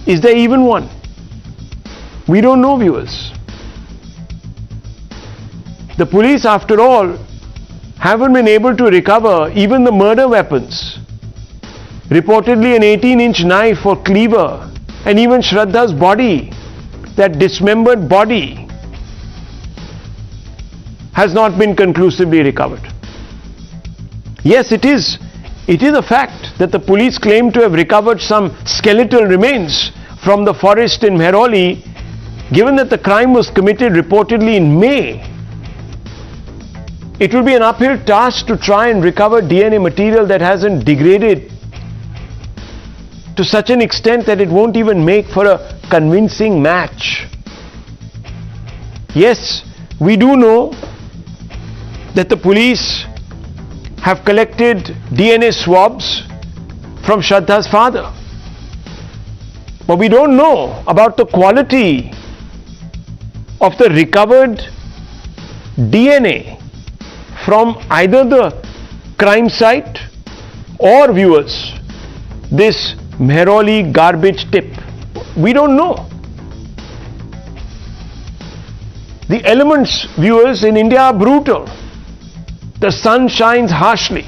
Is there even one? We don't know, viewers. The police, after all, haven't been able to recover even the murder weapons. Reportedly an 18-inch knife or cleaver, and even Shraddha's body, that dismembered body, has not been conclusively recovered. Yes, it is a fact that the police claim to have recovered some skeletal remains from the forest in Mehrauli, given that the crime was committed reportedly in May. It will be an uphill task to try and recover DNA material that hasn't degraded to such an extent that it won't even make for a convincing match. Yes, we do know that the police have collected DNA swabs from Shraddha's father. But we don't know about the quality of the recovered DNA from either the crime site or, viewers, this Mehrauli garbage tip. We don't know. The elements, viewers, in India are brutal. The sun shines harshly,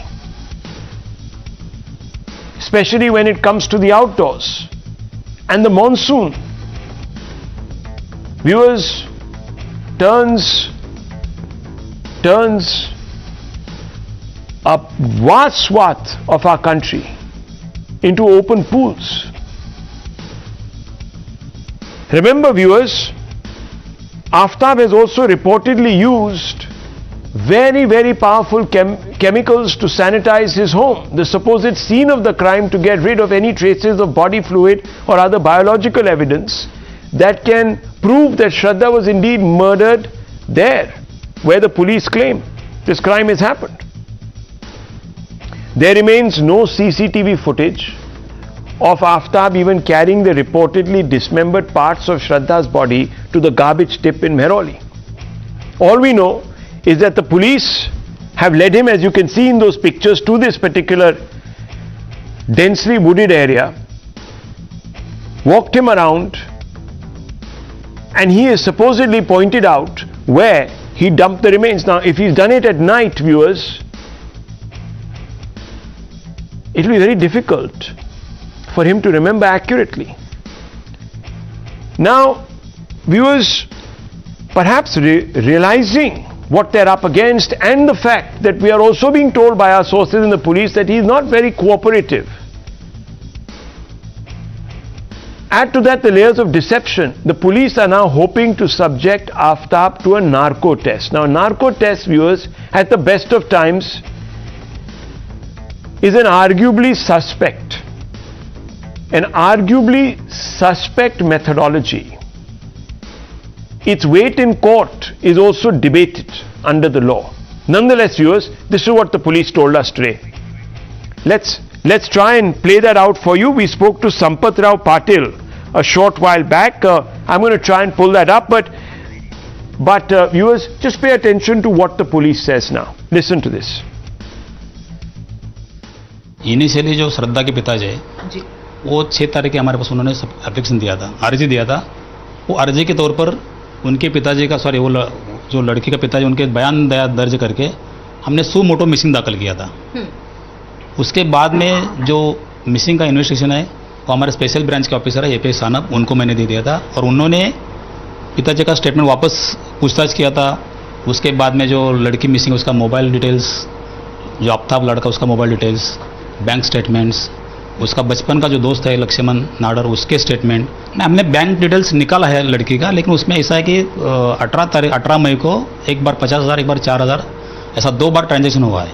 especially when it comes to the outdoors. And the monsoon, viewers, turns a vast swath of our country into open pools. Remember, viewers, Aftab has also reportedly used very, very powerful chemicals to sanitize his home, the supposed scene of the crime, to get rid of any traces of body fluid or other biological evidence that can prove that Shraddha was indeed murdered there, where the police claim this crime has happened. There remains no CCTV footage of Aftab even carrying the reportedly dismembered parts of Shraddha's body to the garbage tip in Mehrauli. All we know is that the police have led him, as you can see in those pictures, to this particular densely wooded area, walked him around, and he has supposedly pointed out where he dumped the remains. Now, if he's done it at night, viewers, it will be very difficult for him to remember accurately. Now, viewers, perhaps realizing what they're up against, and the fact that we are also being told by our sources in the police that he is not very cooperative. Add to that the layers of deception. The police are now hoping to subject Aftab to a narco test. Now, narco test, viewers, at the best of times, is an arguably suspect methodology. Its weight in court is also debated under the law. Nonetheless, viewers, this is what the police told us today. Let's try and play that out for you. We spoke to Sampath Rao Patil a short while back. I'm going to try and pull that up, but viewers, just pay attention to what the police says now. Listen to this. Initially जो श्रद्धा के पिताजी है वो 6 तारीख के हमारे पास उन्होंने application दिया था, अर्जी दिया था। वो अर्जी के तौर पर उनके पिताजी का वो जो लड़की का पिताजी, उनके बयान दर्ज करके हमने सू मोटो मिसिंग दाखिल किया था। उसके बाद में जो मिसिंग का इन्वेस्टिगेशन है वो हमारे स्पेशल ब्रांच के ऑफिसर है एपी सानप, उनको मैंने दे दिया था और उन्होंने पिताजी का स्टेटमेंट वापस पूछताछ किया था। उसके बाद में जो लड़की मिसिंग उसका मोबाइल डिटेल्स, जो आफ्ताब लड़का उसका मोबाइल डिटेल्स, बैंक स्टेटमेंट्स, उसका बचपन का जो दोस्त है लक्ष्मण नाडर, उसके स्टेटमेंट, हमने बैंक डिटेल्स निकाला है लड़की का, लेकिन उसमें ऐसा है कि 18 मई को एक बार 50,000 एक बार 4,000 ऐसा 2 बार ट्रांजैक्शन हुआ है।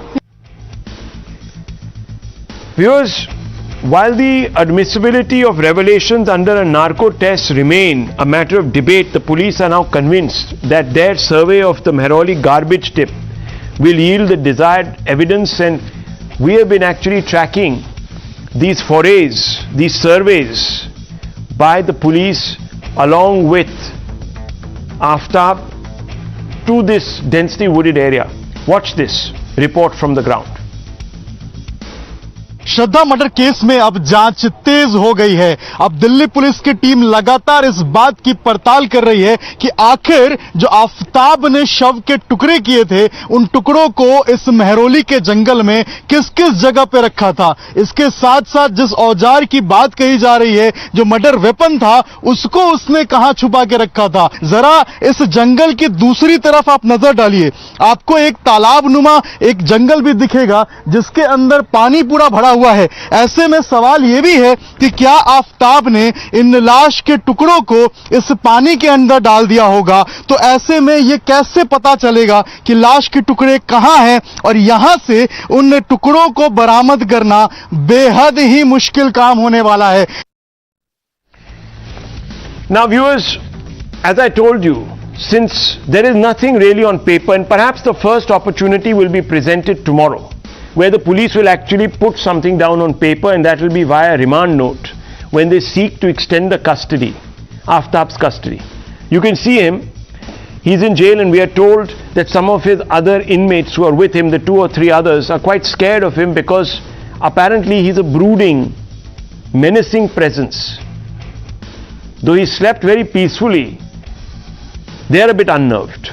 Viewers, while the admissibility of revelations under a narco test remain a matter of debate, the police are now convinced that their survey of the Mehrauli garbage tip will yield the desired evidence, and we have been actually tracking these forays, these surveys by the police along with Aftab to this densely wooded area. Watch this report from the ground. Shraddha murder case में अब जांच तेज हो गई है। अब Delhi police की team लगातार इस बात की पड़ताल कर रही है कि आखिर जो आफताब ने शव के टुकड़े किए थे, उन टुकड़ों को इस महरौली के जंगल में किस किस जगह पे रखा था। इसके साथ साथ जिस औजार की बात कही जा रही है, जो मर्डर वेपन था, उसको उसने कहां छुपा के रखा था। जरा इस जंगल की दूसरी तरफ आप नजर डालिए, आपको एक तालाब नुमा एक जंगल भी दिखेगा जिसके अंदर पानी पूरा भरा हुआ है। ऐसे में सवाल यह भी है कि क्या आफताब ने इन लाश के टुकड़ों को इस पानी के अंदर डाल दिया होगा। तो ऐसे में यह कैसे पता चलेगा कि लाश के टुकड़े कहां हैं, और यहां से उन टुकड़ों को बरामद करना बेहद ही मुश्किल काम होने वाला है। Now viewers, as I told you, since there is nothing really on paper, and perhaps the first opportunity will be presented tomorrow, where the police will actually put something down on paper, and that will be via remand note when they seek to extend the custody, Aftab's custody. You can see him, he's in jail, and we are told that some of his other inmates who are with him, the 2 or 3 others, are quite scared of him because apparently he's a brooding, menacing presence. Though he slept very peacefully, they are a bit unnerved.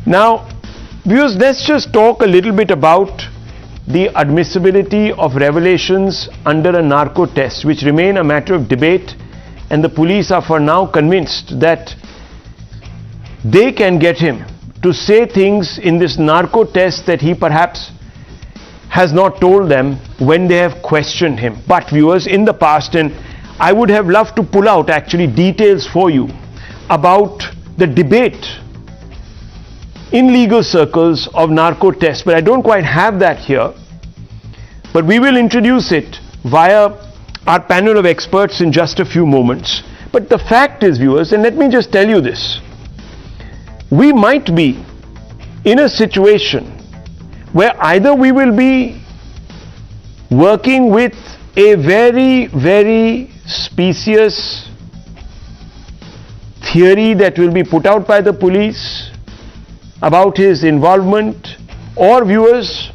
Now, viewers, let's just talk a little bit about the admissibility of revelations under a narco test, which remain a matter of debate, and the police are for now convinced that they can get him to say things in this narco test that he perhaps has not told them when they have questioned him. But viewers, in the past, and I would have loved to pull out actually details for you about the debate in legal circles of narco tests, but I don't quite have that here. But we will introduce it via our panel of experts in just a few moments. But the fact is, viewers, and let me just tell you this, we might be in a situation where either we will be working with a very, very specious theory that will be put out by the police about his involvement, or viewers,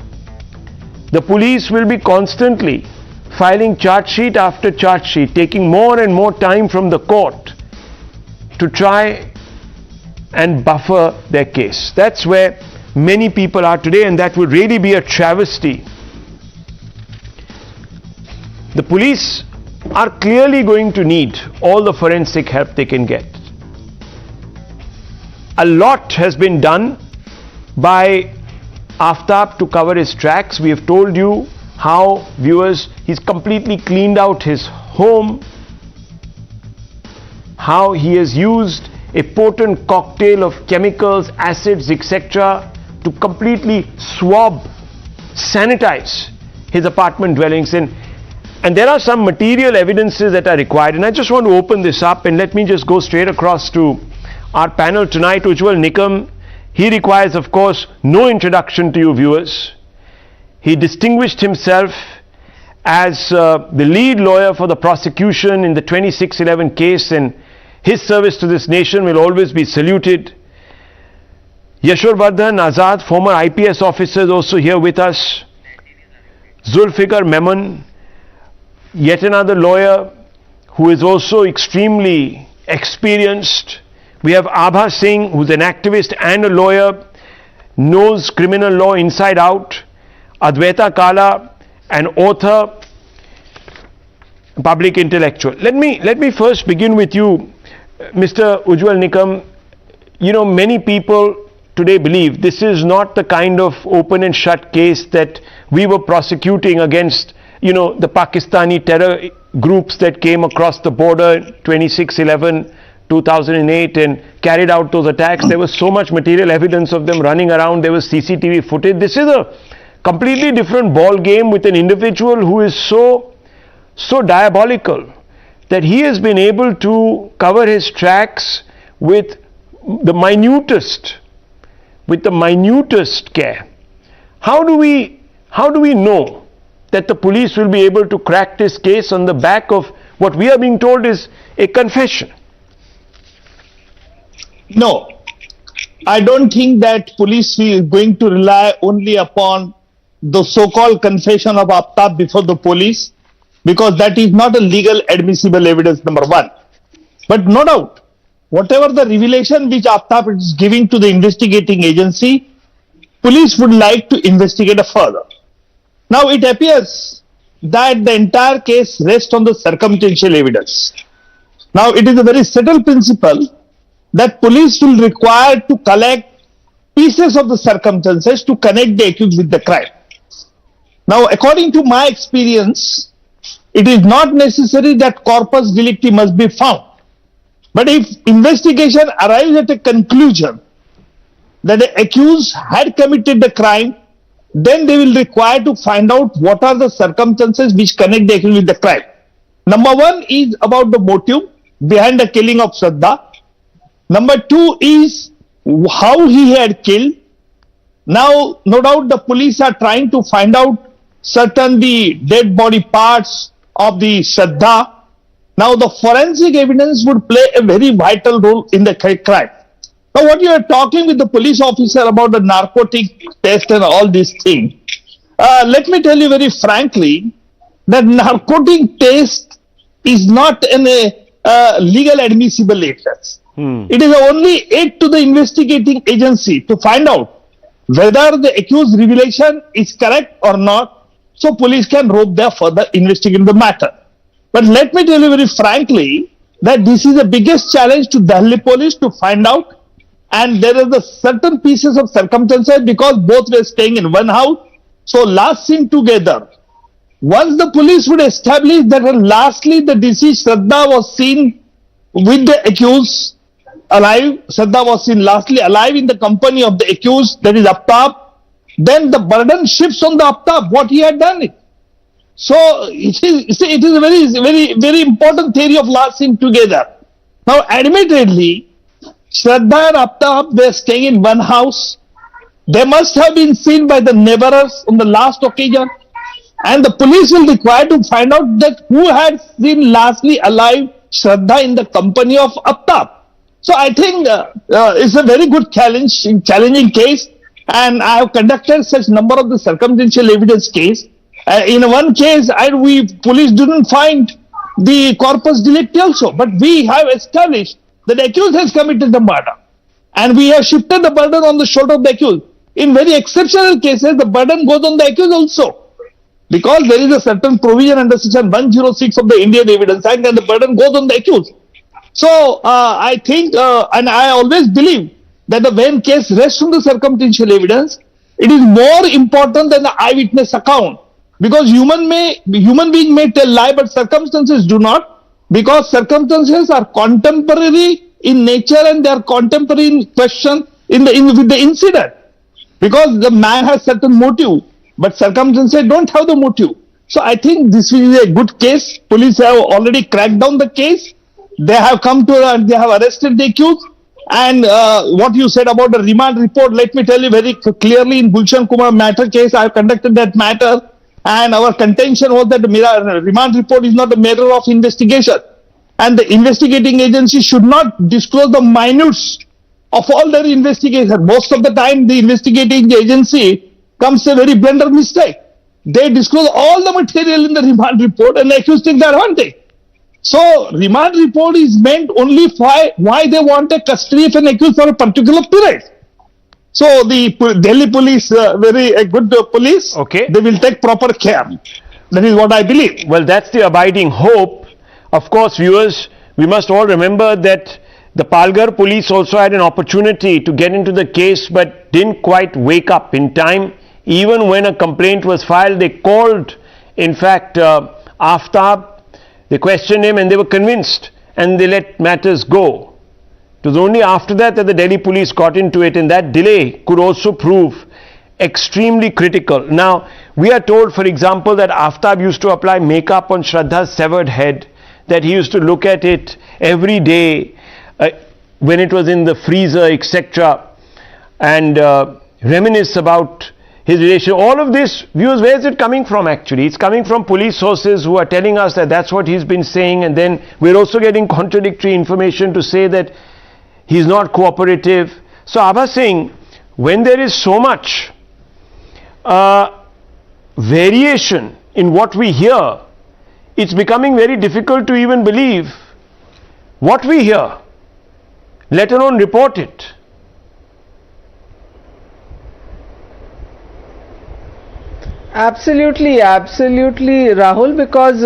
the police will be constantly filing charge sheet after charge sheet, taking more and more time from the court to try and buffer their case. That's where many people are today, and that would really be a travesty. The police are clearly going to need all the forensic help they can get. A lot has been done by Aftab to cover his tracks. We have told you how, viewers, he's completely cleaned out his home, how he has used a potent cocktail of chemicals, acids, etc. to completely swab, sanitize his apartment dwellings. And there are some material evidences that are required, and I just want to open this up, and let me just go straight across to our panel tonight. Ujjwal Nikam, he requires, of course, no introduction to you, viewers. He distinguished himself as the lead lawyer for the prosecution in the 2611 case, and his service to this nation will always be saluted. Yashwarvardhan Azad, former IPS officer, is also here with us. Zulfikar Memon, yet another lawyer who is also extremely experienced. We have Abha Singh, who's an activist and a lawyer, knows criminal law inside out. Adwaita Kala, an author, public intellectual. Let me first begin with you, Mr. Ujjwal Nikam. You know, many people today believe this is not the kind of open and shut case that we were prosecuting against, you know, the Pakistani terror groups that came across the border 2611, 2008 and carried out those attacks. There was so much material evidence of them running around. There was CCTV footage. This is a completely different ball game with an individual who is so diabolical that he has been able to cover his tracks with the minutest care. How do we know that the police will be able to crack this case on the back of what we are being told is a confession? No, I don't think that police is going to rely only upon the so-called confession of Aftab before the police, because that is not a legal admissible evidence, number one. But no doubt, whatever the revelation which Aftab is giving to the investigating agency, police would like to investigate further. Now it appears that the entire case rests on the circumstantial evidence. Now it is a very subtle principle that police will require to collect pieces of the circumstances to connect the accused with the crime. Now according to my experience, it is not necessary that corpus delicti must be found. But if investigation arrives at a conclusion that the accused had committed the crime, then they will require to find out what are the circumstances which connect the accused with the crime. Number one is about the motive behind the killing of Shraddha. Number two is how he had killed. Now, no doubt the police are trying to find out certain the dead body parts of the Shraddha. Now, the forensic evidence would play a very vital role in the crime. Now, what you are talking with the police officer about the narcotic test and all these things, let me tell you very frankly that narcotic test is not a legal admissible evidence. It is only aid to the investigating agency to find out whether the accused revelation is correct or not, so police can rope their further investigate the matter. But let me tell you very frankly that this is the biggest challenge to Delhi police to find out, and there is a certain pieces of circumstances because both were staying in one house, so last seen together. Once the police would establish that lastly the deceased Shraddha was seen with the accused alive, Shraddha was seen lastly alive in the company of the accused, that is Aftab, then the burden shifts on the Aftab, what he had done it. So it is a very important theory of last seen together. Now admittedly, Shraddha and Aftab were staying in one house. They must have been seen by the neighbors on the last occasion, and the police will require to find out that who had seen lastly alive Shraddha in the company of Aftab. So I think it's a very good challenging case, and I have conducted such number of the circumstantial evidence case. In one case, police didn't find the corpus delicti also, but we have established that the accused has committed the murder, and we have shifted the burden on the shoulder of the accused. In very exceptional cases, the burden goes on the accused also, because there is a certain provision under section 106 of the Indian Evidence Act, and the burden goes on the accused. So I think, and I always believe that when case rests on the circumstantial evidence, it is more important than the eyewitness account, because human being may tell lie, but circumstances do not, because circumstances are contemporary in nature and they are contemporary in question with the incident, because the man has certain motive, but circumstances don't have the motive. So I think this is a good case. Police have already cracked down the case. They have come to, they have arrested the accused. And what you said about the remand report, let me tell you very clearly, in Gulshan Kumar matter case, I have conducted that matter, and our contention was that the remand report is not a matter of investigation, and the investigating agency should not disclose the minutes of all their investigation. Most of the time, the investigating agency comes a very blunder mistake. They disclose all the material in the remand report, and the accused take the advantage. So, remand report is meant only for why they want a custody of an accused for a particular period. So, the Delhi police, very good police, okay, they will take proper care. That is what I believe. Well, that's the abiding hope. Of course, viewers, we must all remember that the Palghar police also had an opportunity to get into the case, but didn't quite wake up in time. Even when a complaint was filed, they called, in fact, Aftab. They questioned him and they were convinced, and they let matters go. It was only after that that the Delhi police got into it, and that delay could also prove extremely critical. Now, we are told, for example, that Aftab used to apply makeup on Shraddha's severed head, that he used to look at it every day when it was in the freezer, etc., and reminisce about his relation. All of this, viewers, where is it coming from actually? It's coming from police sources who are telling us that that's what he's been saying, and then we're also getting contradictory information to say that he's not cooperative. So Abha Singh, when there is so much variation in what we hear, it's becoming very difficult to even believe what we hear, let alone report it. Absolutely, absolutely, Rahul, because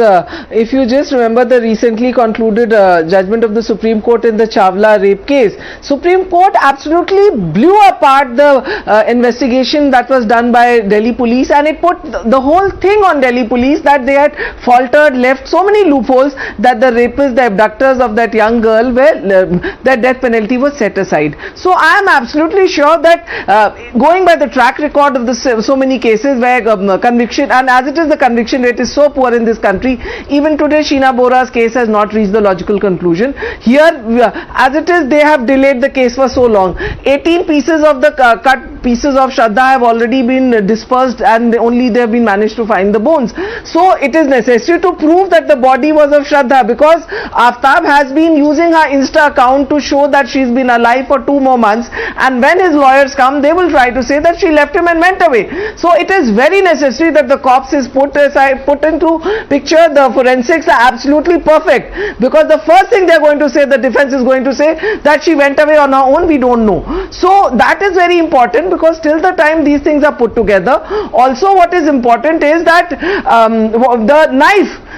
if you just remember the recently concluded judgment of the Supreme Court in the Chawla rape case, Supreme Court absolutely blew apart the investigation that was done by Delhi police, and it put the whole thing on Delhi police that they had faltered, left so many loopholes that the rapists, the abductors of that young girl, their death penalty was set aside. So I am absolutely sure that going by the track record of the so many cases where conviction, and as it is, the conviction rate is so poor in this country, even today Sheena Bora's case has not reached the logical conclusion. Here, as it is, they have delayed the case for so long. 18 pieces of the cut pieces of Shraddha have already been dispersed, and only they have been managed to find the bones. So it is necessary to prove that the body was of Shraddha, because Aftab has been using her Insta account to show that she's been alive for 2 more months, and when his lawyers come, they will try to say that she left him and went away. So it is very necessary that the corpse is put into picture. The forensics are absolutely perfect, because the first thing they are going to say, the defense is going to say that she went away on her own, we don't know. So that is very important, because till the time these things are put together. Also, what is important is that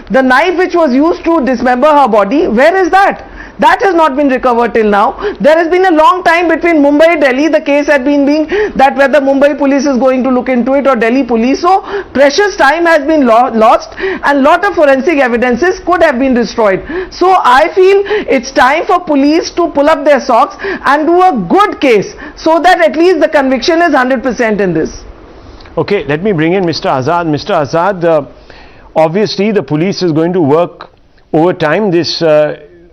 the knife which was used to dismember her body, where is that? That has not been recovered till now. There has been a long time between Mumbai and Delhi. The case had been being that whether Mumbai police is going to look into it or Delhi police. So precious time has been lost, and lot of forensic evidences could have been destroyed. So I feel it's time for police to pull up their socks and do a good case, so that at least the conviction is 100% in this. Okay, let me bring in Mr. Azad. Mr. Azad, obviously the police is going to work over time. This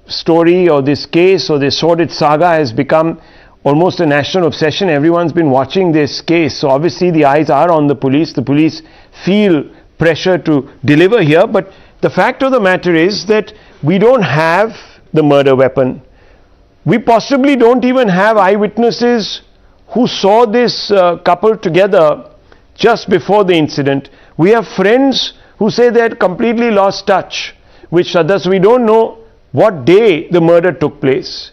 story or this case or this sordid saga has become almost a national obsession. Everyone's been watching this case, so obviously the eyes are on the police. The police feel pressure to deliver here, but the fact of the matter is that we don't have the murder weapon. We possibly don't even have eyewitnesses who saw this couple together just before the incident. We have friends who say they had completely lost touch with Shraddha, so we don't know what day the murder took place.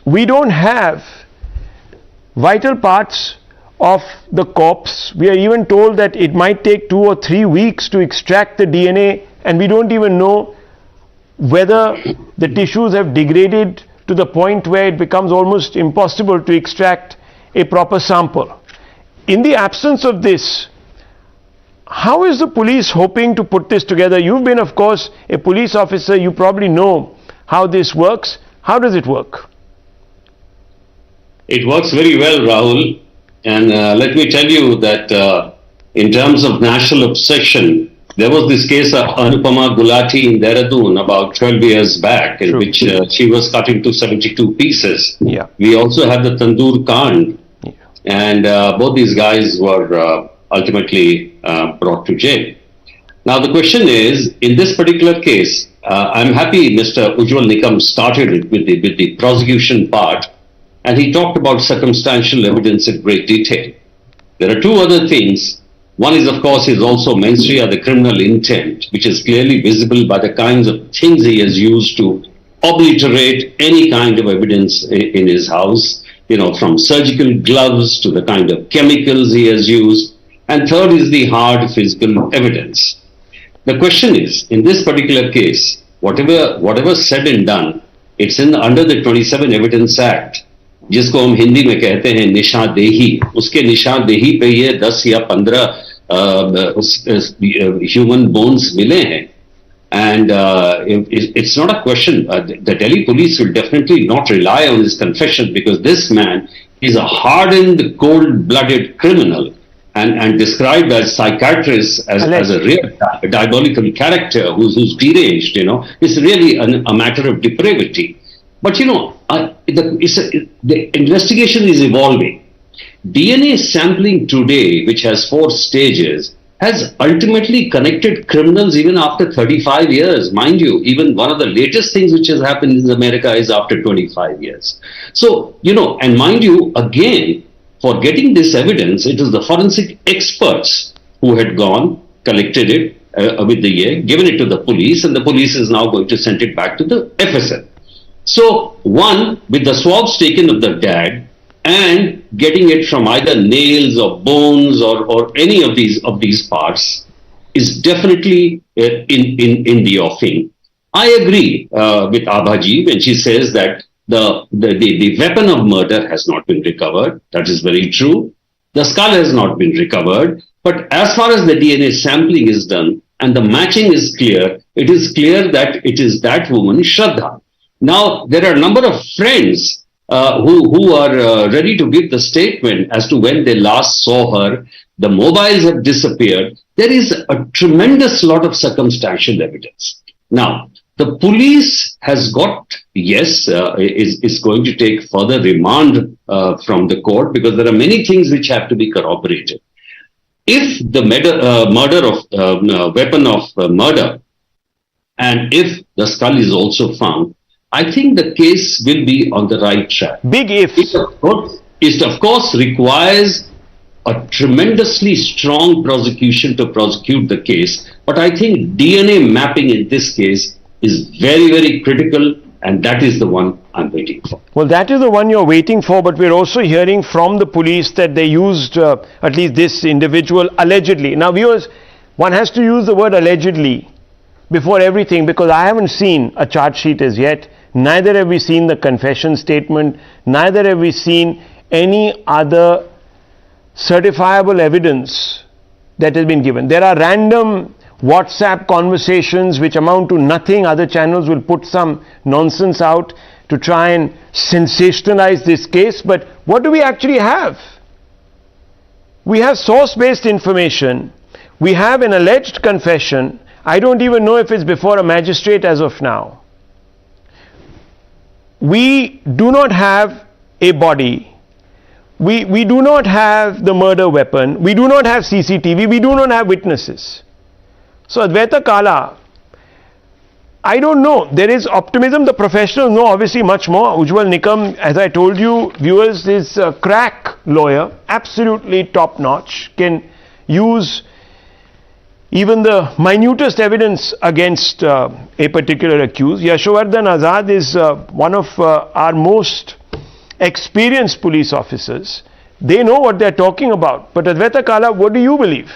We don't have vital parts of the corpse. We are even told that it might take 2 or 3 weeks to extract the DNA, and we don't even know whether the tissues have degraded to the point where it becomes almost impossible to extract a proper sample. In the absence of this, how is the police hoping to put this together? You've been, of course, a police officer. You probably know how this works. How does it work? It works very well, Rahul. And let me tell you that in terms of national obsession, there was this case of Anupama Gulati in Dehradun about 12 years back, in which she was cut into 72 pieces. Yeah. We also had the Tandoor Kand, and both these guys were ultimately brought to jail. Now the question is, in this particular case, I'm happy Mr. Ujjwal Nikam started it with the prosecution part, and he talked about circumstantial evidence in great detail. There are 2 other things. One is, of course, is also mensrea, the criminal intent, which is clearly visible by the kinds of things he has used to obliterate any kind of evidence in his house, you know, from surgical gloves to the kind of chemicals he has used. And third is the hard physical evidence. The question is, in this particular case, whatever said and done, it's under the 27 Evidence Act, जिसको हम हिंदी में कहते हैं निशानदेही, उसके निशानदेही पे ये 10 या 15 human bones मिले हैं. And it's not a question. The Delhi police will definitely not rely on his confession, because this man is a hardened, cold-blooded criminal, and described as psychiatrist as a real diabolical character who's deranged. You know, it's really a matter of depravity. But you know, the investigation is evolving. DNA sampling today, which has 4 stages, has ultimately connected criminals even after 35 years. Mind you, even one of the latest things which has happened in America is after 25 years. So, you know, and mind you, again, for getting this evidence, it is the forensic experts who had gone, collected it with the year, given it to the police, and the police is now going to send it back to the FSL. So, one, with the swabs taken of the dad and getting it from either nails or bones or any of these parts is definitely in the offing. I agree with Abhaji when she says that the weapon of murder has not been recovered. That is very true. The skull has not been recovered. But as far as the DNA sampling is done and the matching is clear, it is clear that it is that woman, Shraddha. Now, there are a number of friends who are ready to give the statement as to when they last saw her. The mobiles have disappeared. There is a tremendous lot of circumstantial evidence. Now, the police has got, yes, is going to take further remand from the court because there are many things which have to be corroborated. If the weapon of murder and if the skull is also found, I think the case will be on the right track. Big if. It of course requires a tremendously strong prosecution to prosecute the case. But I think DNA mapping in this case is very, very critical, and that is the one I'm waiting for. Well, that is the one you're waiting for, but we're also hearing from the police that they used at least this individual allegedly. Now, viewers, one has to use the word allegedly before everything because I haven't seen a charge sheet as yet. Neither have we seen the confession statement. Neither have we seen any other certifiable evidence that has been given. There are random WhatsApp conversations which amount to nothing. Other channels will put some nonsense out to try and sensationalize this case. But what do we actually have? We have source-based information. We have an alleged confession. I don't even know if it's before a magistrate as of now. We do not have a body. We do not have the murder weapon. We do not have CCTV. We do not have witnesses. So Advaita Kala, I don't know. There is optimism. The professionals know obviously much more. Ujjwal Nikam, as I told you, viewers, is a crack lawyer, absolutely top notch, can use even the minutest evidence against a particular accused. Yashovardhan Azad is one of our most experienced police officers. They know what they're talking about. But Advaita Kala, what do you believe?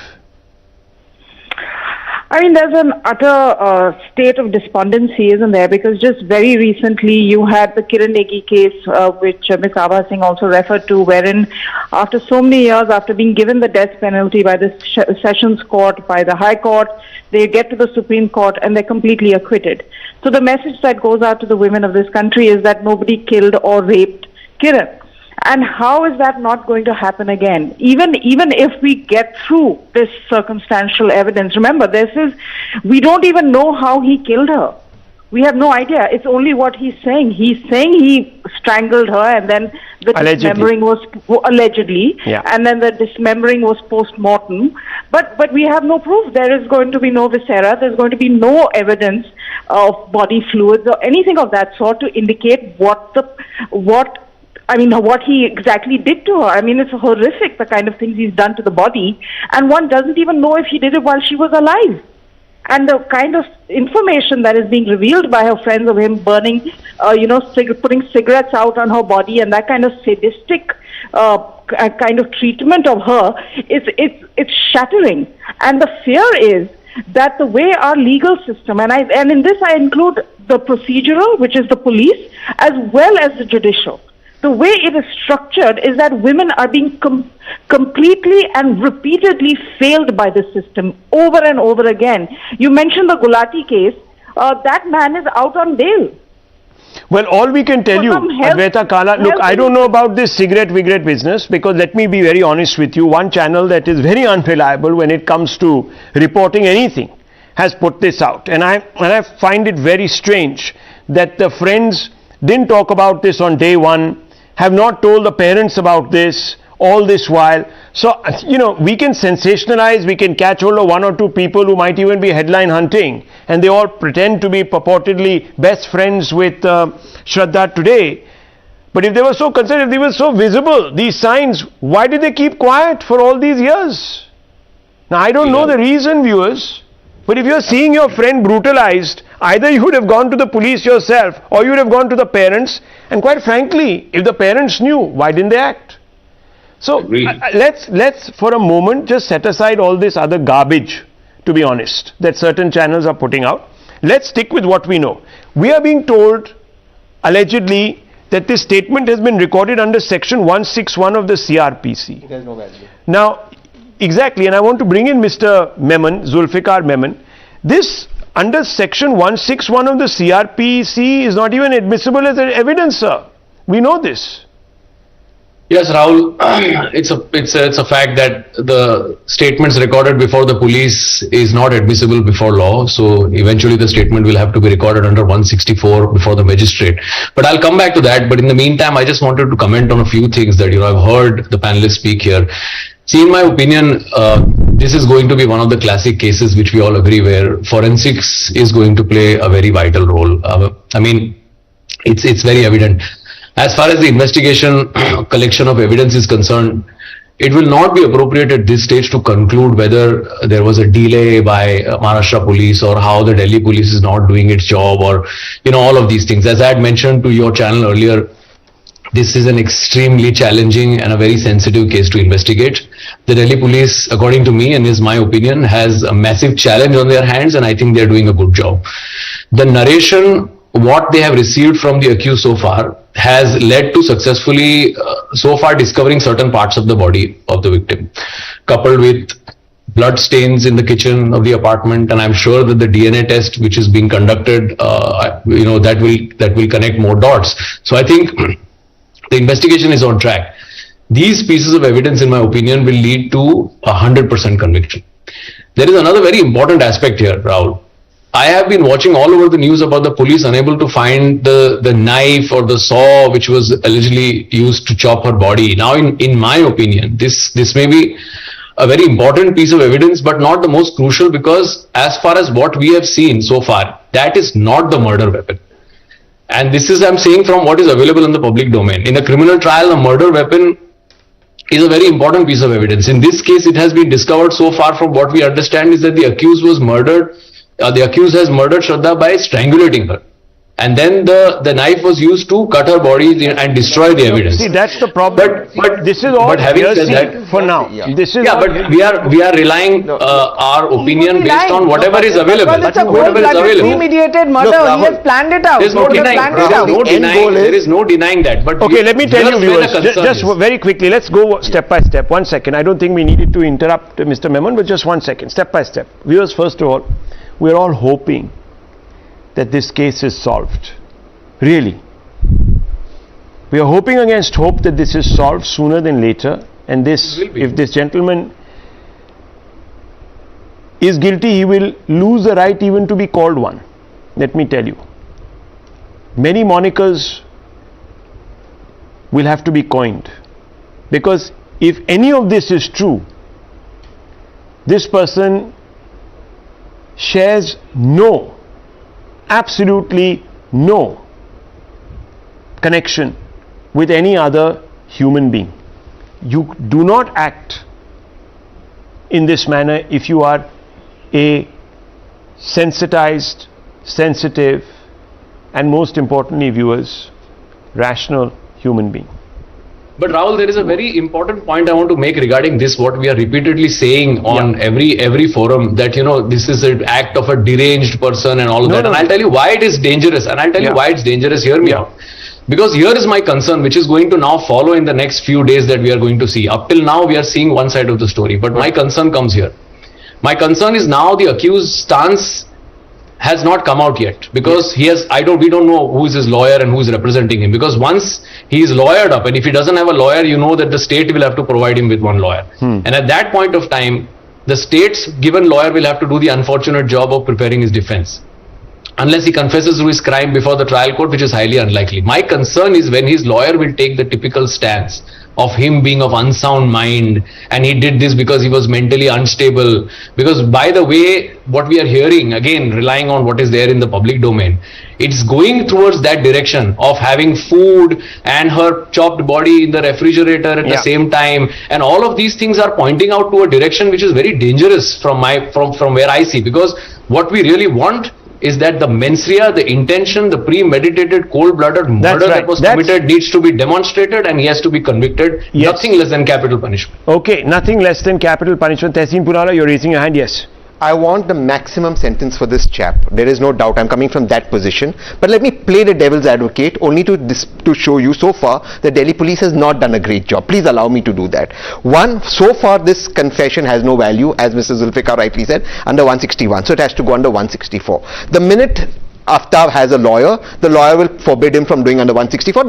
I mean, there's an utter state of despondency, isn't there? Because just very recently you had the Kiran Negi case, which Ms. Abha Singh also referred to, wherein after so many years, after being given the death penalty by the Sessions Court, by the High Court, they get to the Supreme Court and they're completely acquitted. So the message that goes out to the women of this country is that nobody killed or raped Kiran. And how is that not going to happen again? Even if we get through this circumstantial evidence, remember, we don't even know how he killed her. We have no idea. It's only what he's saying. He's saying he strangled her and then the dismembering was allegedly, and then the dismembering was post-mortem. But we have no proof. There is going to be no viscera. There's going to be no evidence of body fluids or anything of that sort to indicate what he exactly did to her. I mean, it's horrific, the kind of things he's done to the body, and one doesn't even know if he did it while she was alive. And the kind of information that is being revealed by her friends of him burning, putting cigarettes out on her body and that kind of sadistic kind of treatment of her, it's shattering. And the fear is that the way our legal system, and in this I include the procedural, which is the police, as well as the judicial, the way it is structured is that women are being completely and repeatedly failed by the system over and over again. You mentioned the Gulati case. That man is out on bail. Well, all we can tell you, Advaita Kala, look, I don't know about this cigarette business because let me be very honest with you. One channel that is very unreliable when it comes to reporting anything has put this out. And I find it very strange that the friends didn't talk about this on day one, have not told the parents about this all this while. So, we can sensationalize, we can catch hold of one or two people who might even be headline hunting, and they all pretend to be purportedly best friends with Shraddha today. But if they were so concerned, if they were so visible, these signs, why did they keep quiet for all these years? Now, I don't know the reason, viewers, but if you're seeing your friend brutalized, either you would have gone to the police yourself or you would have gone to the parents. And quite frankly, if the parents knew, why didn't they act? So let's for a moment just set aside all this other garbage, to be honest, that certain channels are putting out. Let's stick with what we know. We are being told, allegedly, that this statement has been recorded under section 161 of the CRPC. It has no value. Now, exactly, and I want to bring in Mr. Memon, Zulfikar Memon. This under section 161 of the CRPC is not even admissible as evidence, sir. We know this. Yes, Rahul, it's a fact that the statements recorded before the police is not admissible before law. So eventually the statement will have to be recorded under 164 before the magistrate. But I'll come back to that. But in the meantime, I just wanted to comment on a few things that, I've heard the panelists speak here. See, in my opinion, this is going to be one of the classic cases which we all agree where forensics is going to play a very vital role. I mean, it's very evident. As far as the investigation collection of evidence is concerned, it will not be appropriate at this stage to conclude whether there was a delay by Maharashtra police or how the Delhi police is not doing its job or, all of these things. As I had mentioned to your channel earlier, this is an extremely challenging and a very sensitive case to investigate. The Delhi police, according to me and is my opinion, has a massive challenge on their hands, and I think they're doing a good job. The narration, what they have received from the accused so far, has led to successfully so far discovering certain parts of the body of the victim, coupled with blood stains in the kitchen of the apartment, and I'm sure that the DNA test which is being conducted, that will connect more dots. So I think the investigation is on track. These pieces of evidence, in my opinion, will lead to 100% conviction. There is another very important aspect here, Rahul. I have been watching all over the news about the police unable to find the knife or the saw which was allegedly used to chop her body. Now, in my opinion, this may be a very important piece of evidence, but not the most crucial, because as far as what we have seen so far, that is not the murder weapon. And this is, I'm saying, from what is available in the public domain. In a criminal trial, a murder weapon is a very important piece of evidence. In this case, it has been discovered so far from what we understand is that the accused was murdered. The accused has murdered Shraddha by strangulating her. And then the knife was used to cut her body and destroy the evidence. See, that's the problem. But this is all. But having said that, for now, this is. Yeah, but we are relying our opinion based on whatever is available. Because it's a cold-blooded, premeditated murder. He has planned it out. There is no denying that. But okay, let me tell you, viewers, just very quickly, let's go step by step. 1 second. I don't think we needed to interrupt Mr. Memon, but just 1 second, step by step. Viewers, first of all, we're all hoping that this case is solved. Really. We are hoping against hope that this is solved sooner than later, and this, if this gentleman is guilty, he will lose the right even to be called one. Let me tell you. Many monikers will have to be coined, because if any of this is true, this person shares absolutely no connection with any other human being. You do not act in this manner if you are a sensitized, sensitive, and most importantly, viewers, rational human being. But Rahul, there is a very important point I want to make regarding this, what we are repeatedly saying on every forum, that this is an act of a deranged person and all of that. And I'll tell you why it is dangerous, and I'll tell you why it's dangerous. Hear me out. Because here is my concern, which is going to now follow in the next few days that we are going to see. Up till now, we are seeing one side of the story, but my concern comes here. My concern is now the accused's stance has not come out yet, because we don't know who is his lawyer and who is representing him, because once he is lawyered up, and if he doesn't have a lawyer, that the state will have to provide him with one lawyer. And at that point of time, the state's given lawyer will have to do the unfortunate job of preparing his defense, unless he confesses to his crime before the trial court, which is highly unlikely. My concern is when his lawyer will take the typical stance of him being of unsound mind and he did this because he was mentally unstable. Because by the way, what we are hearing, again relying on what is there in the public domain, it's going towards that direction of having food and her chopped body in the refrigerator at the same time, and all of these things are pointing out to a direction which is very dangerous from where I see. Because what we really want is that the mens rea, the intention, the premeditated, cold-blooded murder that was committed needs to be demonstrated and he has to be convicted. Nothing less than capital punishment. Okay, nothing less than capital punishment. Tehseen Poonawalla, you're raising your hand. Yes. I want the maximum sentence for this chap. There is no doubt. I'm coming from that position. But let me play the devil's advocate only to show you so far the Delhi police has not done a great job. Please allow me to do that. One, so far this confession has no value, as Mr. Zulfikar rightly said, under 161. So it has to go under 164. The minute Aftab has a lawyer, the lawyer will forbid him from doing under 164.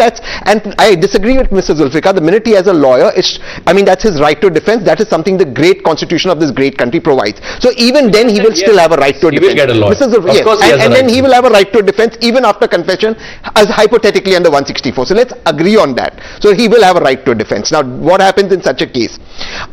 And I disagree with Mr. Zulfikar. The minute he has a lawyer, that's his right to defense. That is something the great constitution of this great country provides. So even then he will still have a right to defense. He will get a lawyer. Of course and then he will have a right to defense even after confession, as hypothetically under 164. So let's agree on that. So he will have a right to defense. Now what happens in such a case?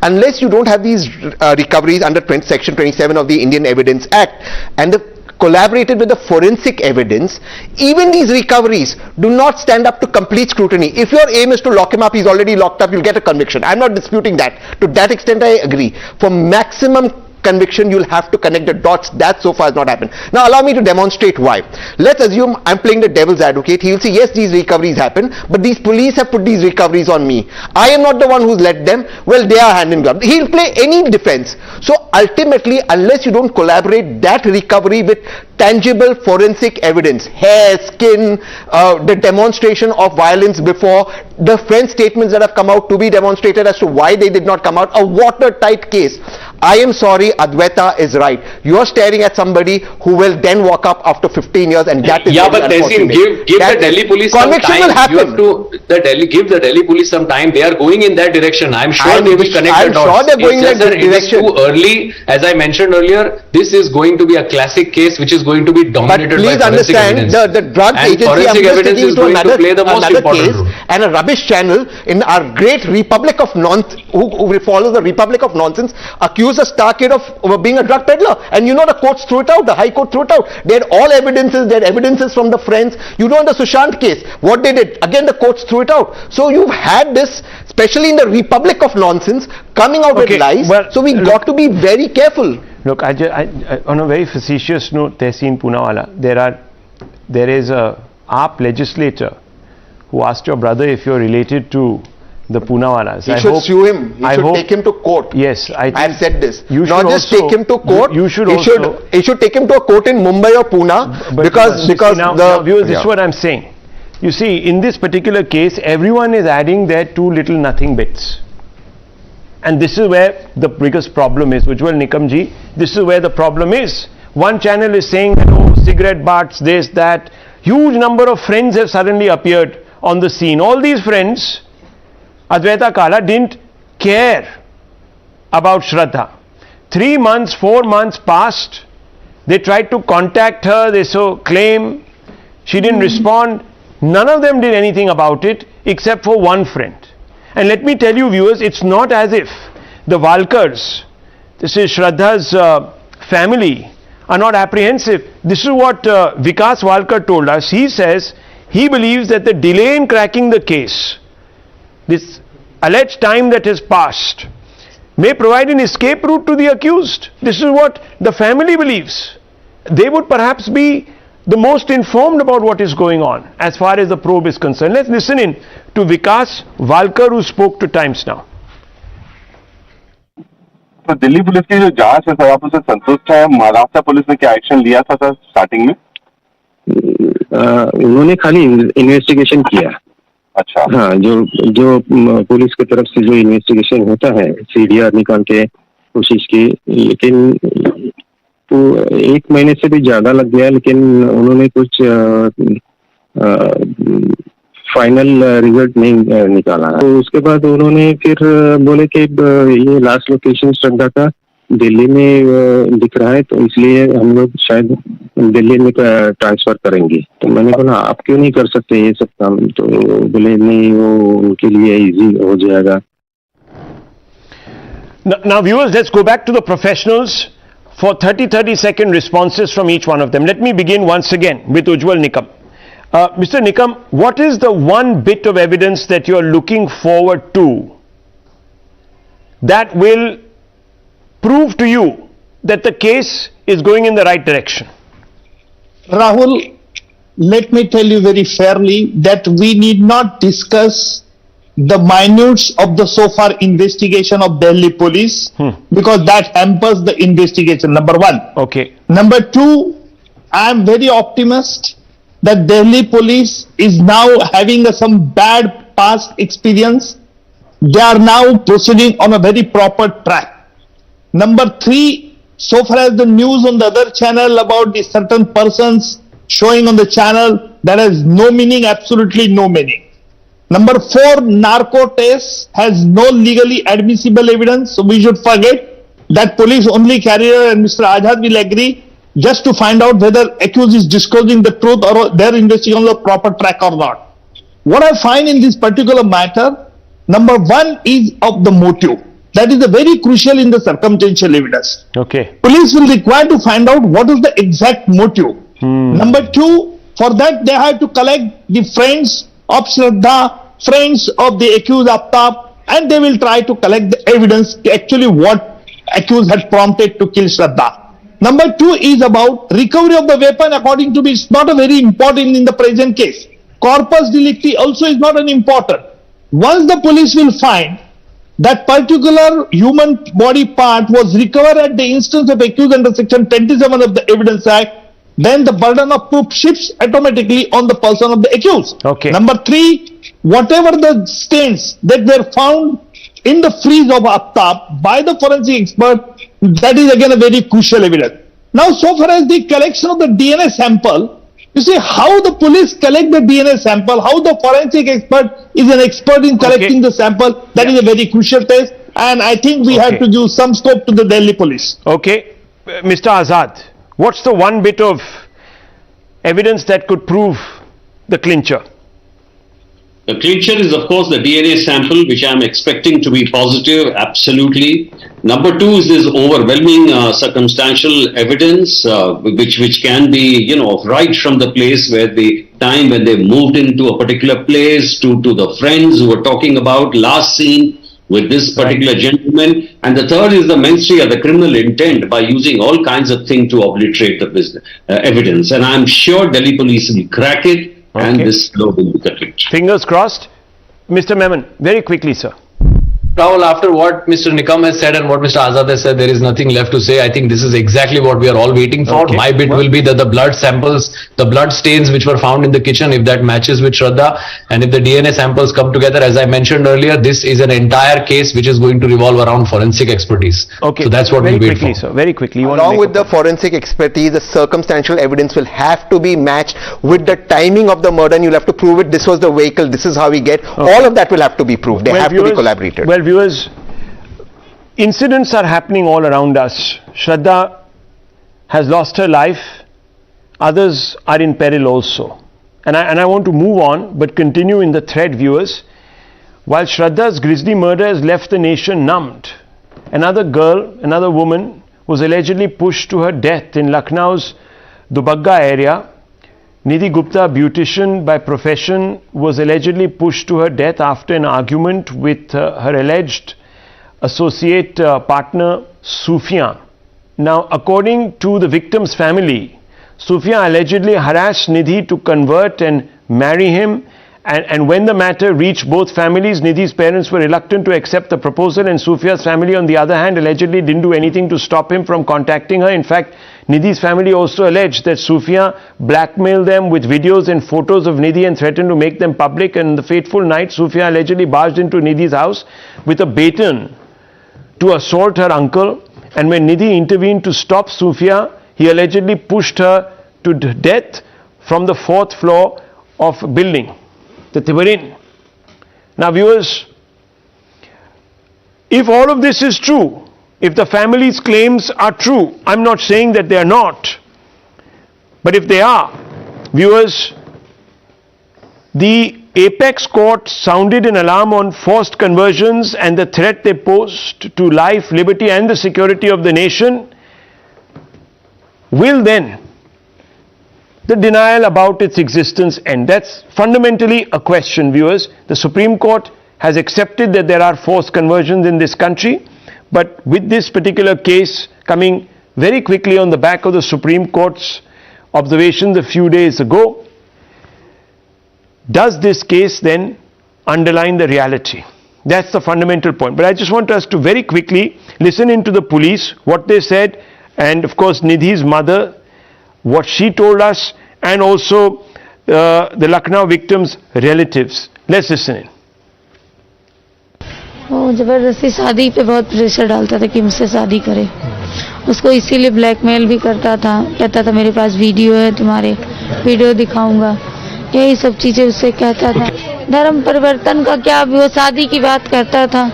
Unless you don't have these recoveries under section 27 of the Indian Evidence Act and collaborated with the forensic evidence, even these recoveries do not stand up to complete scrutiny. If your aim is to lock him up, he's already locked up, you'll get a conviction. I'm not disputing that. To that extent I agree. For maximum conviction, you'll have to connect the dots. That so far has not happened. Now allow me to demonstrate why. Let's assume I'm playing the devil's advocate. He will say, yes, these recoveries happen, but these police have put these recoveries on me. I am not the one who's led them. Well, they are hand in glove. He'll play any defense. So ultimately, unless you don't collaborate that recovery with tangible forensic evidence, hair, skin, the demonstration of violence before, the friend statements that have come out to be demonstrated as to why they did not come out, a watertight case. I am sorry, Advaita is right. You are staring at somebody who will then walk up after 15 years, and that is but Tehseen, give the Delhi police some time. Will happen. You have to give the Delhi police some time. They are going in that direction. I'm sure they will connect the dots. I'm sure they're going in that direction. It is too early. As I mentioned earlier, this is going to be a classic case which is going to be dominated by forensic evidence. But please understand, the drug agency forensic evidence is going to play the most important case role. And a rubbish channel in our great Republic of Nonsense, who follows the Republic of Nonsense, accused a star kid of being a drug peddler. And you know the courts threw it out, the High Court threw it out. They had all evidences, they had evidences from the friends. You know in the Sushant case, what they did, again the courts threw it out. So you've had this, especially in the Republic of Nonsense, coming out with lies. Well, so we got to be very careful. Look, on a very facetious note, Tehseen Poonawalla, there is a AAP legislator who asked your brother if you're related to the Poonawallas. He should sue him. He should take him to court. Yes, I've said this. You not just take him to court. He should take him to a court in Mumbai or Pune, because viewers, this is what I'm saying. You see, in this particular case, everyone is adding their two little nothing bits. And this is where the biggest problem is. Ujjwal Nikamji, this is where the problem is. One channel is saying that, oh, cigarette butts, this, that. Huge number of friends have suddenly appeared on the scene. All these friends, Advaita Kala, didn't care about Shraddha. 3 months, 4 months passed. They tried to contact her. They claim. She didn't respond. None of them did anything about it except for one friend. And let me tell you, viewers, it's not as if the Walkers, this is Shraddha's family, are not apprehensive. This is what Vikas Walkar told us. He says he believes that the delay in cracking the case, this alleged time that has passed, may provide an escape route to the accused. This is what the family believes. They would perhaps be the most informed about what is going on as far as the probe is concerned. Let's listen in to Vikas Walkar, who spoke to Times Now. तो Delhi police की जो जांच है sir, आप उससे संतुष्ट है? Maharashtra police ने क्या एक्शन लिया था सर स्टार्टिंग में? उन्होंने खाली इन्वेस्टिगेशन किया। अच्छा। हाँ, जो पुलिस की तरफ से जो इन्वेस्टिगेशन होता है, सीडीआर निकाल के कोशिश की, लेकिन तो 1 महीने से भी ज्यादा लग गया, लेकिन उन्होंने कुछ फाइनल रिजल्ट नहीं निकाला। तो उसके बाद उन्होंने फिर बोले कि ये लास्ट लोकेशन श्रद्धा का दिल्ली में दिख रहा है, तो इसलिए हम लोग शायद दिल्ली में ट्रांसफर करेंगे। तो मैंने बोला आप क्यों नहीं कर सकते ये सब काम? तो बोले नहीं, वो उनके लिए इजी हो जाएगा। Now viewers, let's go back to the professionals for 30 second responses from each one of them. Let me begin once again with Ujjwal Nikam. Mr. Nikam, what is the one bit of evidence that you are looking forward to that will prove to you that the case is going in the right direction? Rahul, let me tell you very fairly that we need not discuss the minutes of the so far investigation of Delhi police because that hampers the investigation, number one. Okay. Number two, I am very optimistic that Delhi police is now having some bad past experience. They are now proceeding on a very proper track. Number three, so far as the news on the other channel about the certain persons showing on the channel, that has no meaning, absolutely no meaning. Number four, narco test has no legally admissible evidence, so we should forget that police only carrier, and Mr. Azad will agree, just to find out whether accused is disclosing the truth or their investigation on the proper track or not. What I find in this particular matter, number one is of the motive. That is a very crucial in the circumstantial evidence. Okay. Police will require to find out what is the exact motive. Number two, for that they have to collect the friends of Shraddha, friends of the accused Aftab, and they will try to collect the evidence actually what accused had prompted to kill Shraddha. Number two is about recovery of the weapon. According to me, it's not a very important in the present case. Corpus delicti also is not an important. Once the police will find that particular human body part was recovered at the instance of accused under section 27 of the Evidence Act, then the burden of proof shifts automatically on the person of the accused. Okay. Number three, whatever the stains that were found in the freeze of Aftab by the forensic expert, that is again a very crucial evidence. Now, so far as the collection of the DNA sample, you see how the police collect the DNA sample, how the forensic expert is an expert in collecting the sample, that is a very crucial test, and I think we have to give some scope to the Delhi police. Okay. Mr. Azad, what's the one bit of evidence that could prove the clincher? The clincher is, of course, the DNA sample, which I'm expecting to be positive, absolutely. Number two is this overwhelming circumstantial evidence, which can be, right from the place where the time when they moved into a particular place to the friends who were talking about last seen with this particular gentleman. And the third is the mens rea, the criminal intent, by using all kinds of things to obliterate the evidence. And I'm sure Delhi police will crack it. Okay. And this will be the clincher. Fingers crossed. Mr. Memon, very quickly, sir. Rahul, after what Mr. Nikam has said and what Mr. Azad has said, there is nothing left to say. I think this is exactly what we are all waiting for. Okay. My bit will be that the blood samples, the blood stains which were found in the kitchen, if that matches with Shraddha, and if the DNA samples come together, as I mentioned earlier, this is an entire case which is going to revolve around forensic expertise. Okay. So that's what we wait for. Sir, very quickly. Along with the forensic expertise, the circumstantial evidence will have to be matched with the timing of the murder, and you'll have to prove it. This was the vehicle. This is how we get. Okay. All of that will have to be proved. They have to be collaborated. Well, viewers, incidents are happening all around us. Shraddha has lost her life. Others are in peril also. And I want to move on, but continue in the thread, viewers. While Shraddha's grisly murder has left the nation numbed, another girl, another woman, was allegedly pushed to her death in Lucknow's Dubagga area. Nidhi Gupta, beautician by profession, was allegedly pushed to her death after an argument with her alleged associate partner Sufia. Now, according to the victim's family, Sufia allegedly harassed Nidhi to convert and marry him, and when the matter reached both families, Nidhi's parents were reluctant to accept the proposal, and Sufia's family, on the other hand, allegedly didn't do anything to stop him from contacting her. In fact, Nidhi's family also alleged that Sufia blackmailed them with videos and photos of Nidhi and threatened to make them public. And the fateful night, Sufia allegedly barged into Nidhi's house with a baton to assault her uncle, and when Nidhi intervened to stop Sufia, he allegedly pushed her to death from the 4th floor of a building that they were in. Now, viewers, if all of this is true, if the family's claims are true, I'm not saying that they are not, but if they are, viewers, the apex court sounded an alarm on forced conversions and the threat they posed to life, liberty and the security of the nation. Will then the denial about its existence end? That's fundamentally a question, viewers. The Supreme Court has accepted that there are forced conversions in this country, but with this particular case coming very quickly on the back of the Supreme Court's observations a few days ago, does this case then underline the reality? That's the fundamental point. But I just want us to very quickly listen into the police, what they said, and of course Nidhi's mother, what she told us, and also the Lucknow victims' relatives. Let's listen in. वो जबरदस्ती शादी पे बहुत pressure डालता था कि मुझसे शादी करे, उसको इसीलिए ब्लैकमेल भी करता था, कहता था मेरे पास वीडियो है तुम्हारे, वीडियो दिखाऊंगा, यही सब चीजें उससे कहता था। धर्म परिवर्तन का क्या, वो शादी की बात करता था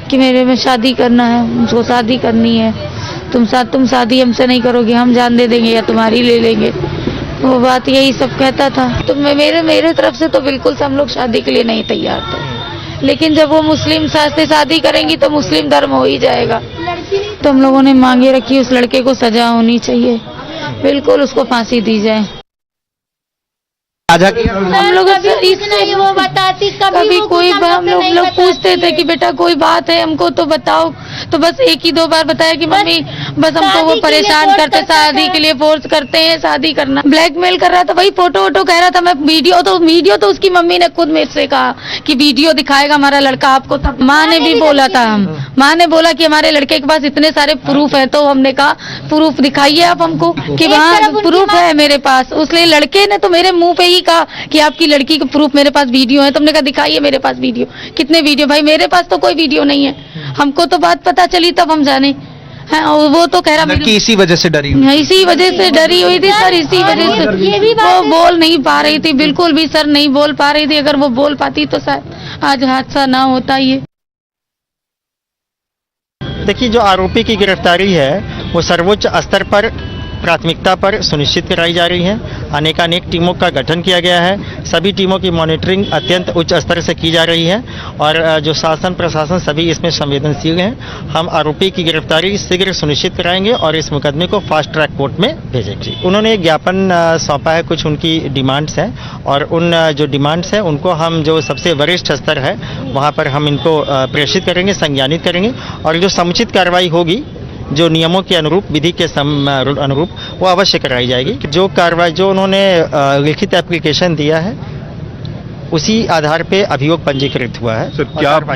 कि मेरे में शादी करना है, मुझको शादी करनी है, तुम शादी हमसे नहीं करोगे, हम जान दे देंगे या तुम्हारी ले लेंगे, वो बात यही सब कहता था। तो मेरे तरफ से तो बिल्कुल से हम लोग शादी के लिए नहीं तैयार थे, लेकिन जब वो मुस्लिम से शादी करेंगी तो मुस्लिम धर्म हो ही जाएगा, तो हम लोगों ने मांगे रखी उस लड़के को सजा होनी चाहिए, बिल्कुल उसको फांसी दी जाए। हम लोग वो बताती कभी कोई हम लोग पूछते थे कि बेटा कोई बात है हमको तो बताओ, तो बस एक ही दो बार बताया कि मम्मी बस हमको वो परेशान करते, शादी के लिए फोर्स करते हैं, शादी करना, ब्लैकमेल कर रहा था, वही फोटो कह रहा था मैं वीडियो तो उसकी मम्मी ने खुद मेरे से कहा कि वीडियो दिखाएगा हमारा लड़का आपको। तब माँ ने भी बोला था, माँ ने बोला कि हमारे लड़के के पास इतने सारे प्रूफ है, तो हमने कहा प्रूफ दिखाइए आप हमको, कि वहाँ प्रूफ है मेरे पास। उसलिए लड़के ने तो मेरे मुंह पे ही कहा कि आपकी लड़की का प्रूफ मेरे पास वीडियो है, तुमने कहा दिखाइए मेरे पास वीडियो, कितने वीडियो? भाई मेरे पास तो कोई वीडियो नहीं है, हमको तो बात पता चली तब हम जाने हैं। और वो तो कह रहा लड़की इसी वजह से डरी हुई थी सर, इसी वजह से वो बोल नहीं पा रही थी, बिल्कुल भी सर नहीं बोल पा रही थी, अगर वो बोल पाती तो शायद आज हादसा ना होता। ये देखिए, जो आरोपी की गिरफ्तारी है वो सर्वोच्च स्तर पर प्राथमिकता पर सुनिश्चित कराई जा रही है। अनेकानेक टीमों का गठन किया गया है, सभी टीमों की मॉनिटरिंग अत्यंत उच्च स्तर से की जा रही है और जो शासन प्रशासन सभी इसमें संवेदनशील हैं। हम आरोपी की गिरफ्तारी शीघ्र सुनिश्चित कराएंगे और इस मुकदमे को फास्ट ट्रैक कोर्ट में भेजेंगे। उन्होंने एक ज्ञापन सौंपा है, कुछ उनकी डिमांड्स हैं और उन जो डिमांड्स हैं उनको हम जो सबसे वरिष्ठ स्तर है वहाँ पर हम इनको प्रेषित करेंगे, संज्ञानित करेंगे और जो समुचित कार्रवाई होगी जो नियमों के अनुरूप, विधि के अनुरूप वो अवश्य कराई जाएगी। जो कार्रवाई जो उन्होंने लिखित एप्लीकेशन दिया है उसी आधार पे अभियोग पंजीकृत हुआ है। सर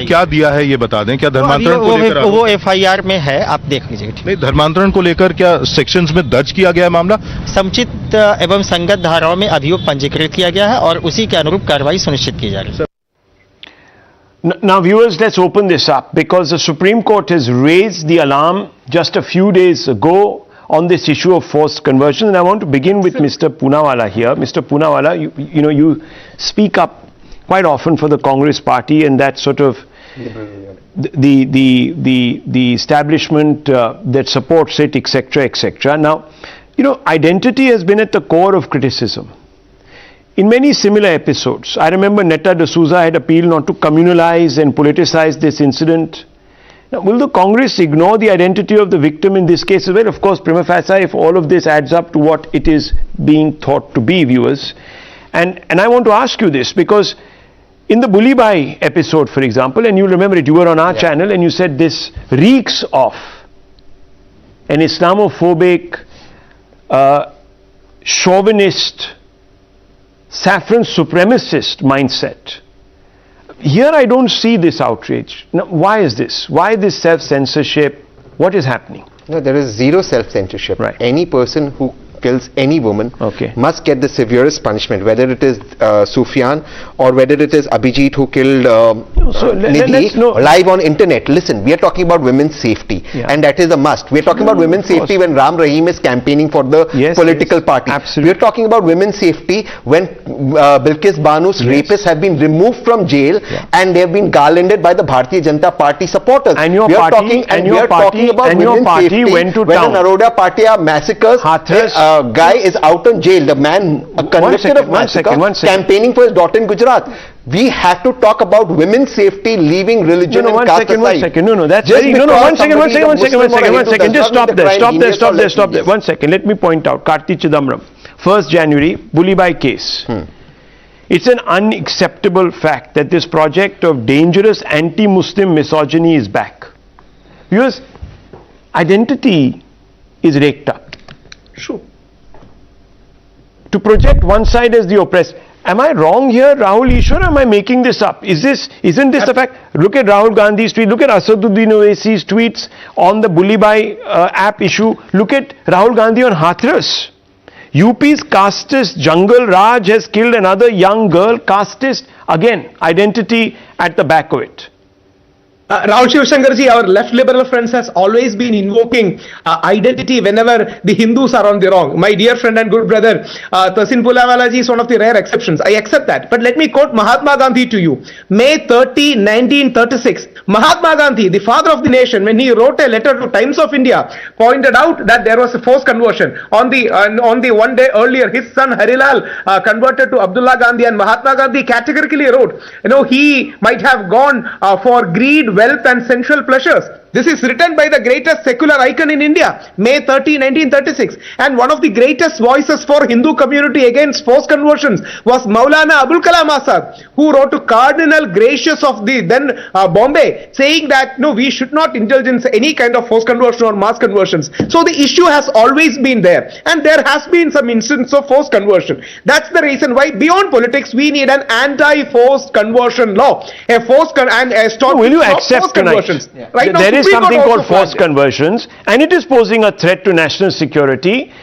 क्या दिया है ये बता दें, क्या धर्मांतरण को लेकर? वो एफआईआर में है, आप देख लीजिए। नहीं, धर्मांतरण को लेकर क्या सेक्शंस में दर्ज किया गया है मामला? समुचित एवं संगत धाराओं में अभियोग पंजीकृत किया गया है और उसी के अनुरूप कार्रवाई सुनिश्चित की जा रही है। Now viewers, let's open this up because the Supreme Court has raised the alarm just a few days ago on this issue of forced conversion, and I want to begin with Mr. Poonawalla here. Mr. Poonawalla, you speak up quite often for the Congress party and that sort of the establishment that supports it, etc., etc. Now, identity has been at the core of criticism. In many similar episodes, I remember Netta D'Souza had appealed not to communalize and politicize this incident. Now, will the Congress ignore the identity of the victim in this case as well? Of course, prima facie, if all of this adds up to what it is being thought to be, viewers. And I want to ask you this because in the Bully Bhai episode, for example, and you remember it, you were on our channel and you said this reeks of an Islamophobic, chauvinist, saffron supremacist mindset. Here I don't see this outrage. Now, why is this? Why this self-censorship? What is happening? No, there is zero self-censorship. Right. Any person who kills any woman must get the severest punishment, whether it is Sufyan or whether it is Abhijit who killed Nidhi live on internet. Listen, we are talking about women's safety, and that is a must. We are talking about women's safety when Ram Rahim is campaigning for the political party. We are talking about women's safety when Bilkis Banu's rapists have been removed from jail and they have been garlanded by the Bharatiya Janata Party supporters. And your we are party, talking about women's safety went to when town. the Naroda Patia massacres, a guy is out on jail, the man convicted of massacre, campaigning for his daughter in Gujarat. We have to talk about women's safety, leaving religion and caste aside. One second. That's very, one second. Just stop there. 1 second. Let me point out, Karti Chidambaram, 1st January, Bulibai case. It's an unacceptable fact that this project of dangerous anti-Muslim misogyny is back. Because identity is raked up. True. To project one side as the oppressed. Am I wrong here, Rahul Ishwar, or am I making this up? Isn't this a fact? Look at Rahul Gandhi's tweet, look at Asaduddin Owaisi's tweets on the Bulibai app issue, look at Rahul Gandhi on Hathras. UP's casteist Jungle Raj has killed another young girl, casteist, again, identity at the back of it. Rahul Shivshankarji, our left liberal friends has always been invoking identity whenever the Hindus are on the wrong. My dear friend and good brother, Tahsin Pulawalaji is one of the rare exceptions. I accept that. But let me quote Mahatma Gandhi to you. May 30, 1936, Mahatma Gandhi, the father of the nation, when he wrote a letter to Times of India, pointed out that there was a forced conversion. On the one day earlier, his son Harilal converted to Abdullah Gandhi, and Mahatma Gandhi categorically wrote, he might have gone for greed, wealth and sensual pleasures. This is written by the greatest secular icon in India, May 30, 1936. And one of the greatest voices for Hindu community against forced conversions was Maulana Abul Kalam Azad, who wrote to Cardinal Gracious of the then Bombay, saying that no, we should not indulge in any kind of forced conversion or mass conversions. So the issue has always been there, and there has been some instance of forced conversion. That's the reason why beyond politics we need an anti-forced conversion law, a forced and a stop. Will you accept tonight? Right now, there is something called forced conversions, and it is posing a threat to national security,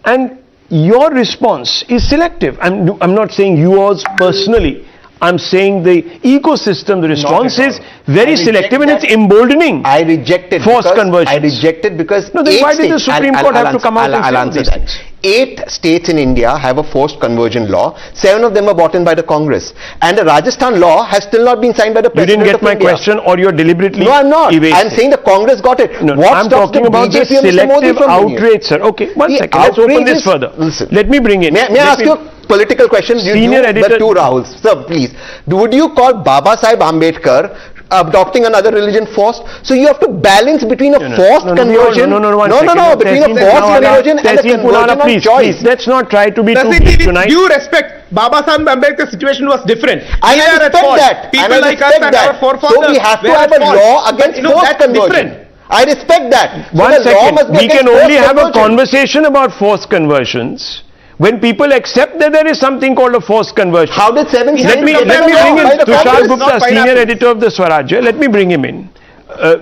and your response is selective. I'm not saying yours personally. I'm saying the ecosystem, the response is very selective, and it's emboldening. I reject it. Forced conversions. I reject it because no, then why did the Supreme Court have to come out and say that? 8 states in India have a forced conversion law. 7 of them are brought in by the Congress, and the Rajasthan law has still not been signed by the President. You didn't get my question, or you're deliberately No, I'm not. evasive. I'm saying the Congress got it. No, I'm talking about the selective outrage, sir. Okay, one second. Let's open this further. Listen, let me bring in. May I ask you a political question? Senior editor. The two Rahuls. Sir, please. Would you call Baba Sahib Ambedkar adopting another religion forced? So you have to balance between a forced conversion. Between a forced conversion and a conversion of choice. Please, let's not try to be too deep tonight. You respect Baba Sahib Ambedkar's situation was different. I respect that. People like us and our forefathers. So we have to have a law against forced conversion. I respect that. One second. We can only have a conversation about forced conversions when people accept that there is something called a forced conversion. How did 7 Let me bring in Tushar Gupta, senior editor of the Swarajya. Let me bring him in.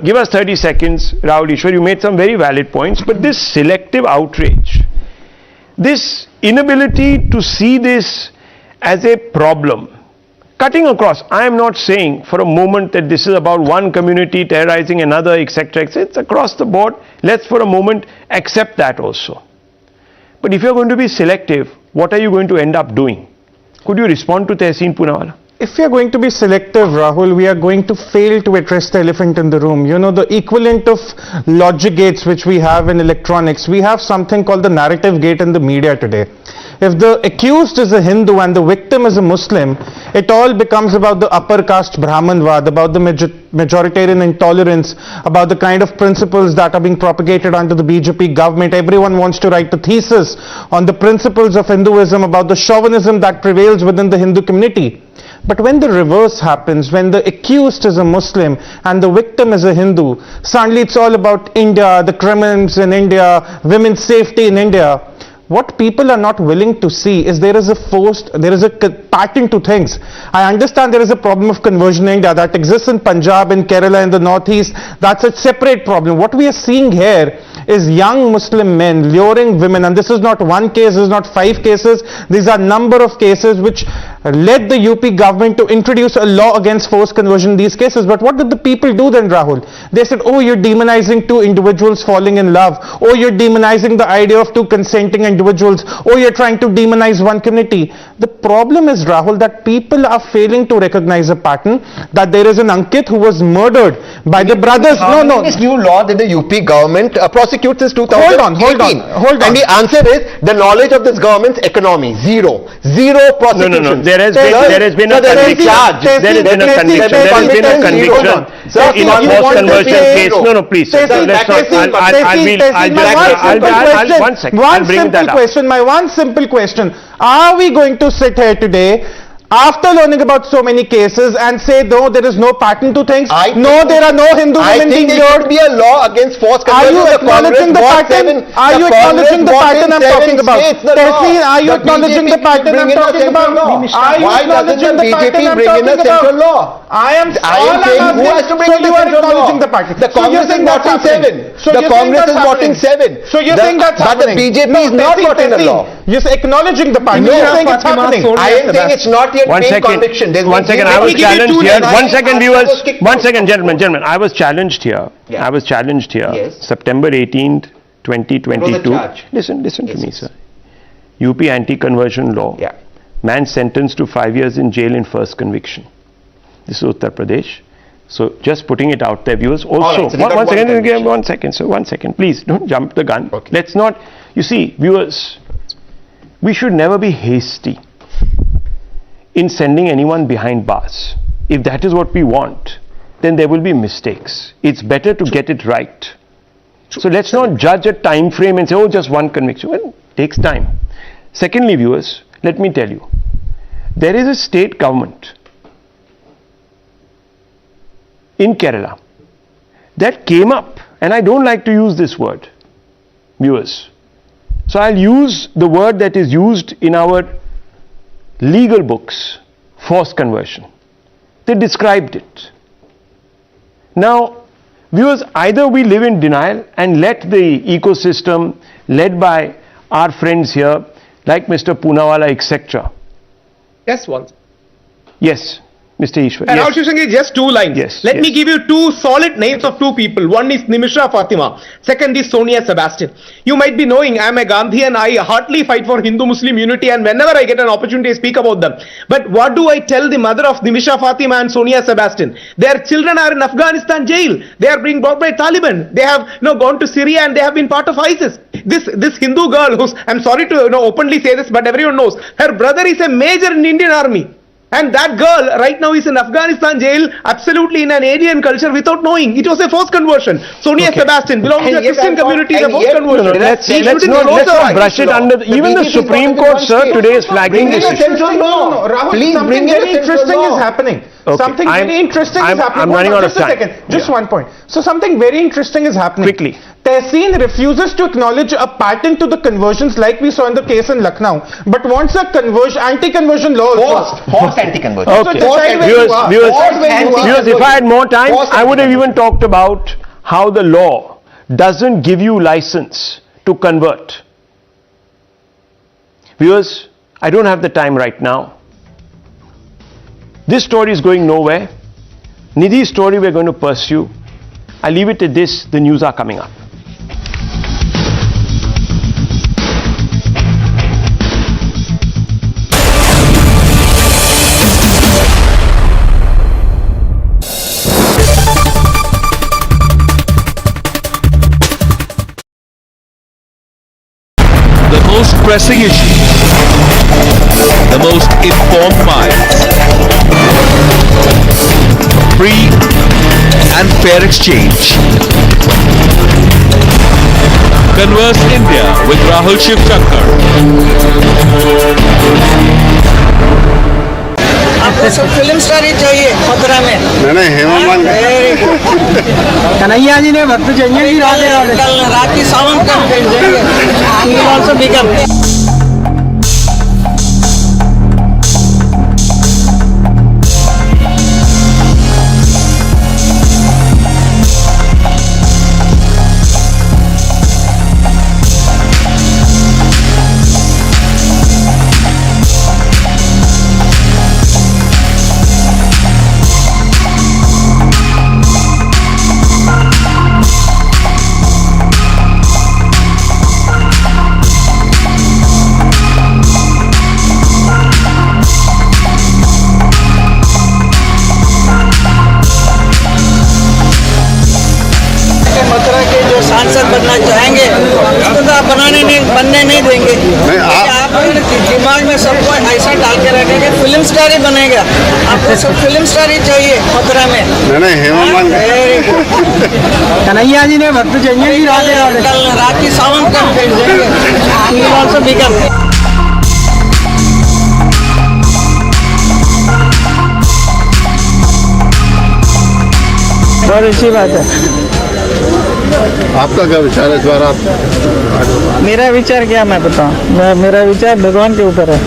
Give us 30 seconds, Rahul Ishwar. You made some very valid points, but this selective outrage, this inability to see this as a problem, cutting across. I am not saying for a moment that this is about one community terrorizing another, etc. It's across the board. Let's for a moment accept that also. But if you're going to be selective, what are you going to end up doing? Could you respond to Tahsin Poonawala? If we are going to be selective, Rahul, we are going to fail to address the elephant in the room. The equivalent of logic gates which we have in electronics, we have something called the narrative gate in the media today. If the accused is a Hindu and the victim is a Muslim, it all becomes about the upper caste Brahmanvad, about the majoritarian intolerance, about the kind of principles that are being propagated under the BJP government. Everyone wants to write a thesis on the principles of Hinduism, about the chauvinism that prevails within the Hindu community. But when the reverse happens, when the accused is a Muslim and the victim is a Hindu, suddenly it's all about India, the criminals in India, women's safety in India. What people are not willing to see is there is a pattern to things. I understand there is a problem of conversion in India that exists in Punjab, in Kerala, in the Northeast. That's a separate problem. What we are seeing here is young Muslim men luring women, and this is not one case, this is not 5 cases, these are number of cases which led the UP government to introduce a law against forced conversion in these cases. But what did the people do then, Rahul? They said, oh, you're demonizing 2 individuals falling in love, oh, you're demonizing the idea of 2 consenting individuals, oh, you're trying to demonize one community. The problem is, Rahul, that people are failing to recognize a pattern, that there is an Ankit who was murdered by the brothers. No. This new law that the UP government prosecutes is 2018. Hold on. And the answer is the knowledge of this government's economy. Zero prosecution. No. There has been a conviction. There has been a conviction. In a forced conversion case. No, please. I'll one second. I'll bring that up. My one simple question. Are we going to sit here today after learning about so many cases and say, no, there is no pattern to things? No, there are no Hindu women being lured. I think there should be a law against forced conversion. Are you acknowledging the pattern? Are you acknowledging the pattern I'm talking about? Tehseen, are you acknowledging the pattern I'm talking about? Are you acknowledging the pattern I'm talking about? I am saying who has to bring in the central law? The Congress is voting 7. The Congress is voting 7. So you're saying that's happening? But the BJP is not voting the law. You're acknowledging the pattern. You're saying it's happening. I am saying it's not yet. One second, I was challenged here. 1 second, viewers. 1 second, gentlemen. I was challenged here. Yes. September 18th, 2022. Listen to me, sir. UP anti-conversion law. Yeah. Man sentenced to 5 years in jail in first conviction. This is Uttar Pradesh. So just putting it out there, viewers. Also, right, so one second. Please don't jump the gun. Okay. Let's not. You see, viewers, we should never be hasty in sending anyone behind bars. If that is what we want, then there will be mistakes. It's better to get it right. So let's not judge a time frame and say, oh, just one conviction. Well, it takes time. Secondly, viewers, let me tell you, there is a state government in Kerala that came up, and I don't like to use this word, viewers. So I'll use the word that is used in our legal books, forced conversion. They described it. Now, viewers, either we live in denial and let the ecosystem led by our friends here, like Mr. Poonawala, etc. Yes, one. Yes, Mr. Ishwar. And yes. Just 2 lines. Let me give you 2 solid names of 2 people. One is Nimisha Fatima. Second is Sonia Sebastian. You might be knowing I am a Gandhian. I heartily fight for Hindu-Muslim unity, and whenever I get an opportunity, I speak about them. But what do I tell the mother of Nimisha Fatima and Sonia Sebastian? Their children are in Afghanistan jail. They are being brought by Taliban. They have gone to Syria and they have been part of ISIS. This Hindu girl, who's, I'm sorry to openly say this, but everyone knows, her brother is a major in Indian army. And that girl right now is in Afghanistan jail, absolutely in an alien culture without knowing. It was a forced conversion. Sonia Sebastian belongs to a Christian community, a forced conversion. Let's not brush it under. Even the Supreme Court, sir, today is flagging this issue. Please bring in a central law. Something very interesting is happening. Something very interesting is happening. I'm running out of time. Just 1 point. So something very interesting is happening. Quickly. Tehseen refuses to acknowledge a pattern to the conversions like we saw in the case in Lucknow, but wants a anti-conversion law. Forced anti-conversion. Okay. Viewers, if I had more time, I would have even talked about how the law doesn't give you license to convert. Viewers, I don't have the time right now. This story is going nowhere. Nidhi's story we're going to pursue. I'll leave it at this. The news are coming up. The most pressing issues, the most informed minds, free and fair exchange. Converse India with Rahul Shivshankar. आपको सब film star ही चाहिए मथुरा में। नहीं हेमा मालिनी। कन्हैया जी ने भक्त चाहिए ही राधे राधे। कल राखी सावंत का he will also become. बनने नहीं देंगे। आप दिमाग में सबको ऐसा डाल के रखेंगे फिल्म स्टार ही बनेगा। आपको सब फिल्म स्टार ही चाहिए मथुरा में। नहीं हेममान कन्हैया जी ने भक्त चाहिए कल राखी सावन कर देंगे। बहुत अच्छी बात है। आपका क्या विचार है इस बार? आप मेरा विचार क्या मैं बताऊं? मेरा विचार भगवान के ऊपर है।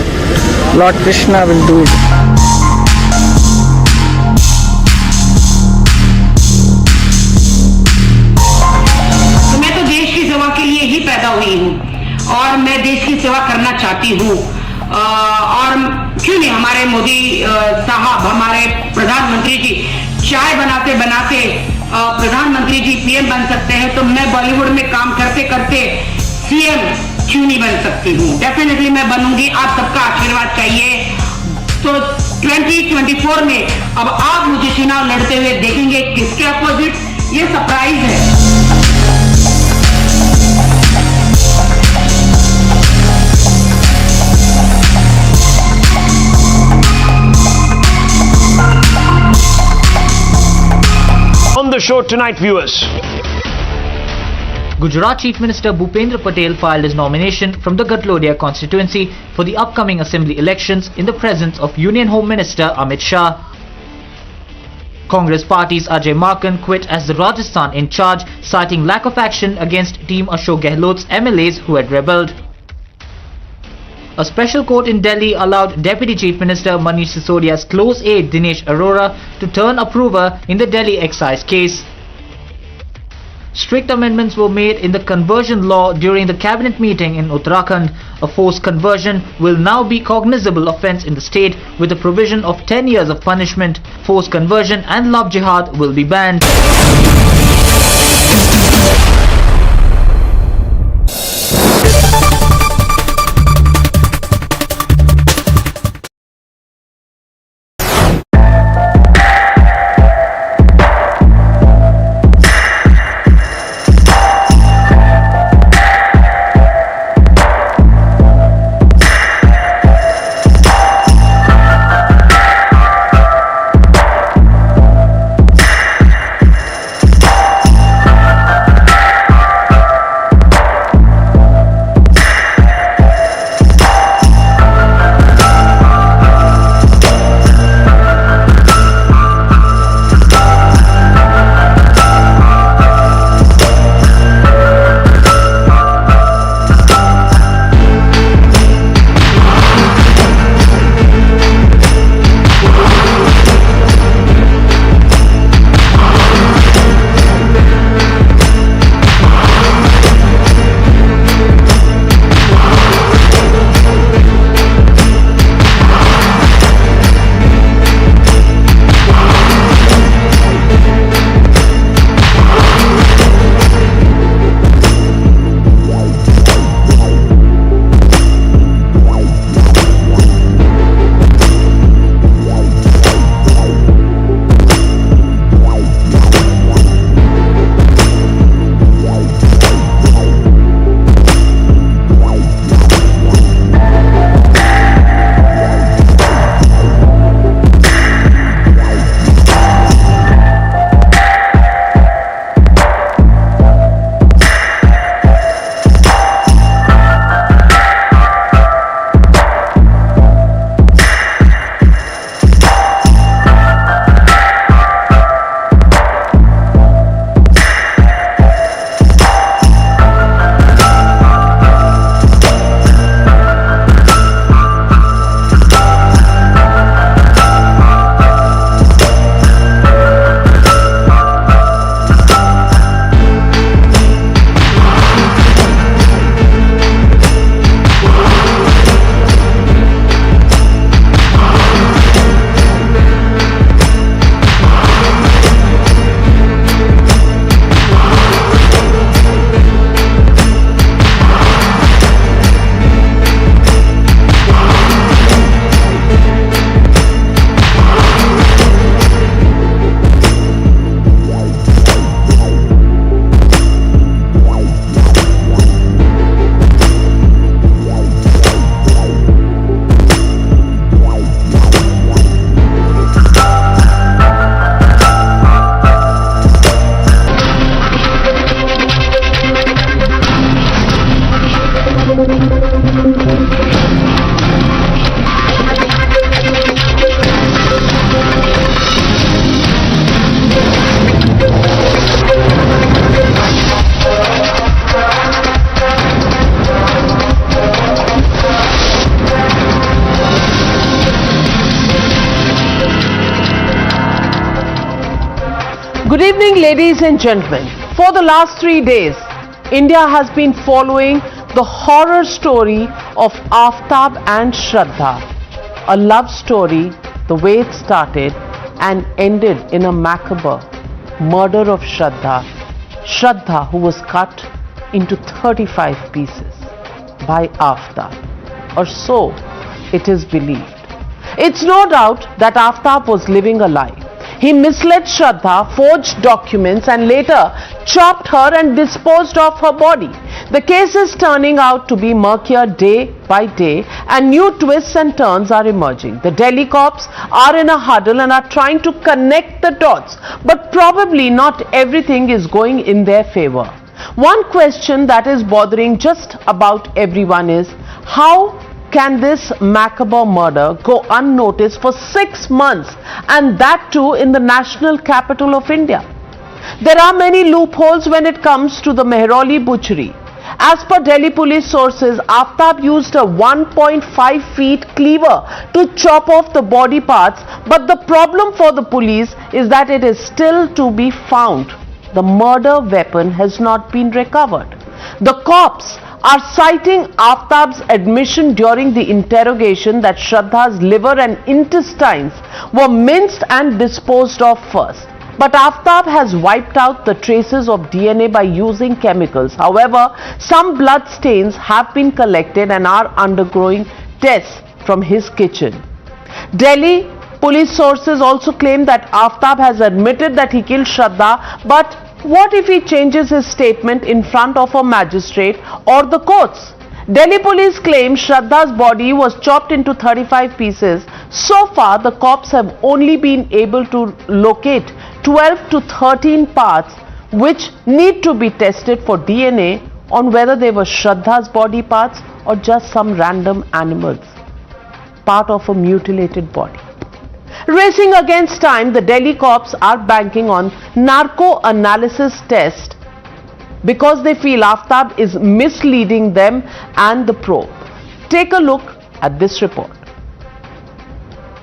Lord Krishna will do it. मैं तो देश की सेवा के लिए ही पैदा हुई हूँ और मैं देश की सेवा करना चाहती हूँ। और क्यों नहीं, हमारे मोदी साहब, हमारे प्रधानमंत्री जी चाय बनाते बनाते प्रधानमंत्री जी पीएम बन सकते हैं, तो मैं बॉलीवुड में काम करते करते सीएम क्यों नहीं बन सकती हूँ? डेफिनेटली मैं बनूंगी। आप सबका आशीर्वाद चाहिए। तो 2024 में अब आप मुझे चुनाव लड़ते हुए देखेंगे। किसके अपोजिट? ये सरप्राइज है। On the show tonight, viewers. Gujarat Chief Minister Bhupendra Patel filed his nomination from the Gatlodia constituency for the upcoming assembly elections in the presence of Union Home Minister Amit Shah. Congress party's Ajay Markan quit as the Rajasthan in charge, citing lack of action against Team Ashok Gehlot's MLAs who had rebelled. A special court in Delhi allowed Deputy Chief Minister Manish Sisodia's close aide Dinesh Arora to turn approver in the Delhi excise case. Strict amendments were made in the conversion law during the cabinet meeting in Uttarakhand. A forced conversion will now be cognizable offence in the state with a provision of 10 years of punishment. Forced conversion and love jihad will be banned. Good evening, ladies and gentlemen. For the last 3 days, India has been following the horror story of Aftab and Shraddha. A love story, the way it started and ended in a macabre murder of Shraddha. Shraddha, who was cut into 35 pieces by Aftab, or so it is believed. It's no doubt that Aftab was living a lie. He misled Shraddha, forged documents and later chopped her and disposed of her body. The case is turning out to be murkier day by day and new twists and turns are emerging. The Delhi cops are in a huddle and are trying to connect the dots, but probably not everything is going in their favor. One question that is bothering just about everyone is, how can this macabre murder go unnoticed for 6 months, and that too in the national capital of India? There are many loopholes when it comes to the Mehrauli butchery. As per Delhi police sources, Aftab used a 1.5 feet cleaver to chop off the body parts, but the problem for the police is that it is still to be found. The murder weapon has not been recovered. The cops are citing Aftab's admission during the interrogation that Shraddha's liver and intestines were minced and disposed of first. But Aftab has wiped out the traces of DNA by using chemicals. However, some blood stains have been collected and are undergoing tests from his kitchen. Delhi police sources also claim that Aftab has admitted that he killed Shraddha, but what if he changes his statement in front of a magistrate or the courts? Delhi police claim Shraddha's body was chopped into 35 pieces. So far, the cops have only been able to locate 12 to 13 parts which need to be tested for DNA on whether they were Shraddha's body parts or just some random animals, part of a mutilated body. Racing against time, the Delhi cops are banking on narco analysis test because they feel Aftab is misleading them and the probe. Take a look at this report.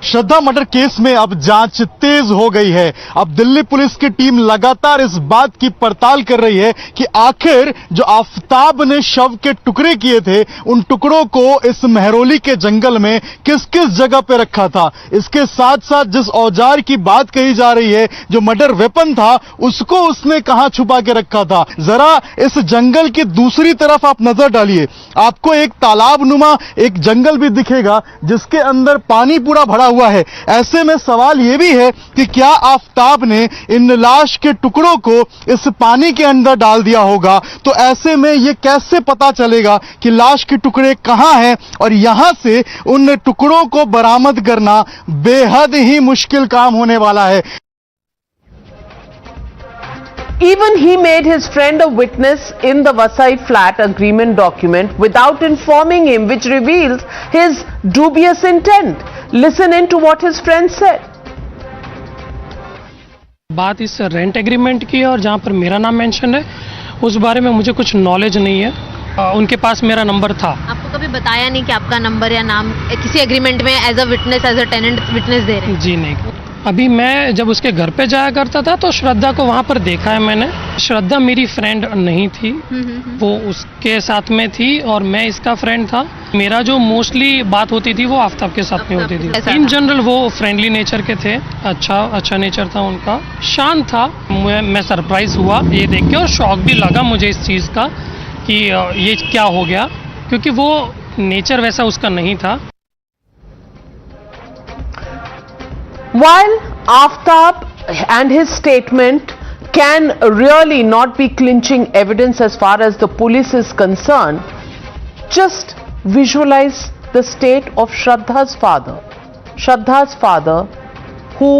Shraddha murder case में अब जांच तेज हो गई है। अब Delhi police की team लगातार इस बात की पड़ताल कर रही है कि आखिर जो आफ्ताब ने शव के टुकड़े किए थे, उन टुकड़ों को इस मेहरौली के जंगल में किस किस जगह पे रखा था। इसके साथ साथ जिस औजार की बात कही जा रही है, जो मर्डर वेपन था, उसको उसने कहां छुपा के रखा था। जरा इस जंगल की दूसरी तरफ आप नजर डालिए, आपको एक तालाब नुमा एक जंगल भी दिखेगा जिसके अंदर पानी पूरा भरा हुआ है। ऐसे में सवाल यह भी है कि क्या आफ्ताब ने इन लाश के टुकड़ों को इस पानी के अंदर डाल दिया होगा। तो ऐसे में यह कैसे पता चलेगा कि लाश के टुकड़े कहां हैं, और यहां से उन टुकड़ों को बरामद करना बेहद ही मुश्किल काम होने वाला है। Even he made his friend a witness in the Vasai flat agreement document without informing him, which reveals his dubious intent. Listen in to what his friend said. बात इस रेंट एग्रीमेंट की है और जहां पर मेरा नाम मेंशन है उस बारे में मुझे कुछ नॉलेज नहीं है। उनके पास मेरा नंबर था। आपको कभी बताया नहीं कि आपका नंबर या नाम किसी एग्रीमेंट में as a witness, as a tenant witness दे रहे हैं? जी नहीं। अभी मैं जब उसके घर पे जाया करता था तो श्रद्धा को वहां पर देखा है मैंने। श्रद्धा मेरी फ्रेंड नहीं थी, वो उसके साथ में थी और मैं इसका फ्रेंड था। मेरा जो मोस्टली बात होती थी वो आफ्ताब के साथ में होती थी। इन जनरल वो फ्रेंडली नेचर के थे, अच्छा नेचर था उनका, शांत था। मैं सरप्राइज हुआ ये देख के और शॉक भी लगा मुझे इस चीज का कि ये क्या हो गया, क्योंकि वो नेचर वैसा उसका नहीं था। While Aftab and his statement can really not be clinching evidence as far as the police is concerned, just visualize the state of Shraddha's father. Shraddha's father, who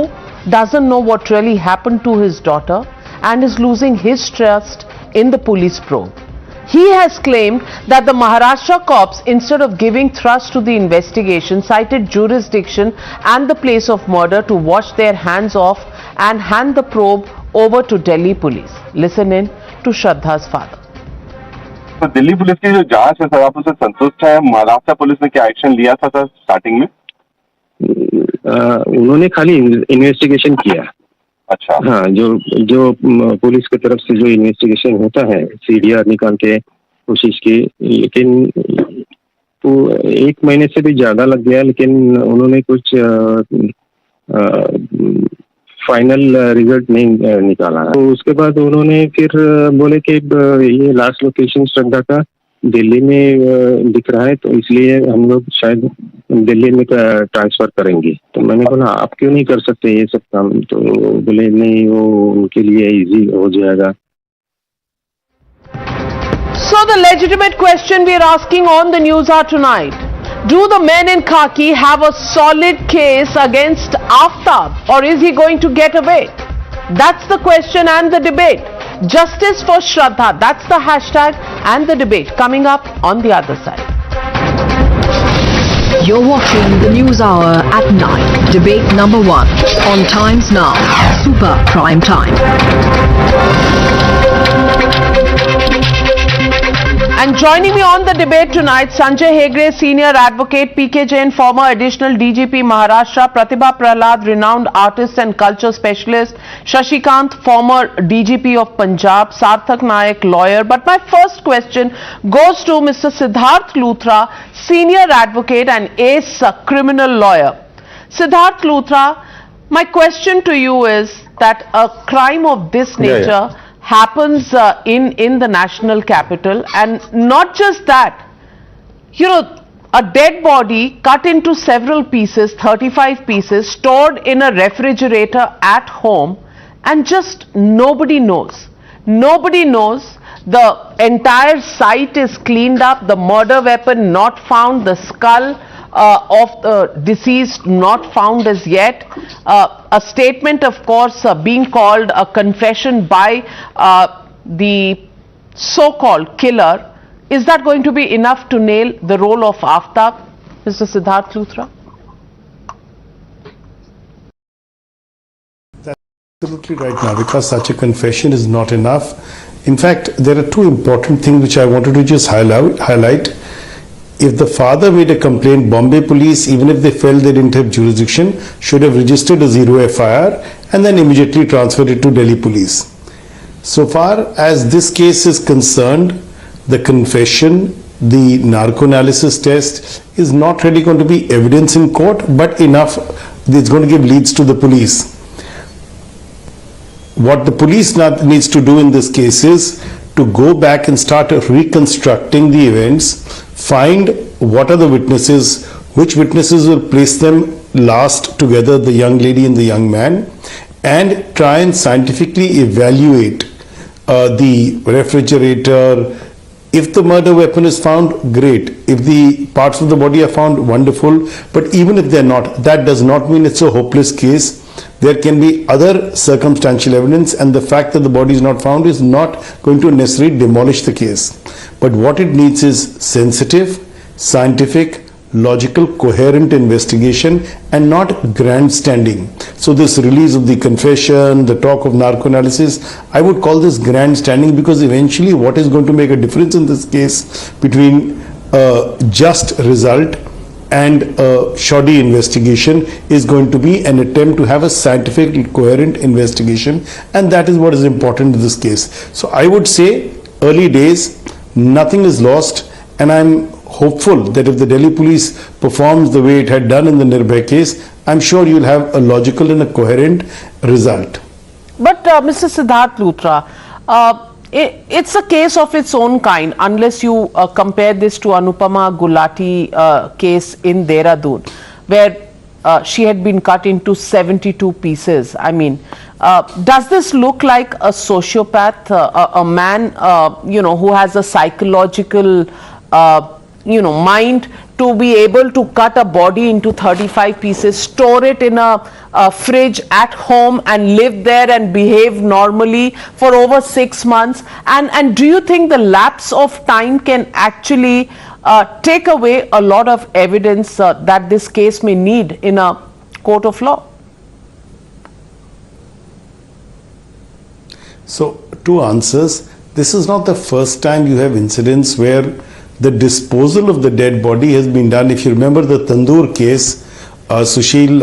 doesn't know what really happened to his daughter and is losing his trust in the police probe. He has claimed that the Maharashtra cops, instead of giving thrust to the investigation, cited jurisdiction and the place of murder to wash their hands off and hand the probe over to Delhi police. Listen in to Shraddha's father. तो Delhi police की जो जांच है sir, आप उससे संतुष्ट है? Maharashtra police ने क्या एक्शन लिया था सर स्टार्टिंग में? उन्होंने खाली इन्वेस्टिगेशन किया, अच्छा हाँ, जो पुलिस की तरफ से जो इन्वेस्टिगेशन होता है, सीडीआर निकाल के कोशिश की, लेकिन वो 1 महीने से भी ज्यादा लग गया, लेकिन उन्होंने कुछ फाइनल रिजल्ट नहीं निकाला। तो उसके बाद उन्होंने फिर बोले कि ये लास्ट लोकेशन श्रद्धा का दिल्ली में दिख रहा है, तो इसलिए हम लोग शायद दिल्ली में ट्रांसफर करेंगे। तो मैंने बोला आप क्यों नहीं कर सकते ये सब काम? तो बोले नहीं, वो उनके लिए इजी हो जाएगा। So the legitimate question we are asking on the Newshour tonight: do the men in khaki have a solid case against Aftab, or is he going to get away? That's the question and the debate. Justice for Shraddha, that's the hashtag and the debate coming up on the other side. You're watching the Newshour at 9. Debate number 1 on Times Now, Super Prime Time. And joining me on the debate tonight, Sanjay Hegde, senior advocate, PK Jain, former additional DGP Maharashtra, Pratibha Prahlad, renowned artist and culture specialist, Shashikant, former DGP of Punjab, Sarthak Nayak, lawyer. But my first question goes to Mr. Siddharth Luthra, senior advocate and ace criminal lawyer. Siddharth Luthra, my question to you is that a crime of this nature happens in the national capital, and not just that, you know, a dead body cut into several pieces, 35 pieces, stored in a refrigerator at home, and just nobody knows. Nobody knows. The entire site is cleaned up, the murder weapon not found, the skull of the deceased not found as yet. A statement, of course, being called a confession by the so-called killer. Is that going to be enough to nail the role of Aftab, Mr. Siddharth Luthra? That's absolutely right, Navika. Such a confession is not enough. In fact, there are two important things which I wanted to just highlight. If the father made a complaint, Bombay police, even if they felt they didn't have jurisdiction, should have registered a 0 FIR and then immediately transferred it to Delhi police. So far as this case is concerned, the confession, the narco analysis test is not really going to be evidence in court, but enough, it's going to give leads to the police. What the police needs to do in this case is to go back and start reconstructing the events, find what are the witnesses, which witnesses will place them last together, the young lady and the young man, and try and scientifically evaluate the refrigerator. If the murder weapon is found, great. If the parts of the body are found, wonderful. But even if they're not, that does not mean it's a hopeless case. There can be other circumstantial evidence, and the fact that the body is not found is not going to necessarily demolish the case. But what it needs is sensitive, scientific, logical, coherent investigation, and not grandstanding. So this release of the confession, the talk of narco analysis, I would call this grandstanding, because eventually what is going to make a difference in this case between a just result and a shoddy investigation is going to be an attempt to have a scientific, coherent investigation, and that is what is important in this case. So I would say early days, nothing is lost, and I'm hopeful that if the Delhi police performs the way it had done in the Nirbhay case, I'm sure you'll have a logical and a coherent result. But Mr. Siddharth Luthra, it's a case of its own kind, unless you compare this to Anupama Gulati case in Dehradun, where she had been cut into 72 pieces. I mean, does this look like a sociopath, a man, who has a psychological mind to be able to cut a body into 35 pieces, store it in a fridge at home and live there and behave normally for over 6 months? And do you think the lapse of time can actually take away a lot of evidence that this case may need in a court of law? So, two answers. This is not the first time you have incidents where the disposal of the dead body has been done. If you remember the Tandoor case, Sushil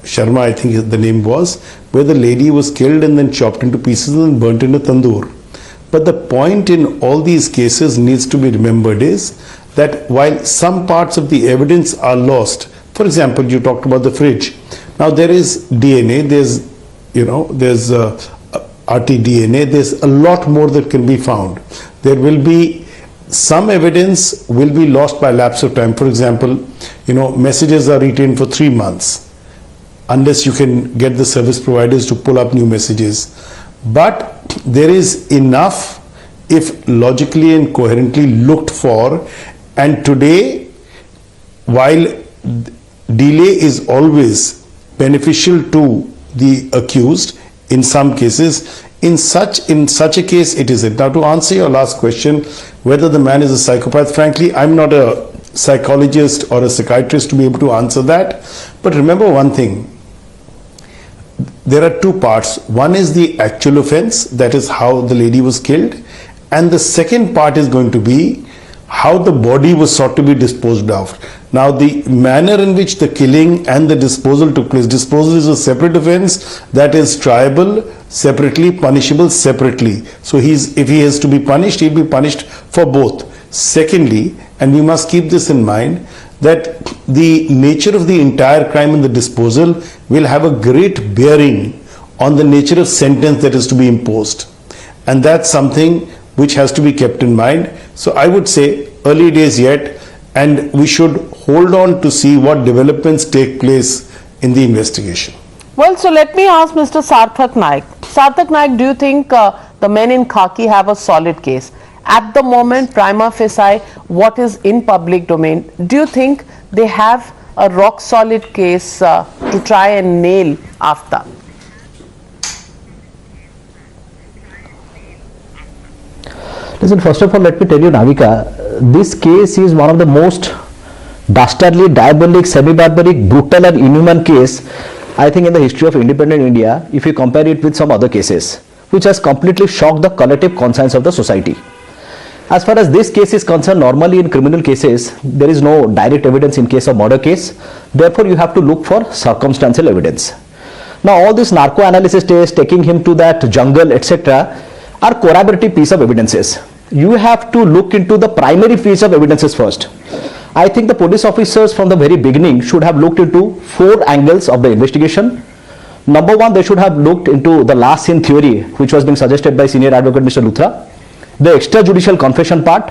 Sharma, I think the name was, where the lady was killed and then chopped into pieces and burnt in a tandoor. But the point in all these cases needs to be remembered is that while some parts of the evidence are lost, for example, you talked about the fridge. Now there is DNA, there's RT-DNA, there's a lot more that can be found. There will be some evidence will be lost by lapse of time. For example, messages are retained for 3 months unless you can get the service providers to pull up new messages. But there is enough if logically and coherently looked for, and today, while delay is always beneficial to the accused, in some cases, in such a case it isn't. Now, to answer your last question, whether the man is a psychopath, frankly, I'm not a psychologist or a psychiatrist to be able to answer that. But remember one thing, there are two parts. One is the actual offense, that is how the lady was killed, and the second part is going to be how the body was sought to be disposed of. Now, the manner in which the killing and the disposal took place, disposal is a separate offense that is triable separately, punishable separately. So if he has to be punished, he'll be punished for both. Secondly, and we must keep this in mind, that the nature of the entire crime and the disposal will have a great bearing on the nature of sentence that is to be imposed. And that's something which has to be kept in mind. So I would say early days yet, and we should hold on to see what developments take place in the investigation. Well, so let me ask Mr. Sarthak Naik. Sarthak Naik, do you think the men in khaki have a solid case? At the moment, prima facie, what is in public domain, do you think they have a rock solid case to try and nail Aftab? Listen, first of all, let me tell you, Navika, this case is one of the most dastardly, diabolic, semi-barbaric, brutal and inhuman case, I think, in the history of independent India, if you compare it with some other cases, which has completely shocked the collective conscience of the society. As far as this case is concerned, normally in criminal cases, there is no direct evidence in case of murder case. Therefore, you have to look for circumstantial evidence. Now, all this narco analysis test, taking him to that jungle, etc., are corroborative piece of evidences. You have to look into the primary piece of evidences first. I think the police officers from the very beginning should have looked into 4 angles of the investigation. Number 1, they should have looked into the last scene theory, which was being suggested by senior advocate Mr. Luthra, the extrajudicial confession part,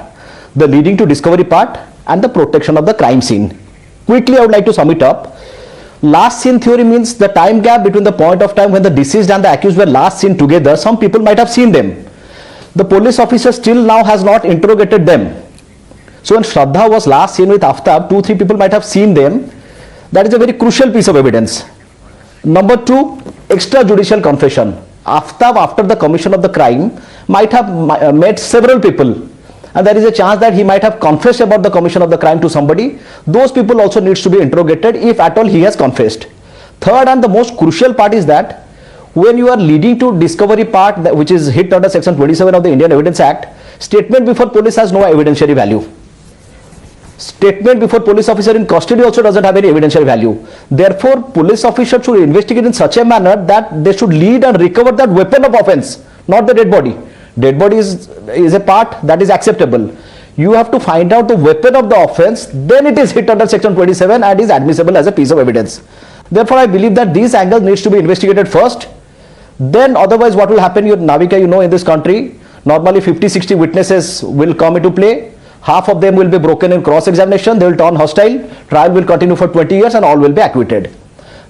the leading to discovery part, and the protection of the crime scene. Quickly, I would like to sum it up. Last scene theory means the time gap between the point of time when the deceased and the accused were last seen together. Some people might have seen them. The police officer still now has not interrogated them. So when Shraddha was last seen with Aftab, 2-3 people might have seen them. That is a very crucial piece of evidence. Number 2, extrajudicial confession. Aftab, after the commission of the crime, might have met several people, and there is a chance that he might have confessed about the commission of the crime to somebody. Those people also needs to be interrogated if at all he has confessed. Third and the most crucial part is that when you are leading to discovery part, which is hit under section 27 of the Indian Evidence Act, statement before police has no evidentiary value. Statement before police officer in custody also doesn't have any evidentiary value. Therefore, police officers should investigate in such a manner that they should lead and recover that weapon of offense, not the dead body. Dead body is a part that is acceptable. You have to find out the weapon of the offense, then it is hit under section 27 and is admissible as a piece of evidence. Therefore, I believe that these angles needs to be investigated first. Then otherwise what will happen, Navika, in this country, normally 50-60 witnesses will come into play. Half of them will be broken in cross-examination, they will turn hostile, trial will continue for 20 years and all will be acquitted.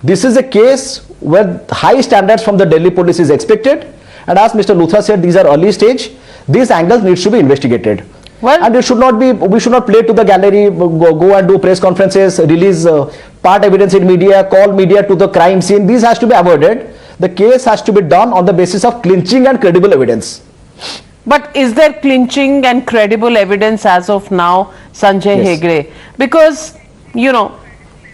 This is a case where high standards from the Delhi police is expected, and as Mr. Luthra said, these are early stage, these angles needs to be investigated. Well, and it should not be, we should not play to the gallery, go and do press conferences, release part evidence in media, call media to the crime scene. These has to be avoided. The case has to be done on the basis of clinching and credible evidence. But is there clinching and credible evidence as of now, Sanjay Hegde? Because,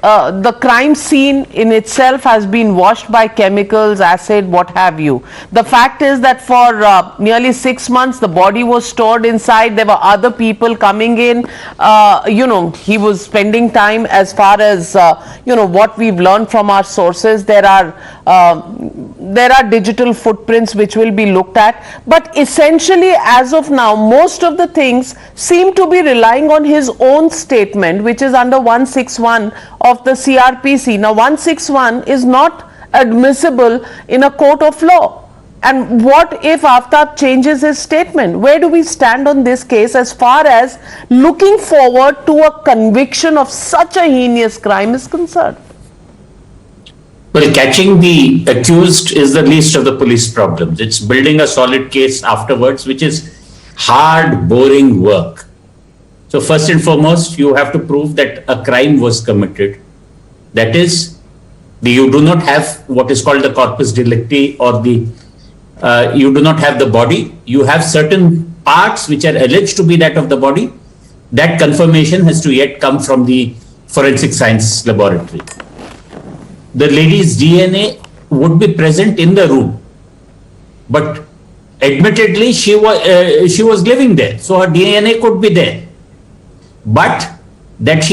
the crime scene in itself has been washed by chemicals, acid, what have you. The fact is that for nearly 6 months the body was stored inside. There were other people coming in. He was spending time, as far as what we've learned from our sources. There are digital footprints which will be looked at, but essentially as of now most of the things seem to be relying on his own statement, which is under 161 of the CRPC. Now 161 is not admissible in a court of law. And what if Aftab changes his statement? Where do we stand on this case as far as looking forward to a conviction of such a heinous crime is concerned? Well, catching the accused is the least of the police problems. It's building a solid case afterwards, which is hard, boring work. So first and foremost, you have to prove that a crime was committed. That is, you do not have what is called the corpus delicti, or you do not have the body. You have certain parts which are alleged to be that of the body. That confirmation has to yet come from the forensic science laboratory. The lady's DNA would be present in the room, but admittedly she was living there, so her DNA could be there. But that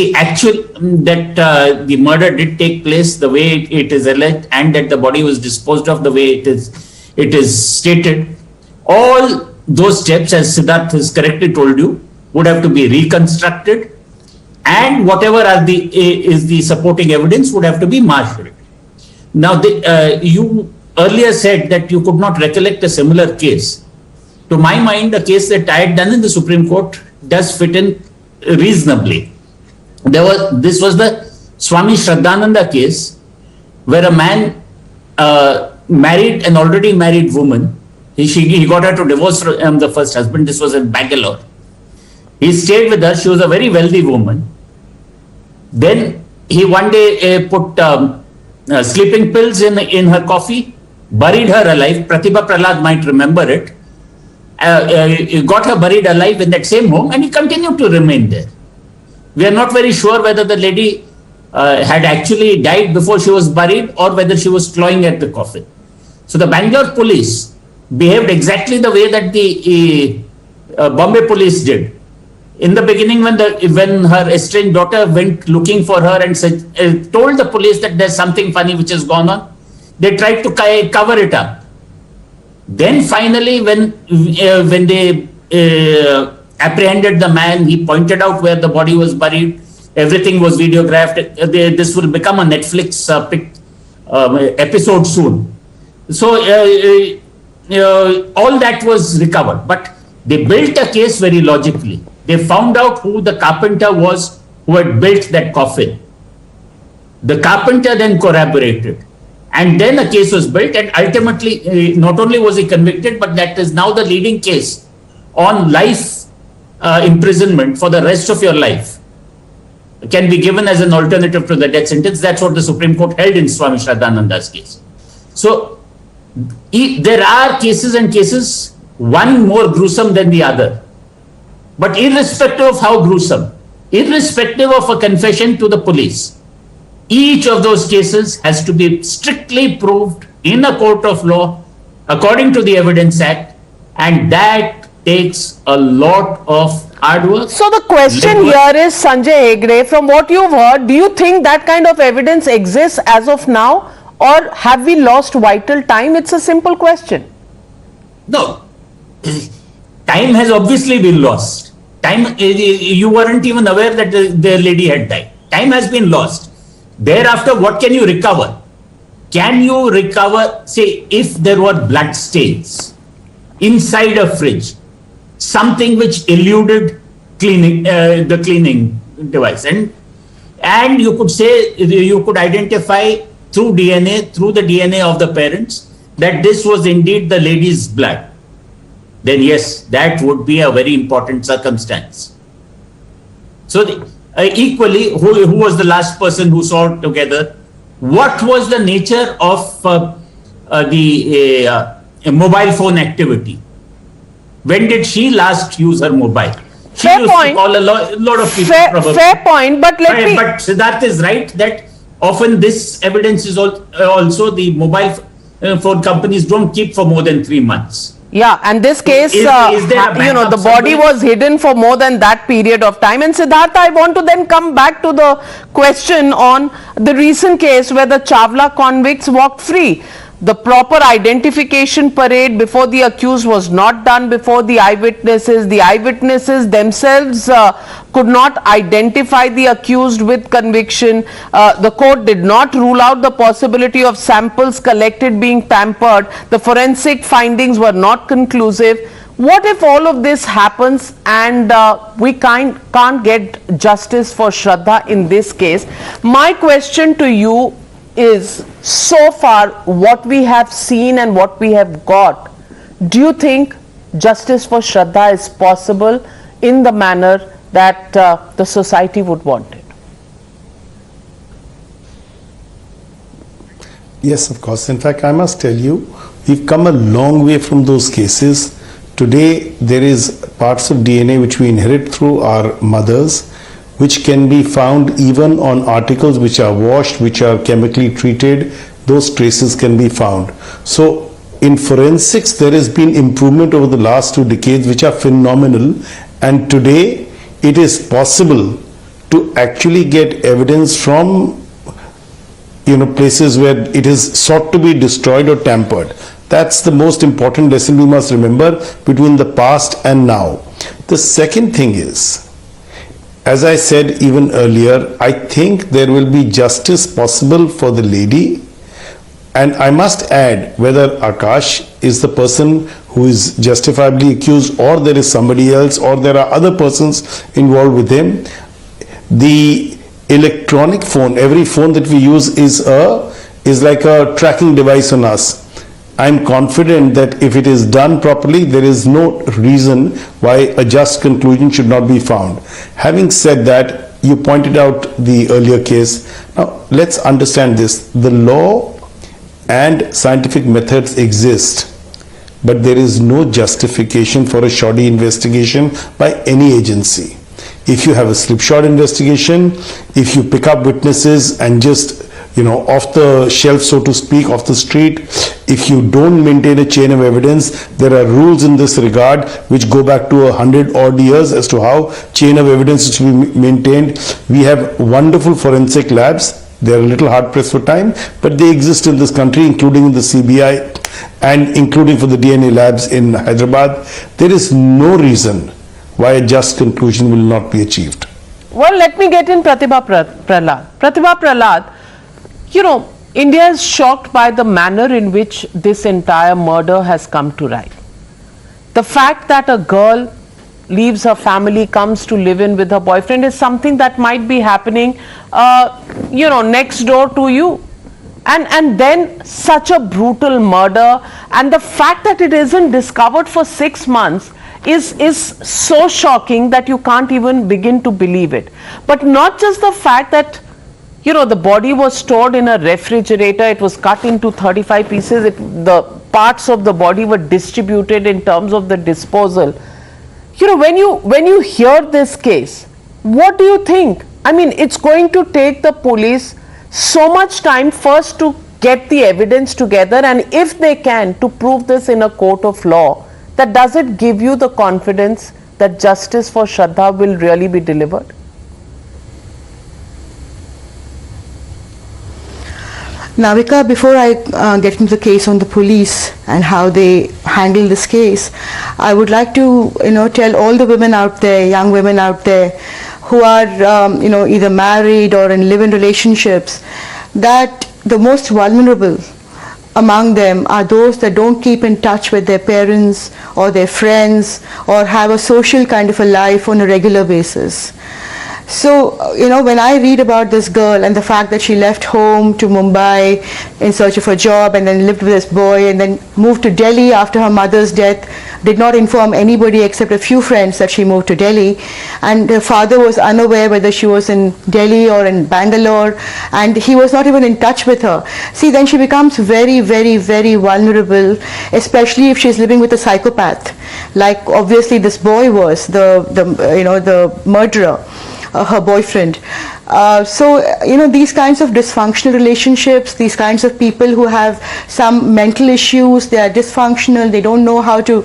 the murder did take place the way it is alleged, and that the body was disposed of the way it is stated, all those steps, as Siddharth has correctly told you, would have to be reconstructed, and whatever is the supporting evidence would have to be marshaled. Now, you earlier said that you could not recollect a similar case. To my mind, the case that I had done in the Supreme Court does fit in reasonably. This was the Swami Shraddhananda case, where a man married an already married woman. He got her to divorce from the first husband. This was in Bangalore. He stayed with her. She was a very wealthy woman. Then he one day put sleeping pills in her coffee, buried her alive. Pratibha Prahlad might remember it. He got her buried alive in that same home, and he continued to remain there. We are not very sure whether the lady had actually died before she was buried, or whether she was clawing at the coffin. So the Bangalore police behaved exactly the way that the Bombay police did. In the beginning, when her estranged daughter went looking for her and told the police that there's something funny which has gone on, they tried to cover it up. Then finally, when they apprehended the man, he pointed out where the body was buried. Everything was videographed. This will become a Netflix episode soon. So all that was recovered, but they built a case very logically. They found out who the carpenter was who had built that coffin. The carpenter then corroborated, and then a case was built, and ultimately not only was he convicted, but that is now the leading case on life imprisonment for the rest of your life. It can be given as an alternative to the death sentence. That's what the Supreme Court held in Swami Shraddhananda's case. So there are cases and cases, one more gruesome than the other. But irrespective of how gruesome, irrespective of a confession to the police, each of those cases has to be strictly proved in a court of law according to the Evidence Act, and that takes a lot of hard work. So the question here is, Sanjay Hegde, from what you've heard, do you think that kind of evidence exists as of now, or have we lost vital time? It's a simple question. No, time has obviously been lost. Time, you weren't even aware that the lady had died. Time has been lost. Thereafter, what can you recover? Can you recover, say, if there were blood stains inside a fridge, something which eluded cleaning, the cleaning device, and you could say, you could identify through DNA, through the DNA of the parents, that this was indeed the lady's blood, then yes, that would be a very important circumstance. So equally, who was the last person who saw it together? What was the nature of the mobile phone activity? When did she last use her mobile? Fair point. Call a lot of people. Fair point, but But Siddharth is right that often this evidence is also the mobile phone companies don't keep for more than 3 months. Yeah, and this case, the body was hidden for more than that period of time. And Siddhartha, I want to then come back to the question on the recent case where the Chawla convicts walked free. The proper identification parade before the accused was not done before the eyewitnesses. The eyewitnesses themselves could not identify the accused with conviction. The court did not rule out the possibility of samples collected being tampered. The forensic findings were not conclusive. What if all of this happens and we can't get justice for Shraddha in this case? My question to you is, so far what we have seen and what we have got, do you think justice for Shraddha is possible in the manner that the society would want it? Yes, of course. In fact, I must tell you, we've come a long way from those cases. Today, there is parts of DNA which we inherit through our mothers, which can be found even on articles which are washed, which are chemically treated. Those traces can be found. So in forensics, there has been improvement over the last 2 decades, which are phenomenal. And today, it is possible to actually get evidence from places where it is sought to be destroyed or tampered. That's the most important lesson we must remember between the past and now. The second thing is, as I said even earlier, I think there will be justice possible for the lady. And I must add, whether Akash is the person who is justifiably accused, or there is somebody else, or there are other persons involved with him, the electronic phone, every phone that we use is like a tracking device on us. I'm confident that if it is done properly, there is no reason why a just conclusion should not be found. Having said that, you pointed out the earlier case. Now, let's understand this. The law and scientific methods exist, but there is no justification for a shoddy investigation by any agency. If you have a slipshod investigation, if you pick up witnesses and just off the shelf, so to speak, off the street, if you don't maintain a chain of evidence, there are rules in this regard which go back to 100 odd years as to how chain of evidence is to be maintained. We have wonderful forensic labs. They are a little hard pressed for time, but they exist in this country, including in the CBI and including for the DNA labs in Hyderabad. There is no reason why a just conclusion will not be achieved. Well, let me get in Pratibha Prahlad. Pratibha Prahlad, India is shocked by the manner in which this entire murder has come to light. The fact that a girl leaves her family, comes to live in with her boyfriend is something that might be happening, next door to you. And then such a brutal murder, and the fact that it isn't discovered for 6 months is so shocking that you can't even begin to believe it. But not just the fact that the body was stored in a refrigerator, it was cut into 35 pieces, the parts of the body were distributed in terms of the disposal. When you hear this case, what do you think? I mean, it's going to take the police so much time first to get the evidence together, and if they can, to prove this in a court of law. That does it give you the confidence that justice for Shraddha will really be delivered? Navika, before I get into the case on the police and how they handle this case, I would like to tell all the women out there, young women out there who are either married or in live-in relationships, that the most vulnerable among them are those that don't keep in touch with their parents or their friends or have a social kind of a life on a regular basis. So, when I read about this girl and the fact that she left home to Mumbai in search of a job and then lived with this boy and then moved to Delhi after her mother's death, did not inform anybody except a few friends that she moved to Delhi, and her father was unaware whether she was in Delhi or in Bangalore, and he was not even in touch with her. See, then she becomes very, very, very vulnerable, especially if she's living with a psychopath, like obviously this boy was, the murderer. Her boyfriend. These kinds of dysfunctional relationships, these kinds of people who have some mental issues, they are dysfunctional, they don't know how to,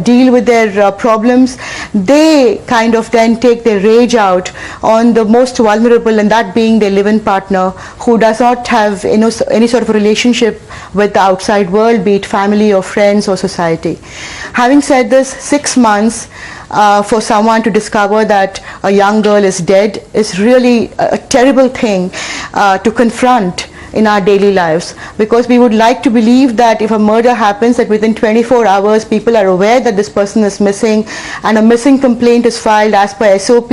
deal with their problems, they kind of then take their rage out on the most vulnerable, and that being their live-in partner who does not have any sort of a relationship with the outside world, be it family or friends or society. Having said this, 6 months for someone to discover that a young girl is dead is really a terrible thing to confront in our daily lives, because we would like to believe that if a murder happens, that within 24 hours people are aware that this person is missing and a missing complaint is filed as per SOP,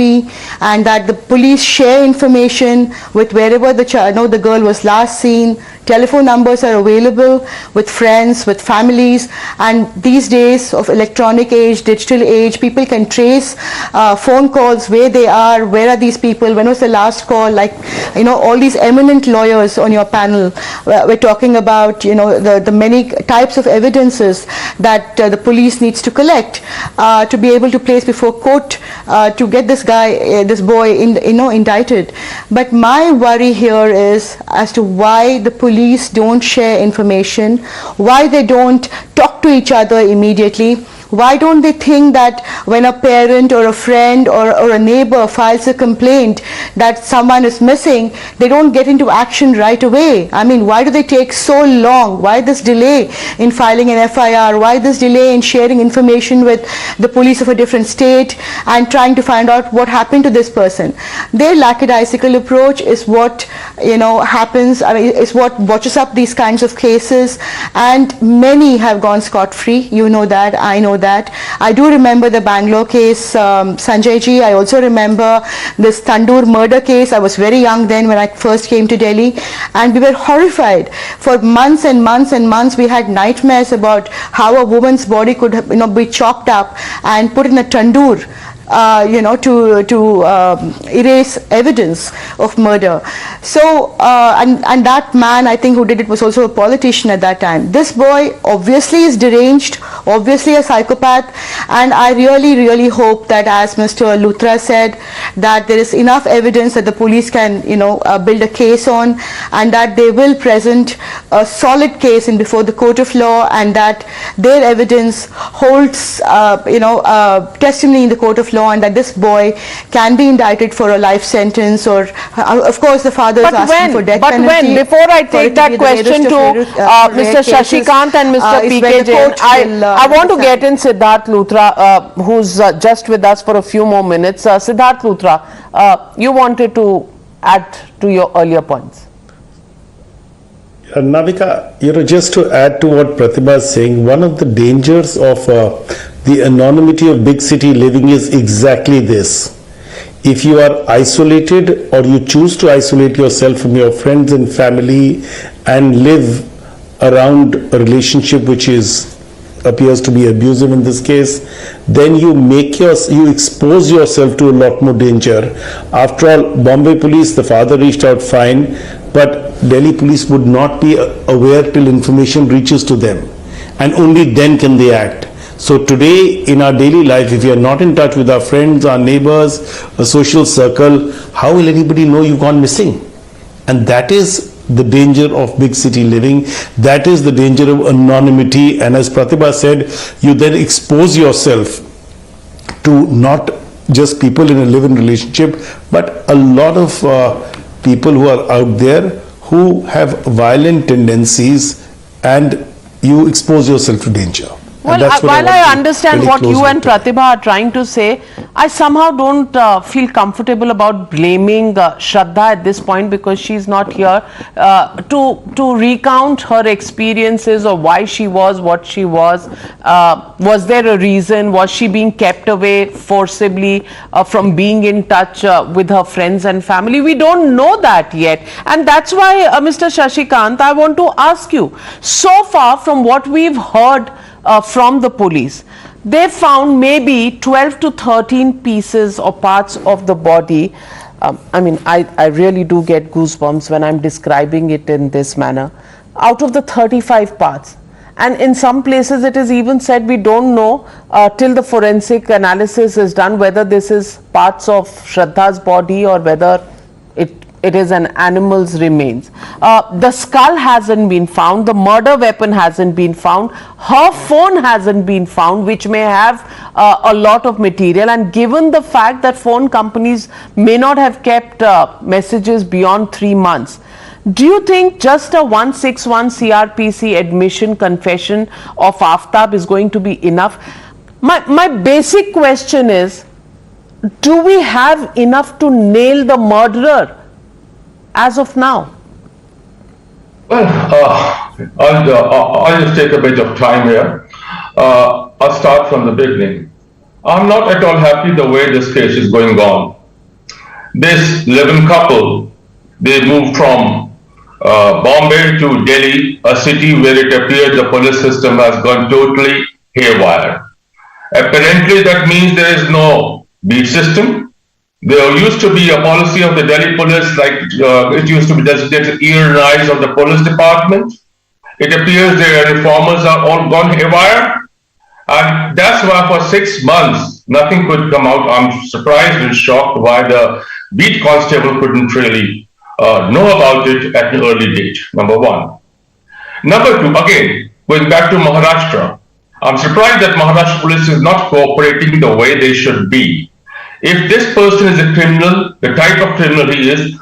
and that the police share information with wherever the girl was last seen. Telephone numbers are available with friends, with families, and these days of electronic age, digital age, people can trace phone calls, where they are, where are these people, when was the last call, all these eminent lawyers on your panel we're talking about, the many types of evidences that the police needs to collect to be able to place before court to get this guy, this boy, indicted. But my worry here is as to why the police don't share information, why they don't talk to each other immediately. Why don't they think that when a parent or a friend or a neighbor files a complaint that someone is missing, they don't get into action right away? I mean, why do they take so long? Why this delay in filing an FIR? Why this delay in sharing information with the police of a different state and trying to find out what happened to this person? Their lackadaisical approach is what happens, is what watches up these kinds of cases, and many have gone scot-free. You know that, I know that. I do remember the Bangalore case, Sanjay ji. I also remember this Tandoor murder case. I was very young then when I first came to Delhi, and we were horrified. For months and months and months we had nightmares about how a woman's body could be chopped up and put in a tandoor to erase evidence of murder. So, and that man, I think, who did it was also a politician at that time. This boy obviously is deranged, obviously a psychopath, and I really, really hope that, as Mr. Luthra said, that there is enough evidence that the police can, build a case on, and that they will present a solid case before the court of law, and that their evidence holds, testimony in the court of law, and that this boy can be indicted for a life sentence, or of course the father is asking for death penalty. But when? Before I take that question to Mr. Shashikant and Mr. PK Jain, I want to get in Siddharth Luthra, who's just with us for a few more minutes. Siddharth Luthra, you wanted to add to your earlier points. Navika, just to add to what Pratibha is saying, one of the dangers of the anonymity of big city living is exactly this. If you are isolated, or you choose to isolate yourself from your friends and family and live around a relationship which appears to be abusive in this case, then you expose yourself to a lot more danger. After all, Bombay police, the father reached out fine, but Delhi police would not be aware till information reaches to them, and only then can they act. So today in our daily life, if we are not in touch with our friends, our neighbors, a social circle, how will anybody know you've gone missing? And that is the danger of big city living. That is the danger of anonymity. And as Pratibha said, you then expose yourself to not just people in a live-in relationship, but a lot of people who are out there who have violent tendencies, and you expose yourself to danger. And that's what while want I to understand really what close you with. and Pratibha are trying to say, I somehow don't feel comfortable about blaming Shraddha at this point, because she's not here to recount her experiences or why she was what she was. Was there a reason? Was she being kept away forcibly from being in touch with her friends and family? We don't know that yet. And that's why, Mr. Shashikant, I want to ask you, so far from what we've heard from the police, they found maybe 12 to 13 pieces or parts of the body. I mean, I really do get goosebumps when I'm describing it in this manner. Out of the 35 parts. And in some places it is even said we don't know till the forensic analysis is done whether this is parts of Shraddha's body or whether it is an animal's remains. The skull hasn't been found, the murder weapon hasn't been found, her phone hasn't been found, which may have a lot of material, and given the fact that phone companies may not have kept messages beyond 3 months, do you think just a 161 CRPC admission confession of Aftab is going to be enough? My basic question is, do we have enough to nail the murderer as of now? Well, I'll just take a bit of time here. I'll start from the beginning. I'm not at all happy the way this case is going on. This live-in couple, they moved from Bombay to Delhi, a city where it appears the police system has gone totally haywire. Apparently that means there is no beat system. There used to be a policy of the Delhi police, like it used to be designated ear and eyes of the police department. It appears their reformers are all gone haywire, and that's why for 6 months nothing could come out. I'm surprised and shocked why the beat constable couldn't really know about it at an early date, number one. Number two, again, going back to Maharashtra, I'm surprised that Maharashtra police is not cooperating the way they should be. If this person is a criminal, the type of criminal he is,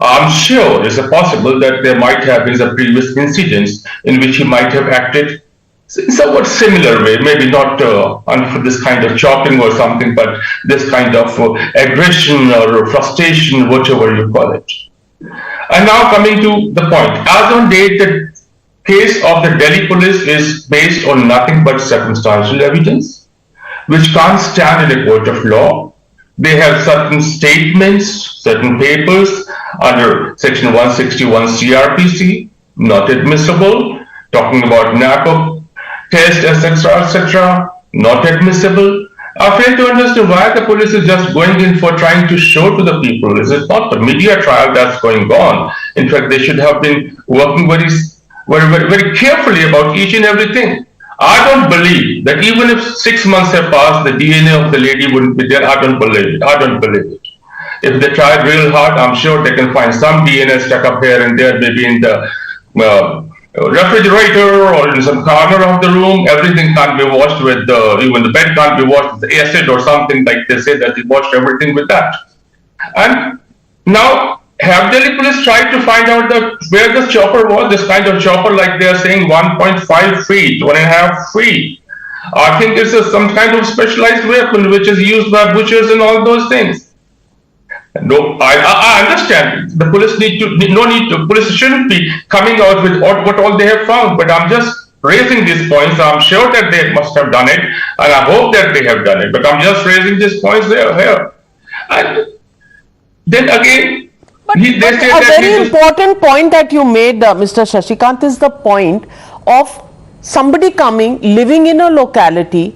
I'm sure it's possible that there might have been a previous incidents in which he might have acted in somewhat similar way, maybe not for this kind of chopping or something, but this kind of aggression or frustration, whatever you call it. And now coming to the point, as on date, the case of the Delhi police is based on nothing but circumstantial evidence, which can't stand in a court of law. They have certain statements, certain papers under section 161 CRPC, not admissible, talking about Narco test, etc., not admissible. I fail to understand why the police is just going in for trying to show to the people. This is not the media trial that's going on. In fact, they should have been working very carefully about each and everything. I don't believe that even if 6 months have passed, the DNA of the lady wouldn't be there. I don't believe it. I don't believe it. If they tried real hard, I'm sure they can find some DNA stuck up here and there, maybe in the refrigerator or in some corner of the room. Everything can't be washed with, even the bed can't be washed with acid or something, like they say that they washed everything with that. And now, have Delhi police tried to find out where this chopper was? This kind of chopper, like they are saying 1.5 feet, 1.5 feet. I think it's some kind of specialized weapon which is used by butchers and all those things. No, I understand. The police police shouldn't be coming out with what all they have found, but I'm just raising these points. I'm sure that they must have done it, and I hope that they have done it, but I'm just raising these points here. And then again, a very important point that you made, Mr. Shashikant, is the point of somebody coming, living in a locality,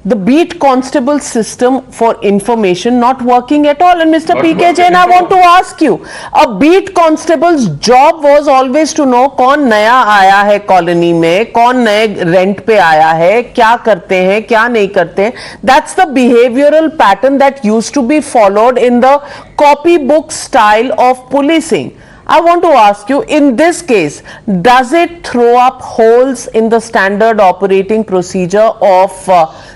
the beat constable system for information not working at all. And Mr. P.K. Jain, I want to ask you, a beat constable's job was always to know कौन नया आया है colony में, कौन नए rent पे आया है, क्या करते हैं, क्या नहीं करते हैं. That's the behavioral pattern that used to be followed in the copybook style of policing. I want to ask you, in this case, does it throw up holes in the standard operating procedure of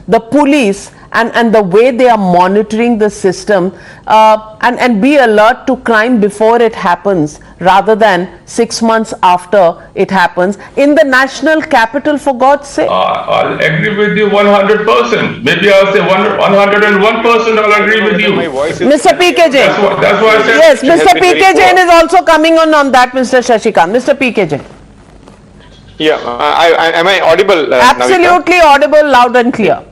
the police and the way they are monitoring the system, and be alert to crime before it happens rather than 6 months after it happens in the national capital, for God's sake? I'll agree with you 100%. Maybe I'll say 101% I'll agree with you. Mr. P.K. Jain. That's why I said. Yes, Mr. P.K. Jain is also coming on that, Mr. Shashikant. Mr. P.K. Jain. Yeah, am I audible? Absolutely Navika? audible, loud and clear.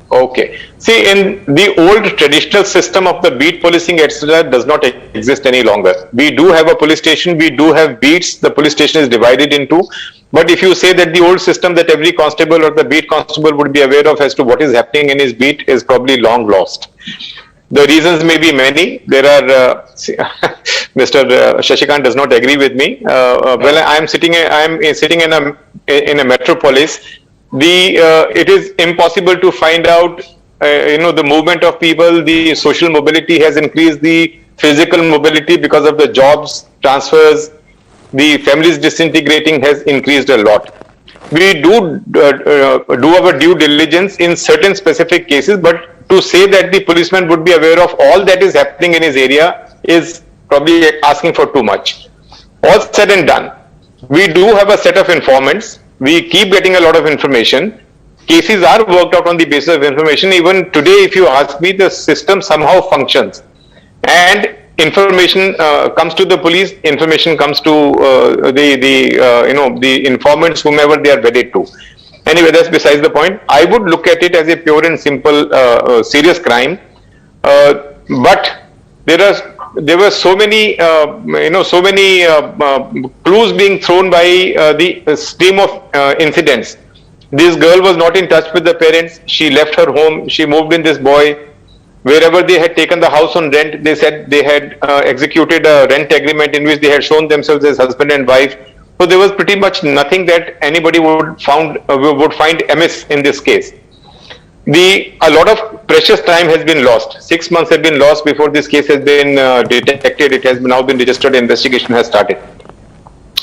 Okay. See, in the old traditional system of the beat policing, etc., does not exist any longer. We do have a police station, we do have beats, the police station is divided into. But if you say that the old system that every constable or the beat constable would be aware of as to what is happening in his beat is probably long lost. The reasons may be many. There are, Mr. Shashikant does not agree with me. Well, I am sitting in a metropolis. It is impossible to find out, the movement of people. The social mobility has increased, the physical mobility because of the jobs transfers, the families disintegrating has increased a lot. We do our due diligence in certain specific cases, but to say that the policeman would be aware of all that is happening in his area is probably asking for too much. All said and done, we do have a set of informants. We keep getting a lot of information. Cases are worked out on the basis of information. Even today, if you ask me, the system somehow functions. And information comes to the police, information comes to the informants, whomever they are wedded to. Anyway, that's besides the point. I would look at it as a pure and simple serious crime. But there were so many clues being thrown by the stream of incidents. This girl was not in touch with the parents. She left her home. She moved in this boy. Wherever they had taken the house on rent, they said they had executed a rent agreement in which they had shown themselves as husband and wife. So there was pretty much nothing that anybody would find amiss in this case. A lot of precious time has been lost. 6 months have been lost before this case has been detected. It has now been registered. Investigation has started.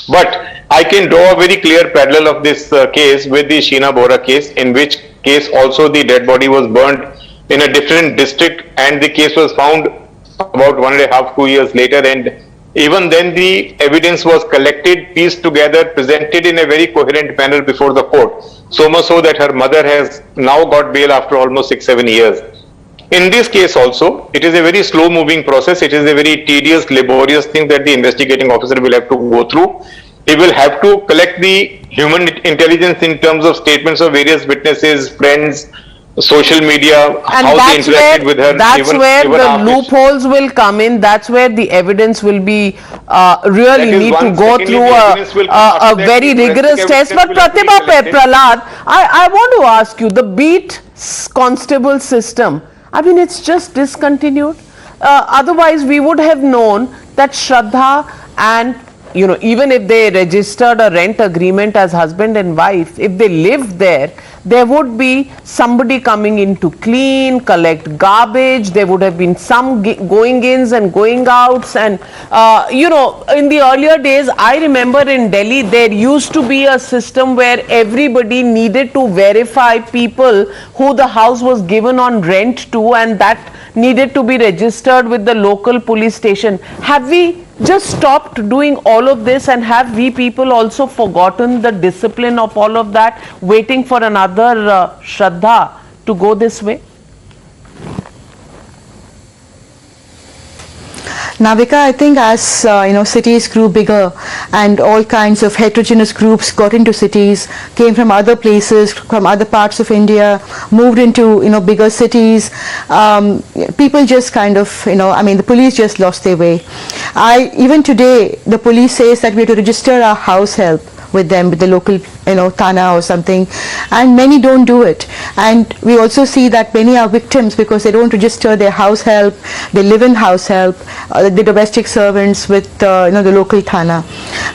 But I can draw a very clear parallel of this case with the Sheena Bora case, in which case also the dead body was burned in a different district, and the case was found about 1.5–2 years later, and even then the evidence was collected, pieced together, presented in a very coherent manner before the court. So much so that her mother has now got bail after almost 6–7 years. In this case also, it is a very slow moving process. It is a very tedious, laborious thing that the investigating officer will have to go through. He will have to collect the human intelligence in terms of statements of various witnesses, friends, social media, and how they interacted with her. That's where the loopholes will come in. That's where the evidence will be really need to go through a very rigorous test. But Pratibha Prahlad, I want to ask you, the beat constable system, I mean, it's just discontinued. Otherwise, we would have known that Shraddha and even if they registered a rent agreement as husband and wife, if they lived there, there would be somebody coming in to clean, collect garbage. There would have been some going ins and going outs. And, in the earlier days, I remember in Delhi, there used to be a system where everybody needed to verify people who the house was given on rent to, and that needed to be registered with the local police station. Have we just stopped doing all of this, and have we people also forgotten the discipline of all of that, waiting for another Shraddha to go this way? Navika, I think as cities grew bigger and all kinds of heterogeneous groups got into cities, came from other places, from other parts of India, moved into bigger cities, people just kind of the police just lost their way. Even today the police says that we have to register our house help with them, with the local Thana or something, and many don't do it. And we also see that many are victims because they don't register their house help, they live in house help, the domestic servants with the local Thana.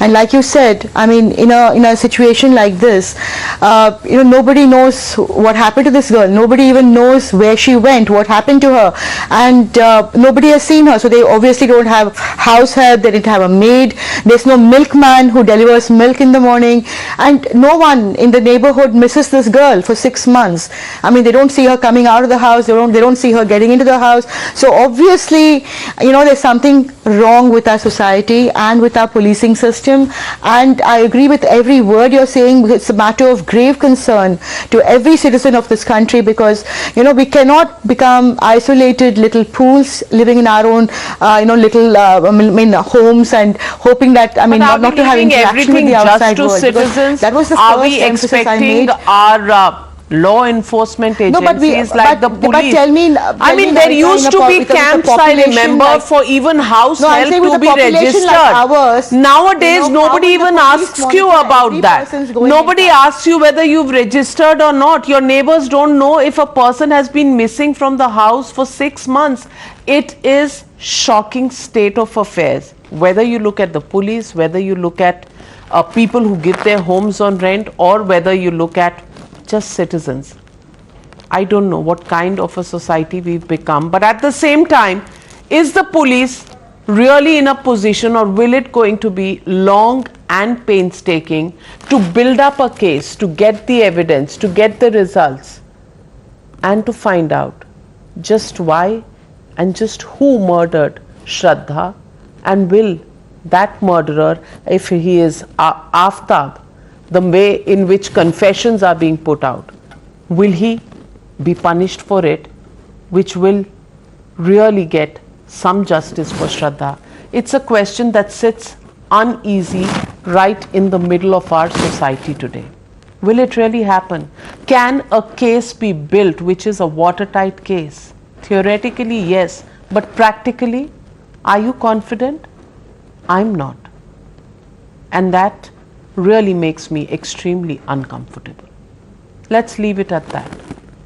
And like you said, I mean, in a situation like this, nobody knows what happened to this girl. Nobody even knows where she went, what happened to her, and nobody has seen her. So they obviously don't have house help. They didn't have a maid. There's no milkman who delivers milk in the morning. morning, and no one in the neighborhood misses this girl for 6 months. I mean, they don't see her coming out of the house, they don't see her getting into the house. So obviously, there's something wrong with our society and with our policing system, and I agree with every word you're saying. It's a matter of grave concern to every citizen of this country, because we cannot become isolated little pools living in our own little homes and hoping that not to have interaction with the outside world. Citizens? That was the Are first we emphasis I expecting made. our law enforcement agencies like the police? But tell me, there used to be camps, I remember, for even house help to be registered. Nowadays, nobody even asks you about that. Nobody asks you whether you've registered or not. Your neighbors don't know if a person has been missing from the house for 6 months. It is shocking state of affairs. Whether you look at the police, whether you look at people who give their homes on rent, or whether you look at just citizens. I don't know what kind of a society we've become, but at the same time, is the police really in a position, or will it going to be long and painstaking to build up a case, to get the evidence, to get the results, and to find out just why and just who murdered Shraddha, and will that murderer, if he is Aftab, the way in which confessions are being put out, will he be punished for it, which will really get some justice for Shraddha? It's a question that sits uneasy right in the middle of our society today. Will it really happen? Can a case be built which is a watertight case? Theoretically, yes, but practically, are you confident? I'm not. And that really makes me extremely uncomfortable. Let's leave it at that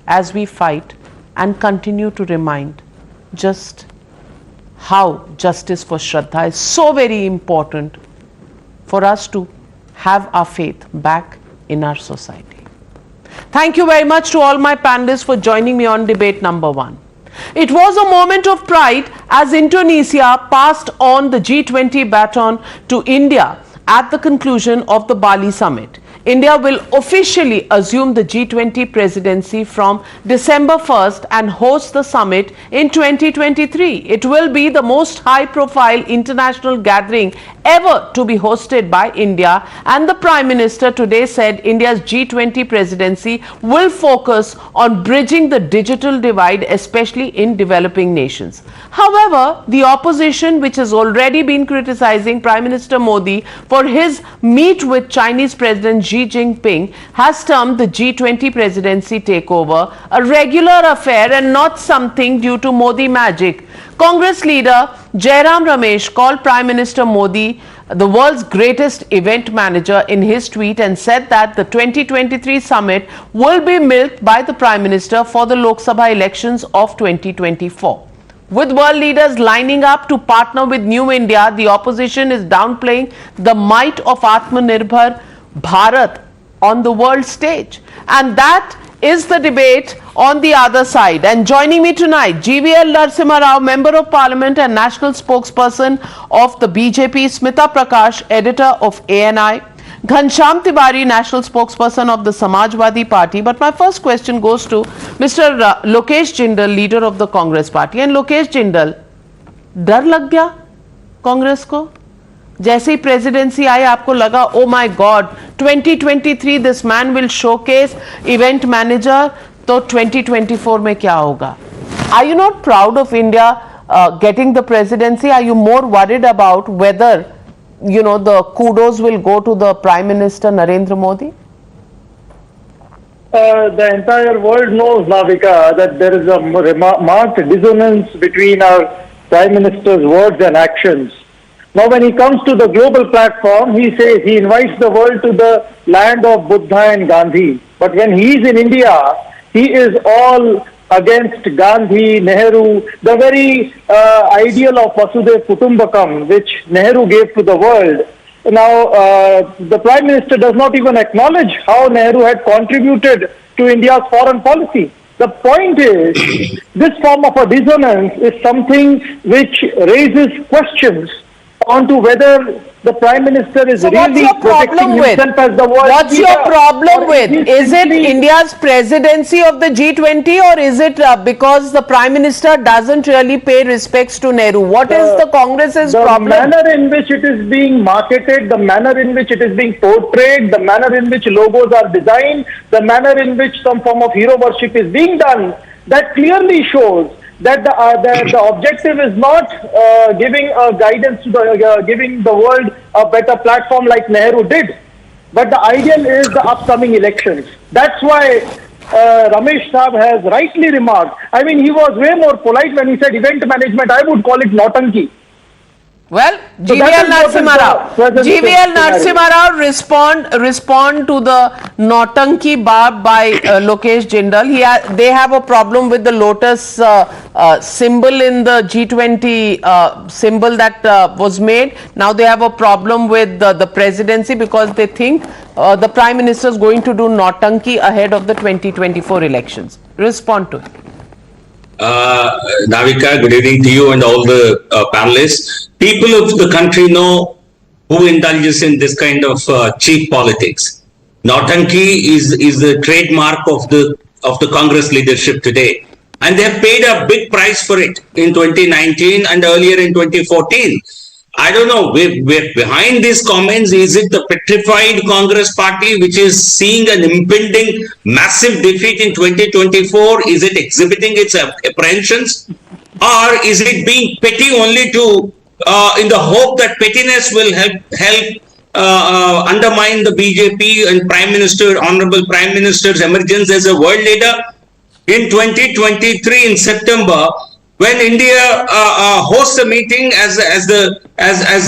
as we fight and continue to remind just how justice for Shraddha is so very important for us to have our faith back in our society. Thank you very much to all my panelists for joining me on debate number 1. It was a moment of pride as Indonesia passed on the G20 baton to India at the conclusion of the Bali summit. India will officially assume the G20 presidency from December 1st and host the summit in 2023. It will be the most high-profile international gathering ever to be hosted by India, and the Prime Minister today said India's G20 presidency will focus on bridging the digital divide, especially in developing nations. However, the opposition, which has already been criticizing Prime Minister Modi for his meet with Chinese President Xi Jinping, has termed the G20 presidency takeover a regular affair and not something due to Modi magic. Congress leader Jairam Ramesh called Prime Minister Modi the world's greatest event manager in his tweet and said that the 2023 summit will be milked by the Prime Minister for the Lok Sabha elections of 2024. With world leaders lining up to partner with New India, the opposition is downplaying the might of Atmanirbhar Bharat on the world stage. And that is the debate on the other side. And joining me tonight, GVL Narasimha Rao, Member of Parliament and National Spokesperson of the BJP, Smita Prakash, Editor of ANI, Ghansham Tiwari, National Spokesperson of the Samajwadi Party. But my first question goes to Mr. Lokesh Jindal, Leader of the Congress Party. And Lokesh Jindal, डर लग गया कांग्रेस को? जैसे ही presidency आई आपको लगा oh my God 2023 this man will showcase event manager, तो 2024 में क्या होगा? Are you not proud of India getting the presidency? Are you more worried about whether the kudos will go to the Prime Minister Narendra Modi? The entire world knows, Navika, that there is a marked dissonance between our Prime Minister's words and actions. Now, when he comes to the global platform, he says he invites the world to the land of Buddha and Gandhi. But when he is in India, he is all against Gandhi, Nehru, the very ideal of Vasudev Kutumbakam, which Nehru gave to the world. Now, the Prime Minister does not even acknowledge how Nehru had contributed to India's foreign policy. The point is, this form of a dissonance is something which raises questions onto whether the Prime Minister is really protecting himself as the world What's leader, your problem or with? Is it simply- India's presidency of the G20, or is it because the Prime Minister doesn't really pay respects to Nehru? What is the Congress's problem? The manner in which it is being marketed, the manner in which it is being portrayed, the manner in which logos are designed, the manner in which some form of hero worship is being done, that clearly shows that the objective is not giving guidance to giving the world a better platform like Nehru did, but the ideal is the upcoming elections. That's why Ramesh Saab has rightly remarked. I mean, he was way more polite when he said event management. I would call it nautanki. Well, So that GVL is what is the Narasimha present Rao respond to the Nautanki barb by Lokesh Jindal. They have a problem with the lotus symbol in the G20 symbol that was made. Now they have a problem with the presidency because they think the Prime Minister is going to do Nautanki ahead of the 2024 elections. Respond to it. Navika, good evening to you and all the panelists. People of the country know who indulges in this kind of cheap politics. Nautanki is the trademark of the Congress leadership today, and they have paid a big price for it in 2019 and earlier in 2014. I don't know, we're behind these comments. Is it the petrified Congress party which is seeing an impending massive defeat in 2024? Is it exhibiting its apprehensions? Or is it being petty only to, in the hope that pettiness will help undermine the BJP and Honorable Prime Minister's emergence as a world leader? In 2023 in September, when India hosts a meeting as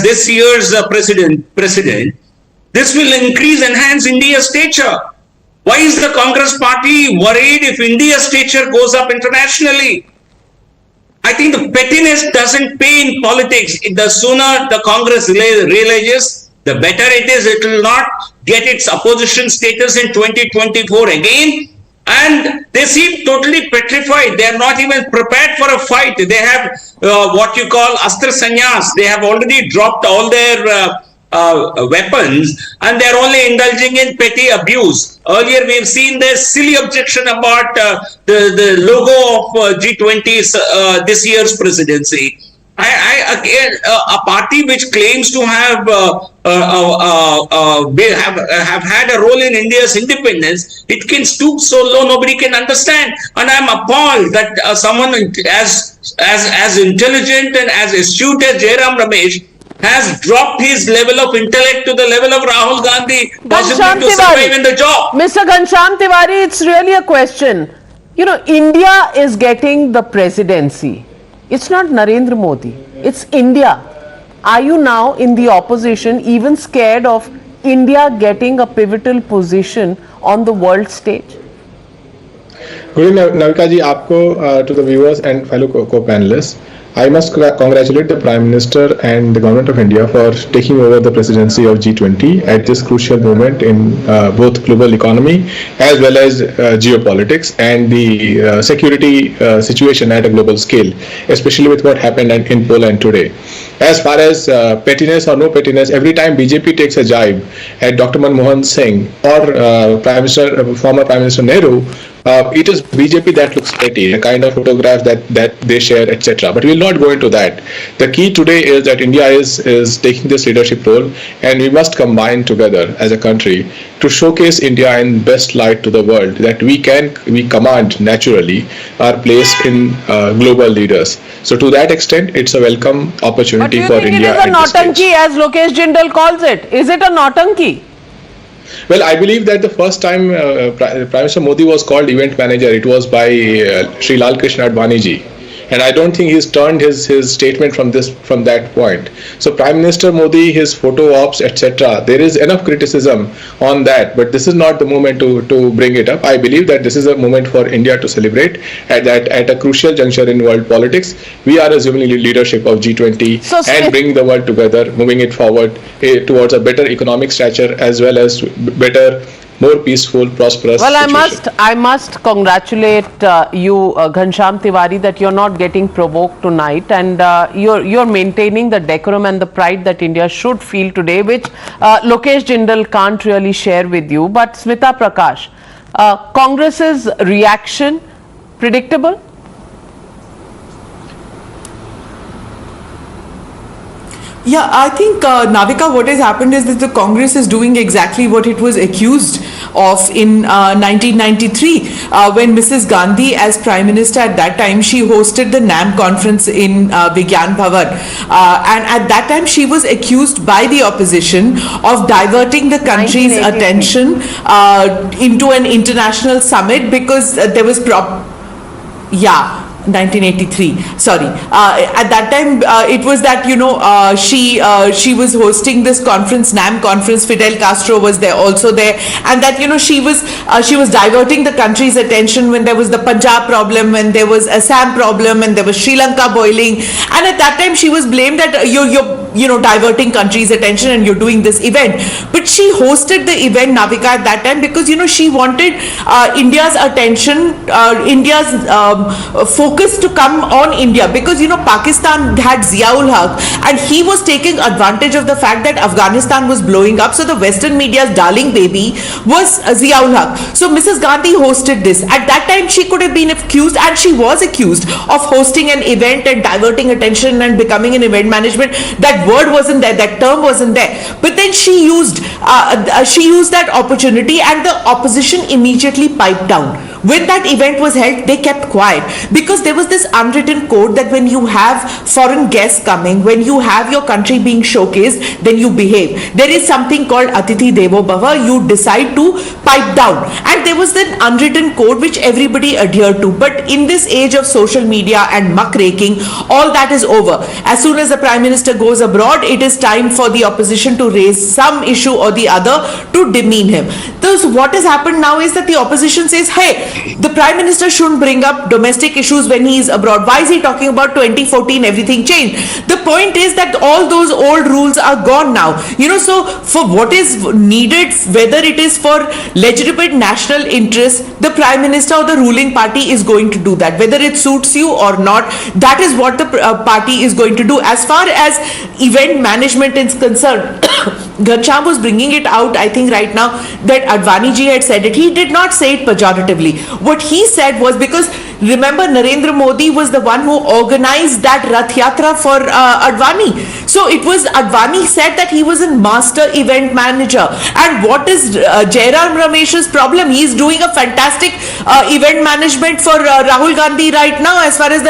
this year's president, this will enhance India's stature. Why is the Congress party worried if India's stature goes up internationally? I think the pettiness doesn't pay in politics. The sooner the Congress realizes, the better it is. It will not get its opposition status in 2024 again. And they seem totally petrified. They are not even prepared for a fight. They have what you call astra sanyas. They have already dropped all their weapons, and they are only indulging in petty abuse. Earlier, we have seen their silly objection about the logo of G20's this year's presidency. Again, a party which claims to have had a role in India's independence, it can stoop so low nobody can understand. And I'm appalled that someone as intelligent and as astute as Jairam Ramesh has dropped his level of intellect to the level of Rahul Gandhi, possibly to survive in the job. Mr. Ghanshyam Tiwari, it's really a question. You know, India is getting the presidency. It's not Narendra Modi, it's India. Are you now in the opposition even scared of India getting a pivotal position on the world stage? Good evening, Navika ji, to the viewers and fellow co-panelists. I must congratulate the Prime Minister and the Government of India for taking over the presidency of G20 at this crucial moment in both global economy as well as geopolitics and the security situation at a global scale, especially with what happened in Poland today. As far as pettiness or no pettiness, every time BJP takes a jibe at Dr. Manmohan Singh or former Prime Minister Nehru, it is BJP that looks petty, the kind of photographs that they share, etc. But we will not go into that. The key today is that India is taking this leadership role, and we must combine together as a country to showcase India in best light to the world, that we command naturally our place in global leaders. So to that extent, it's a welcome opportunity for India. But do you think it is a nautanki, as Lokesh Jindal calls it? Is it a nautanki? Well, I believe that the first time Prime Minister Modi was called event manager, it was by Sri Lal Krishna Advani ji. And I don't think he's turned his statement from that point. So Prime Minister Modi, his photo ops, etc., there is enough criticism on that, but this is not the moment to bring it up. I believe that this is a moment for India to celebrate at a crucial juncture in world politics. We are assuming leadership of G20 and bring the world together, moving it forward towards a better economic stature as well as better more peaceful, prosperous Well, situation. I must congratulate you, Ghanshyam Tiwari, that you're not getting provoked tonight, and you're maintaining the decorum and the pride that India should feel today, which Lokesh Jindal can't really share with you. But Smita Prakash, Congress's reaction predictable? Yeah, I think Navika, what has happened is that the Congress is doing exactly what it was accused of in 1993 when Mrs. Gandhi, as Prime Minister at that time, she hosted the NAM conference in Vigyan Bhavan, and at that time she was accused by the opposition of diverting the country's attention into an international summit because there was 1983. Sorry. At that time, it was that she was hosting this conference, NAM conference. Fidel Castro was also there, and that she was diverting the country's attention when there was the Punjab problem, when there was Assam problem, and there was Sri Lanka boiling. And at that time, she was blamed that you're diverting country's attention and you're doing this event. But she hosted the event, Navika, at that time because she wanted India's attention, India's focus to come on India, because Pakistan had Ziaul Haq and he was taking advantage of the fact that Afghanistan was blowing up, so the Western media's darling baby was Ziaul Haq. So Mrs. Gandhi hosted this. At that time she could have been accused, and she was accused, of hosting an event and diverting attention and becoming an event management. That word wasn't there, that term wasn't there, but then she used that opportunity, and the opposition immediately piped down. When that event was held, they kept quiet because there was this unwritten code that when you have foreign guests coming, when you have your country being showcased, then you behave. There is something called Atithi Devo Bhava. You decide to pipe down, and there was that unwritten code which everybody adhered to. But in this age of social media and muckraking, all that is over. As soon as the Prime Minister goes abroad, it is time for the opposition to raise some issue or the other to demean him. So what has happened now is that the opposition says, hey, the Prime Minister shouldn't bring up domestic issues when he is abroad. Why is he talking about 2014, everything changed? The point is that all those old rules are gone now. So for what is needed, whether it is for legitimate national interest, the Prime Minister or the ruling party is going to do that. Whether it suits you or not, that is what the party is going to do. As far as event management is concerned, Ghanshyam was bringing it out, I think right now, that Advani ji had said it. He did not say it pejoratively. What he said was, because remember Narendra Modi was the one who organized that Rath Yatra for Advani. So it was Advani said that he was a master event manager. And what is Jairam Ramesh's problem? He is doing a fantastic event management for Rahul Gandhi right now as far as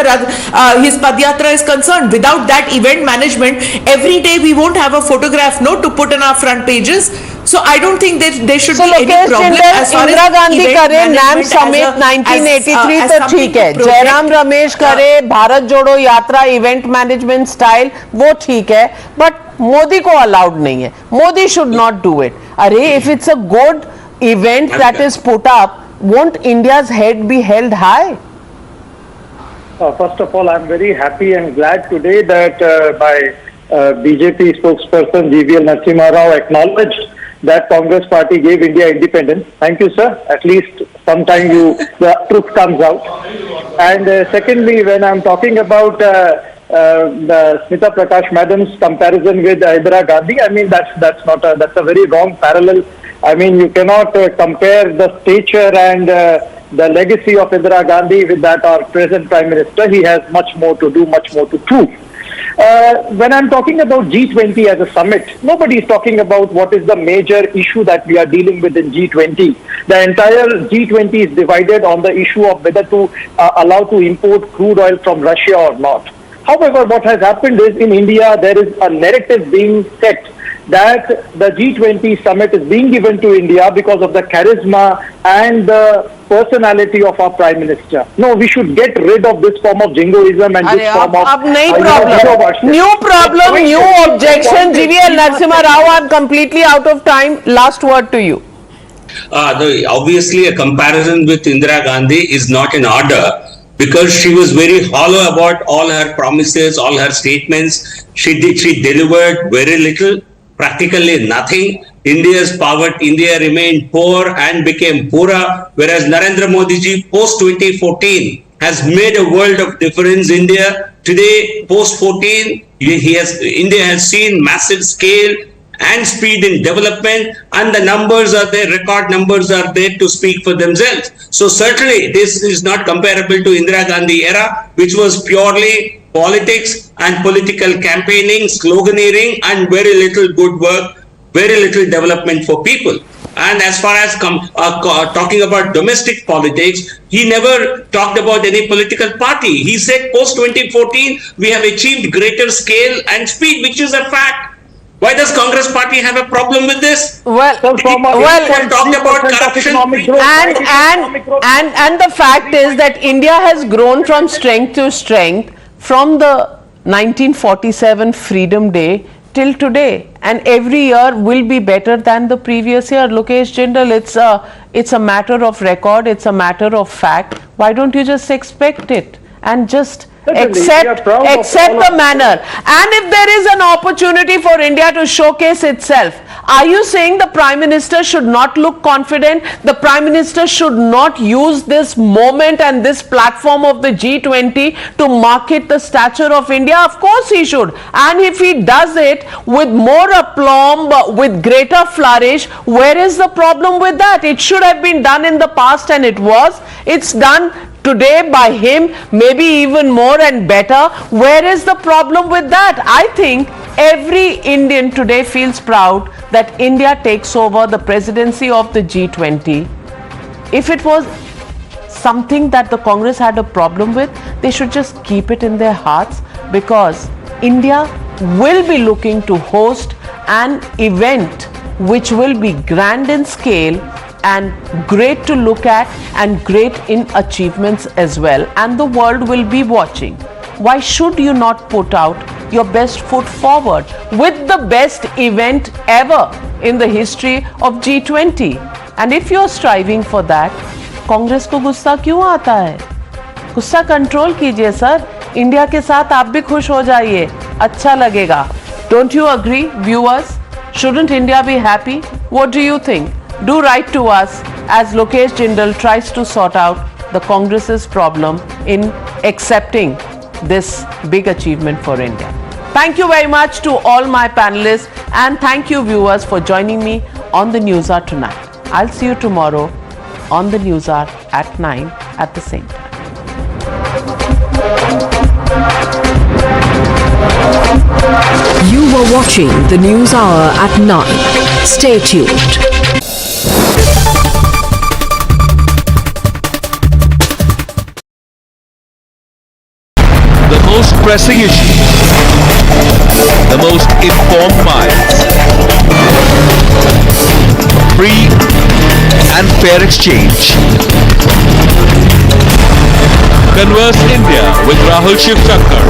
his Padyatra is concerned. Without that event management, every day we won't have a photograph to put in our front pages. So I don't think that there should be any problem as far Indira Gandhi as करे event NAM management summit 1983 तो ठीक है, जयराम रमेश करे भारत जोड़ो यात्रा event management style वो ठीक है, बट मोदी को अलाउड नहीं है. Modi should not do it. अरे if it's a good event that is put up, won't India's head be held high? First of all, I'm very happy and glad today that by BJP spokesperson GVL Narasimha Rao acknowledged that Congress party gave India independence. Thank you, sir. At least sometime the truth comes out. And secondly, when I'm talking about the Smita Prakash madam's comparison with Indira Gandhi, I mean that's a very wrong parallel. I mean, you cannot compare the stature and the legacy of Indira Gandhi with that our present Prime Minister. He has much more to do, much more to prove. When I'm talking about G20 as a summit, nobody is talking about what is the major issue that we are dealing with in G20. The entire G20 is divided on the issue of whether to allow to import crude oil from Russia or not. However, what has happened is in India, there is a narrative being set that the G20 summit is being given to India because of the charisma and the personality of our Prime Minister. No, we should get rid of this form of jingoism and this form of... New problem, new objection. GVL Narasimha Rao, I'm completely out of time. Last word to you. Obviously, a comparison with Indira Gandhi is not in order, because she was very hollow about all her promises, all her statements. She delivered very little, practically nothing. India remained poor and became poorer, whereas Narendra Modi ji post 2014 has made a world of difference. India today, post 14, India has seen massive scale and speed in development, and the numbers are there, record numbers are there to speak for themselves. So certainly this is not comparable to Indira Gandhi era, which was purely politics and political campaigning, sloganeering, and very little good work, very little development for people. And as far as talking about domestic politics, he never talked about any political party. He said post 2014, we have achieved greater scale and speed, which is a fact. Why does Congress party have a problem with this? Well, talked about corruption. And the fact is that India has grown from strength to strength from the 1947 Freedom Day till today, and every year will be better than the previous year. Lokesh Jindal, it's a matter of record, it's a matter of fact. Why don't you just expect it and just accept the manner? And if there is an opportunity for India to showcase itself, are you saying the Prime Minister should not look confident? The Prime Minister should not use this moment and this platform of the G20 to market the stature of India? Of course he should. And if he does it with more aplomb, with greater flourish, where is the problem with that? It should have been done in the past, and it was. It's done today by him, maybe even more and better. Where is the problem with that? I think every Indian today feels proud that India takes over the presidency of the G20. If it was something that the Congress had a problem with, they should just keep it in their hearts, because India will be looking to host an event which will be grand in scale and great to look at and great in achievements as well, and the world will be watching. Why should you not put out your best foot forward with the best event ever in the history of G20? And if you're striving for that, Congress को गुस्सा क्यों आता है? गुस्सा control कीजिए sir, India के साथ आप भी खुश हो जाइए, अच्छा लगेगा. Don't you agree, viewers? Shouldn't India be happy? What do you think? Do write to us as Lokesh Jindal tries to sort out the Congress's problem in accepting this big achievement for India. Thank you very much to all my panelists, and thank you viewers for joining me on the Newshour tonight. I'll see you tomorrow on the Newshour at 9 at the same time. You were watching the Newshour at 9. Stay tuned. The most pressing issue, the most informed minds, free and fair exchange. Converse India with Rahul Shivshankar.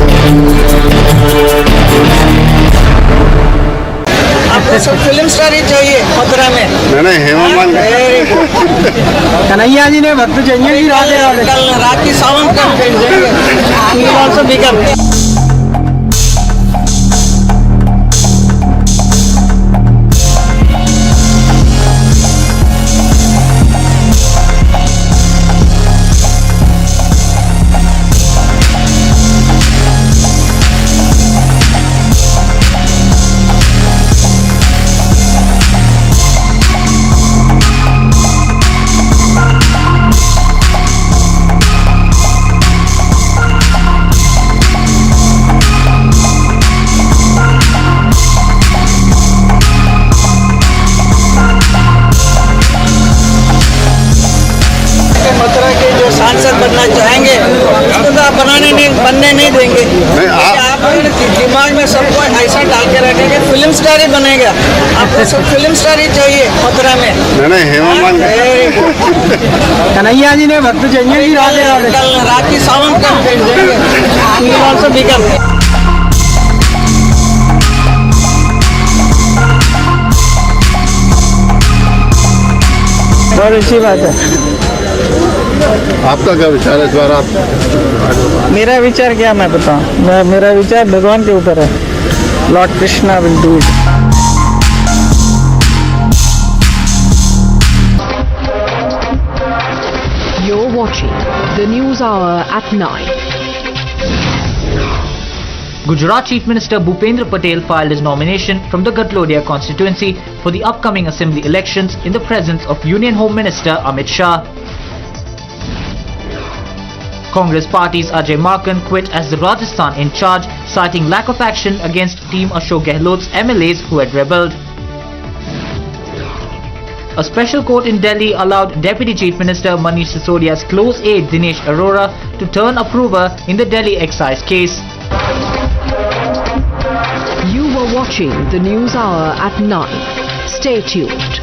आपको सब film star ही चाहिए मथुरा में? नहीं हेमामान कन्हैया जी ने भक्त चाहिए ही कल रात की सावन का बनने नहीं देंगे। आप दिमाग में सबको ऐसा डाल के रखेंगे फिल्म स्टार ही बनेगा। आपको सब फिल्म स्टार ही चाहिए मथुरा में? नहीं हेमामान कन्हैया जी ने भक्त चाहिए ही कल रात की सावन का ऑल्सो बिकम। बहुत अच्छी बात है। आपका क्या विचार है इस बार? आप मेरा विचार क्या मैं बताऊं? मेरा विचार भगवान के ऊपर है। Lord Krishna will do it. watching the News Hour at 9. Gujarat Chief Minister Bhupendra Patel filed his nomination from the Gatlodia constituency for the upcoming assembly elections in the presence of Union Home Minister Amit Shah. Congress Party's Ajay Markan quit as the Rajasthan in charge, citing lack of action against Team Ashok Gehlot's MLAs who had rebelled. A special court in Delhi allowed Deputy Chief Minister Manish Sisodia's close aide Dinesh Arora to turn approver in the Delhi excise case. You were watching the News Hour at 9. Stay tuned.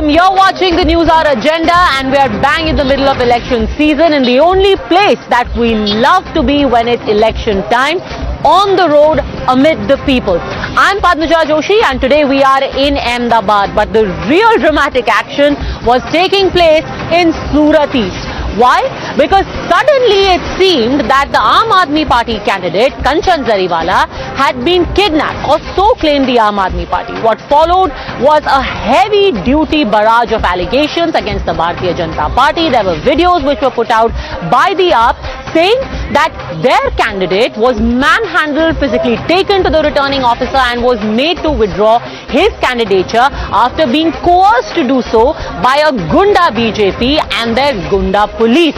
You're watching the News Hour agenda, and we are bang in the middle of election season in the only place that we love to be when it's election time, on the road amid the people. I'm Padmaja Joshi, and today we are in Ahmedabad, but the real dramatic action was taking place in Surat East. Why? Because suddenly it seemed that the Aam Aadmi Party candidate Kanchan Zariwala had been kidnapped, or so claimed the Aam Aadmi Party. What followed was a heavy duty barrage of allegations against the Bharatiya Janata Party. There were videos which were put out by the AAP saying that their candidate was manhandled, physically taken to the returning officer and was made to withdraw his candidature after being coerced to do so by a Gunda BJP and their Gunda police.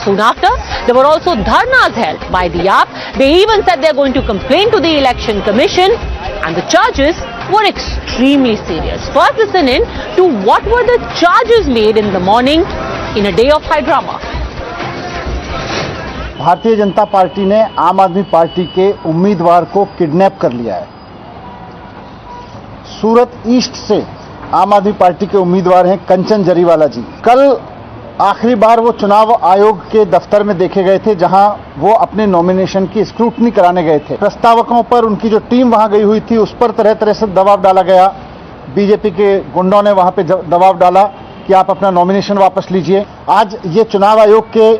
Soon after, there were also dharnas held by the AAP. They even said they're going to complain to the Election Commission, and the charges were extremely serious. First, listen in to what were the charges made in the morning in a day of high drama. Bharatiya Janata party ने आम Aadmi party के उम्मीदवार को kidnap कर लिया है। सूरत east से आम आदमी पार्टी के उम्मीदवार हैं कंचन जरीवाला जी। कल आखिरी बार वो चुनाव आयोग के दफ्तर में देखे गए थे, जहां वो अपने नॉमिनेशन की स्क्रूटनी कराने गए थे। प्रस्तावकों पर उनकी जो टीम वहां गई हुई थी, उस पर तरह तरह से दबाव डाला गया। बीजेपी के गुंडों ने वहां पे दबाव डाला कि आप अपना नॉमिनेशन वापस लीजिए। आज ये चुनाव आयोग के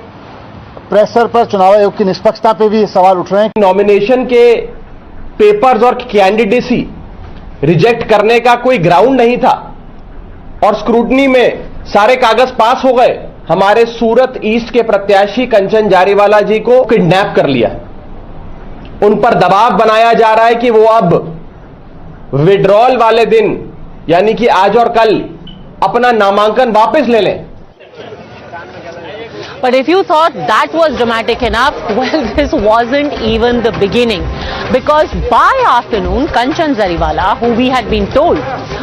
प्रेशर पर, चुनाव आयोग की निष्पक्षता पे भी सवाल उठ रहे हैं। नॉमिनेशन के पेपर्स और कैंडिडेसी रिजेक्ट करने का कोई ग्राउंड नहीं था और स्क्रूटनी में सारे कागज पास हो गए। हमारे सूरत ईस्ट के प्रत्याशी कंचन जारीवाला जी को किडनैप कर लिया। उन पर दबाव बनाया जा रहा है कि वो अब विड्रॉल वाले दिन, यानी कि आज और कल, अपना नामांकन वापस ले लें। But if you thought that was dramatic enough, well, this wasn't even the beginning. Because by afternoon, Kanchan Zariwala, who we had been told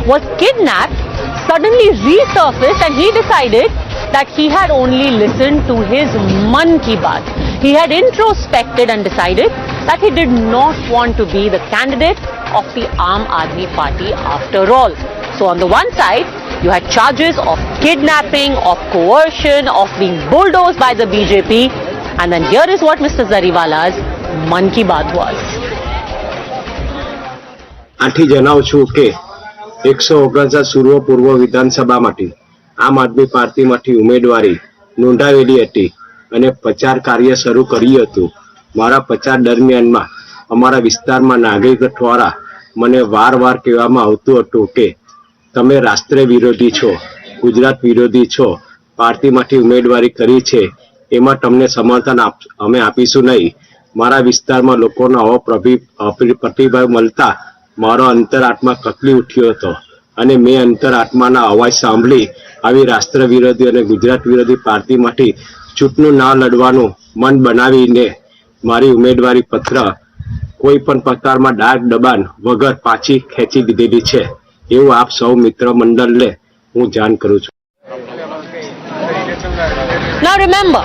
was kidnapped, suddenly resurfaced and he decided that he had only listened to his man ki baat. He had introspected and decided that he did not want to be the candidate of the Aam Aadmi Party after all. So on the one side, you had charges of kidnapping, of coercion, of being bulldozed by the BJP, and then here is what Mr. Zariwala's man ki baat was. આથી જણાવું છું કે 149 પૂર્વ વિધાનસભા માટે આમ આદમી પાર્ટીમાંથી ઉમેદવારી નોંધાવેલી હતી અને પ્રચાર કાર્ય શરૂ કર્યું હતું. મારા પ્રચાર દરમિયાનમાં અમારા વિસ્તારમાં નાગરિક દ્વારા મને વારવાર કહેવામાં આવતું હતું કે તમે રાષ્ટ્ર વિરોધી છો, ગુજરાત વિરોધી છો, પાર્ટીમાંથી ઉમેદવારી કરી છે, એમાં તમને સમર્થન અમે આપીશું નહીં. મારા વિસ્તારમાં લોકોનો આવો પ્રતિભાવ મળતા મારો અંતરાત્મા કકલી ઉઠ્યો હતો અને મેં અંતરાત્માના અવાજ સાંભળી આવી રાષ્ટ્ર વિરોધી અને ગુજરાત વિરોધી પાર્ટીમાંથી ચૂંટણી ના લડવાનું મન બનાવીને મારી ઉમેદવારી પત્ર કોઈ પણ પ્રકારમાં દાગ દબાણ વગર પાછી ખેંચી દીધેલી છે એવું આપ સૌ મિત્ર મંડળને હું જાણ કરું છું. Now remember,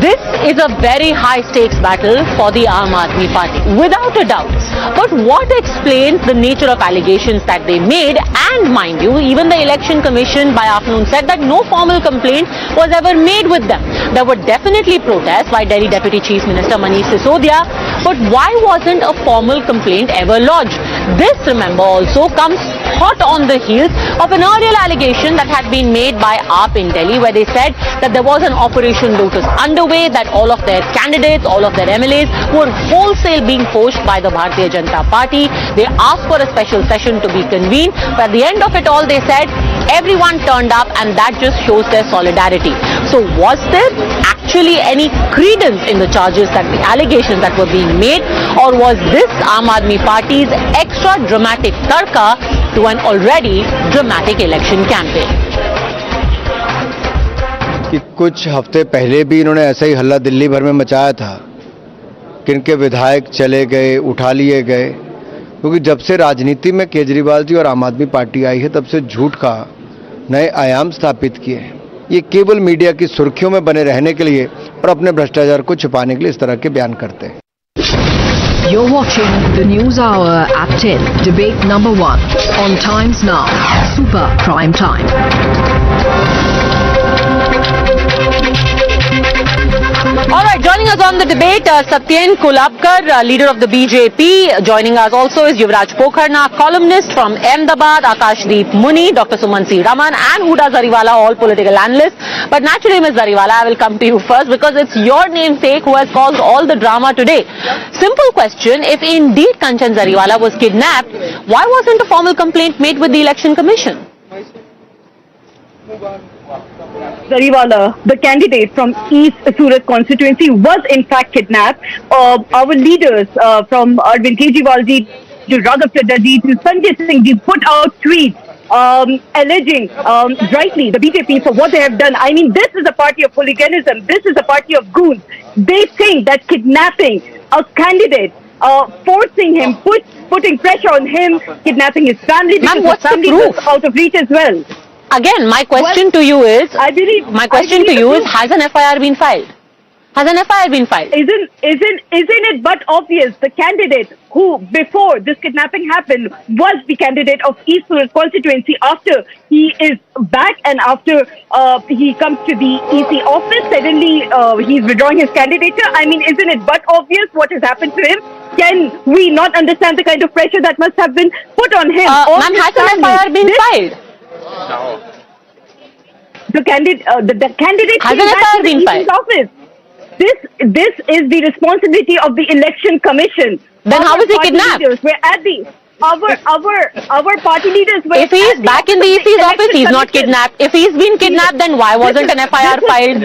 this is a very high stakes battle for the Aam Aadmi Party, without a doubt. But what explains the nature of allegations that they made? And mind you, even the Election Commission by afternoon said that no formal complaint was ever made with them. There were definitely protests by Delhi Deputy Chief Minister Manish Sisodia, but why wasn't a formal complaint ever lodged? This, remember, also comes hot on the heels of an earlier allegation that had been made by AAP in Delhi, where they said that there was an Operation Lotus underway, that all of their candidates, all of their MLAs were wholesale being poached by the Bharatiya Janata Party. They asked for a special session to be convened, but at the end of it all they said everyone turned up, and that just shows their solidarity. So was there actually any credence in the charges, that the allegations that were being made, or was this Aam Aadmi Party's extra dramatic tarka to an already dramatic election campaign? कि कुछ हफ्ते पहले भी इन्होंने ऐसा ही हल्ला दिल्ली भर में मचाया था कि इनके विधायक चले गए, उठा लिए गए, क्योंकि जब से राजनीति में केजरीवाल जी और आम आदमी पार्टी आई है तब से झूठ का नए आयाम स्थापित किए हैं. ये केवल मीडिया की सुर्खियों में बने रहने के लिए और अपने भ्रष्टाचार को छुपाने के लिए इस तरह के बयान करते हैं. You're watching the News Hour at 10, debate number 1 on Times Now, Super Prime Time. All right, joining us on the debate, Satyen Kulapkar, leader of the BJP. Joining us also is Yuvraj Pokharna, columnist from Ahmedabad, Akashdeep Muni, Dr. Suman C. Raman, and Huda Zariwala, all political analysts. But naturally, Ms. Zariwala, I will come to you first because it's your namesake who has caused all the drama today. Simple question, if indeed Kanchan Zariwala was kidnapped, why wasn't a formal complaint made with the Election Commission? Zariwala, the candidate from East Surat constituency, was in fact kidnapped. Our leaders from Arvind Kejriwal ji to Raghav Chadha ji to Sanjay Singh ji put out tweets alleging rightly the BJP for what they have done. I mean, this is a party of hooliganism. This is a party of goons. They think that kidnapping a candidate, forcing him, putting pressure on him, kidnapping his family, because his family was out of reach as well. Again, my question to you is, has an FIR been filed? Has an FIR been filed? Isn't it but obvious the candidate who before this kidnapping happened was the candidate of East Surat constituency, after he is back and after he comes to the EC office, suddenly he's withdrawing his candidature? I mean, isn't it but obvious what has happened to him? Can we not understand the kind of pressure that must have been put on him? Ma'am, has an FIR been filed? The candidate has came back to the EC's office. This is the responsibility of the Election Commission. Then how is he kidnapped? We're at the our party leaders were. If he is back in the EC's office, he's not kidnapped. If he's been kidnapped, then why wasn't an FIR filed?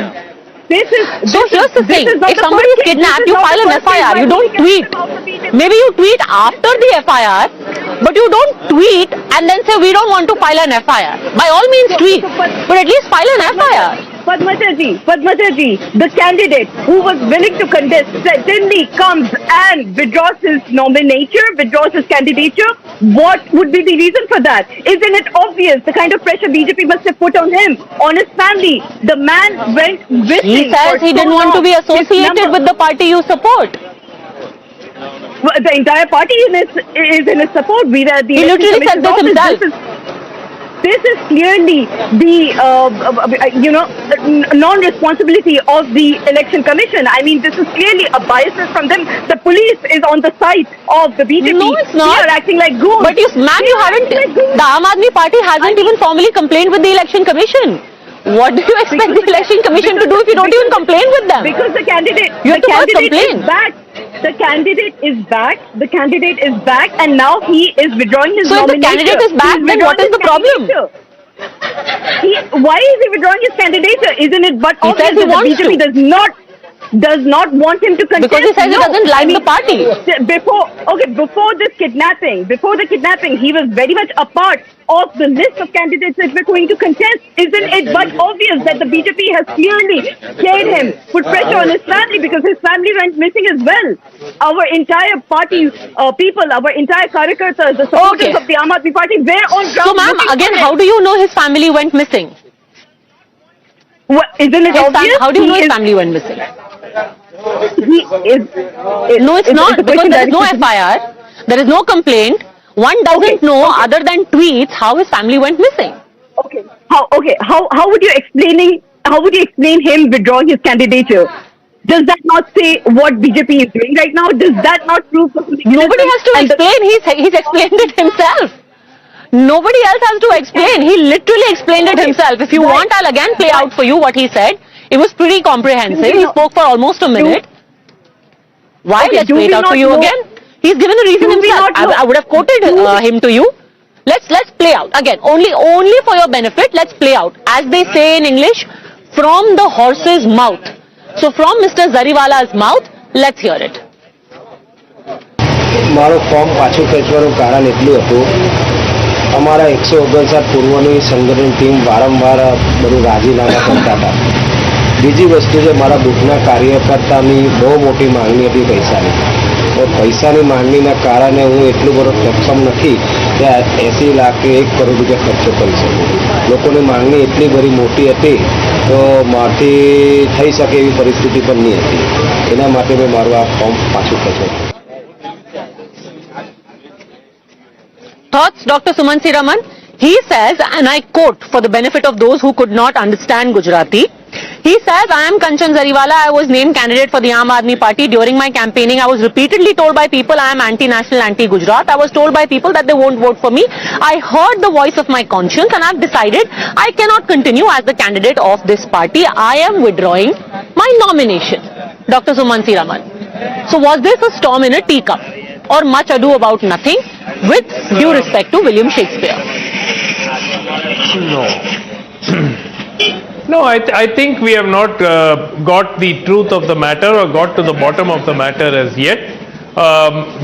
Here's the thing. If somebody is kidnapped, you file an FIR. You don't tweet. Maybe you tweet after the FIR, but you don't tweet and then say we don't want to file an FIR. By all means tweet, but at least file an FIR. Padmaja ji, the candidate who was willing to contest suddenly comes and withdraws his nominature, withdraws his candidature. What would be the reason for that? Isn't it obvious the kind of pressure BJP must have put on him, on his family? The man went missing. He says he didn't want to be associated with the party you support. Well, the entire party is in his support. He literally said this himself. This is clearly the non-responsibility of the Election Commission. I mean, this is clearly a bias from them. The police is on the side of the BJP. No, it's not. They are acting like goons. But ma'am, you haven't. The Aam Aadmi Party hasn't even formally complained with the Election Commission. What do you expect the Election Commission to do if you don't even complain with them? Because the candidate, is back. The candidate is back. The candidate is back, and now he is withdrawing his nomination. So if the candidate is back, then what is the problem? Why is he withdrawing his candidature? Isn't it but obvious that the BJP does not want him to contest? Because he says he doesn't like the party. Before the kidnapping, he was very much a part of the list of candidates that were going to contest. Isn't it but obvious that the BJP has clearly scared him, put pressure on his family, because his family went missing as well. Our entire party people, our entire Karyakartas, the supporters of the Aam Aadmi Party were on ground. So ma'am, again, how do you know his family went missing? Isn't it obvious? How do you know his family went missing? No, it's not, because there is no FIR, there is no complaint. One doesn't know, other than tweets, how his family went missing. How would you explain him withdrawing his candidature? Does that not say what BJP is doing right now? Does that not prove something? Nobody has to explain. He's explained it himself. Nobody else has to explain. He literally explained it himself. If you want, I'll again play out for you what he said. It was pretty comprehensive. He spoke for almost a minute. Why? Let's play it out for you again. He's given the reason himself. I would have quoted him to you. Let's play out again. Only for your benefit. Let's play out, as they say in English, from the horse's mouth. So from Mr. Zariwala's mouth, let's hear it. મારો form પાછું ખેંચવાનું કારણ એટલું હતું, અમારા 159 પૂર્વની સંગઠન team વારંવાર બધું રાજીનામા કરતા હતા. બીજી વસ્તુ છે, મારા બુથના કાર્યકર્તાની બહુ મોટી માંગણી હતી પૈસાની. તો પૈસાની માંગણીના કારણે હું એટલું બધો સક્ષમ નથી કે 80 લાખ કે 1 કરોડ રૂપિયા ખર્ચો કરી શકું. લોકોની માંગણી એટલી બધી મોટી હતી તો મારાથી થઈ શકે એવી પરિસ્થિતિ પણ નહીં હતી. એના માટે મેં મારું આ ફોર્મ પાછું ખેંચ્યું. Thoughts, Dr. Sumansi Raman? He says, and I quote for the benefit of those who could not understand Gujarati, he says, I am Kanchan Zariwala. I was named candidate for the Aam Aadmi Party. During my campaigning, I was repeatedly told by people I am anti-national, anti-Gujarat. I was told by people that they won't vote for me. I heard the voice of my conscience and I have decided I cannot continue as the candidate of this party. I am withdrawing my nomination. Dr. Sumansi Raman. So was this a storm in a teacup, or much ado about nothing, with due respect to William Shakespeare? No, I think we have not got the truth of the matter or got to the bottom of the matter as yet.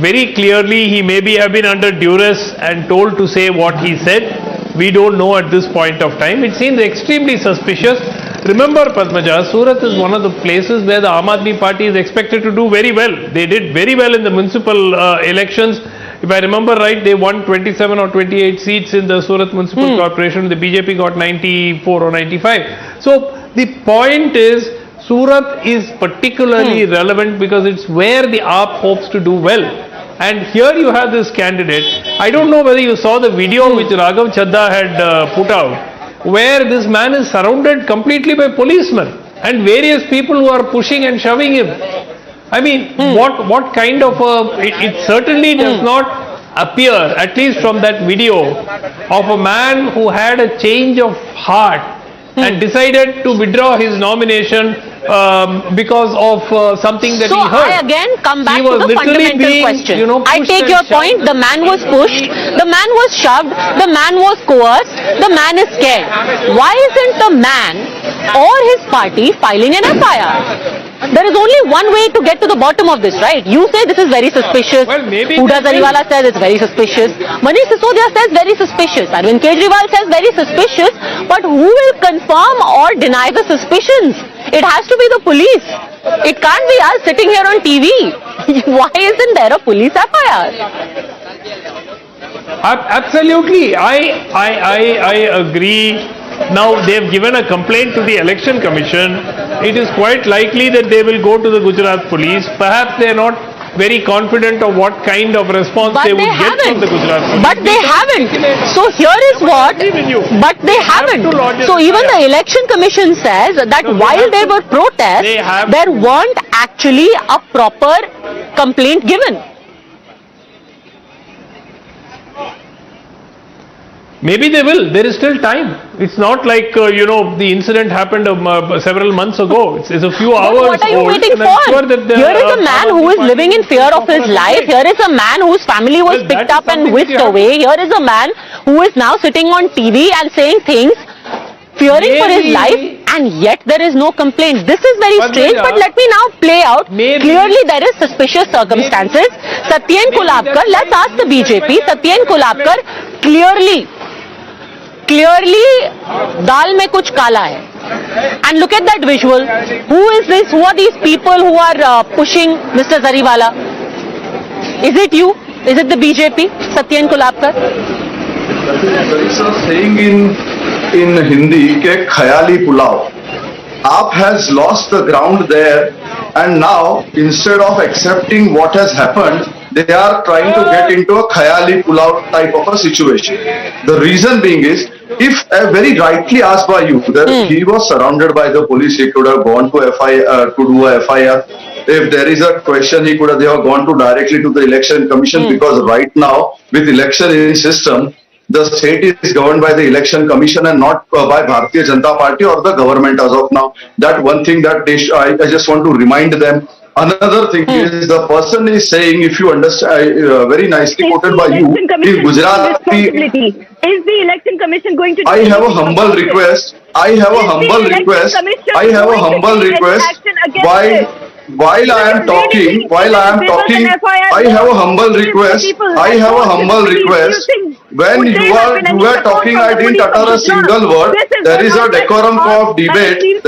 Very clearly, he maybe have been under duress and told to say what he said. We don't know at this point of time. It seems extremely suspicious. Remember, Padmaja, Surat is one of the places where the Aam Aadmi Party is expected to do very well. They did very well in the municipal elections. If I remember right, they won 27 or 28 seats in the Surat Municipal Corporation. The BJP got 94 or 95. So the point is, Surat is particularly relevant because it's where the AAP hopes to do well. And here you have this candidate. I don't know whether you saw the video which Raghav Chadda had put out, where this man is surrounded completely by policemen and various people who are pushing and shoving him. I mean, what kind of it certainly does not appear, at least from that video, of a man who had a change of heart and decided to withdraw his nomination because of something that so he heard. I again come back He to was the literally fundamental being, question. you know, I pushed take and your shoved. point. The man was pushed, the man was shoved, the man was coerced, the man is scared. Why isn't the man or his party filing an FIR? There is only one way to get to the bottom of this, right? You say this is very suspicious. Well, maybe Huda they will. Zariwala says it's very suspicious. Manish Sisodia says very suspicious. Arvind Kejriwal says very suspicious. But who will confirm or deny the suspicions? It has to be the police. It can't be us sitting here on TV. Why isn't there a police FIR? Absolutely, I agree. Now they have given a complaint to the Election Commission. It is quite likely that they will go to the Gujarat police. Perhaps they are not very confident of what kind of response But they would they get from the Gujarat police. But they haven't. So here is what. But they haven't. So even the Election Commission says that while there were protests, there weren't actually a proper complaint given. Maybe they will. There is still time. It's not like, the incident happened several months ago. It's a few hours What are you old, waiting and I'm for? sure that Here is a man who is living in fear of his life. Here is a man whose family was picked up and whisked away. Here is a man who is now sitting on TV and saying things, fearing for his life, and yet there is no complaint. This is very strange, but let me now play out. Clearly there is suspicious circumstances. Satyen Kulabkar, let's ask the BJP. Satyen Kulabkar clearly dal mein kuch kala hai. And look at that visual. Who is this? Who are these people who are pushing Mr. Zariwala? Is it you? Is it the BJP? Satyen Kulabkar? There is a saying in Hindi ke khayali pulao. AAP has lost the ground there, and now instead of accepting what has happened, they are trying to get into a khayali pulao type of a situation. The reason being is, if very rightly asked by you that he was surrounded by the police, he could have gone to FIR to do a FIR. If there is a question, they have gone to directly to the Election Commission, because right now with election in system, the state is governed by the Election Commission and not by Bharatiya Janata Party or the government as of now. That one thing that I just want to remind them. Another thing is, the person is saying, if you understand, very nicely quoted by you, in Gujarat, is the Election Commission going to? I have a humble request. I have a humble request. While I am talking, I have a humble request. When you were talking, I didn't utter a single word. There is a decorum of debate.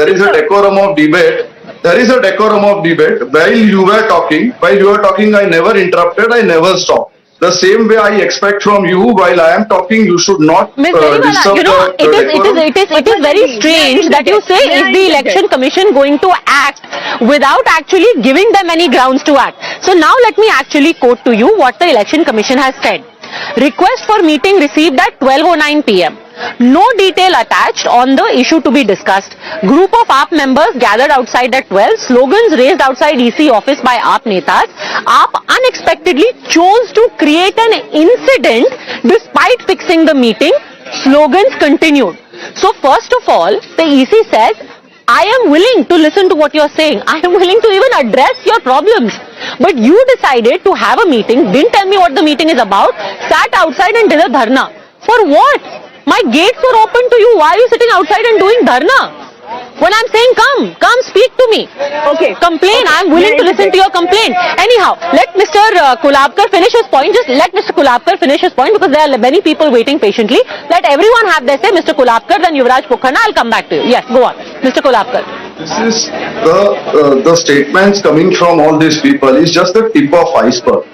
While you were talking, I never interrupted, I never stopped. The same way I expect from you, while I am talking, you should not disturb it is very strange that you say, is the Election Commission going to act without actually giving them any grounds to act? So now let me actually quote to you what the Election Commission has said. Request for meeting received at 12:09 p.m. No detail attached on the issue to be discussed. Group of AAP members gathered outside at 12. Slogans raised outside EC office by AAP netas. AAP unexpectedly chose to create an incident despite fixing the meeting. Slogans continued. So first of all, the EC says, I am willing to listen to what you are saying. I am willing to even address your problems. But you decided to have a meeting, didn't tell me what the meeting is about, sat outside and did a dharna. For what? My gates were open to you. Why are you sitting outside and doing dharna? When I'm saying come speak to me. Okay. Complain. I'm willing to listen to your complaint. Anyhow, let Mr. Kulabkar finish his point. Just let Mr. Kulabkar finish his point, because there are many people waiting patiently. Let everyone have their say. Mr. Kulabkar, then Yuvraj Pokhana. I'll come back to you. Yes, go on. Mr. Kulabkar. This is the statements coming from all these people is just the tip of iceberg.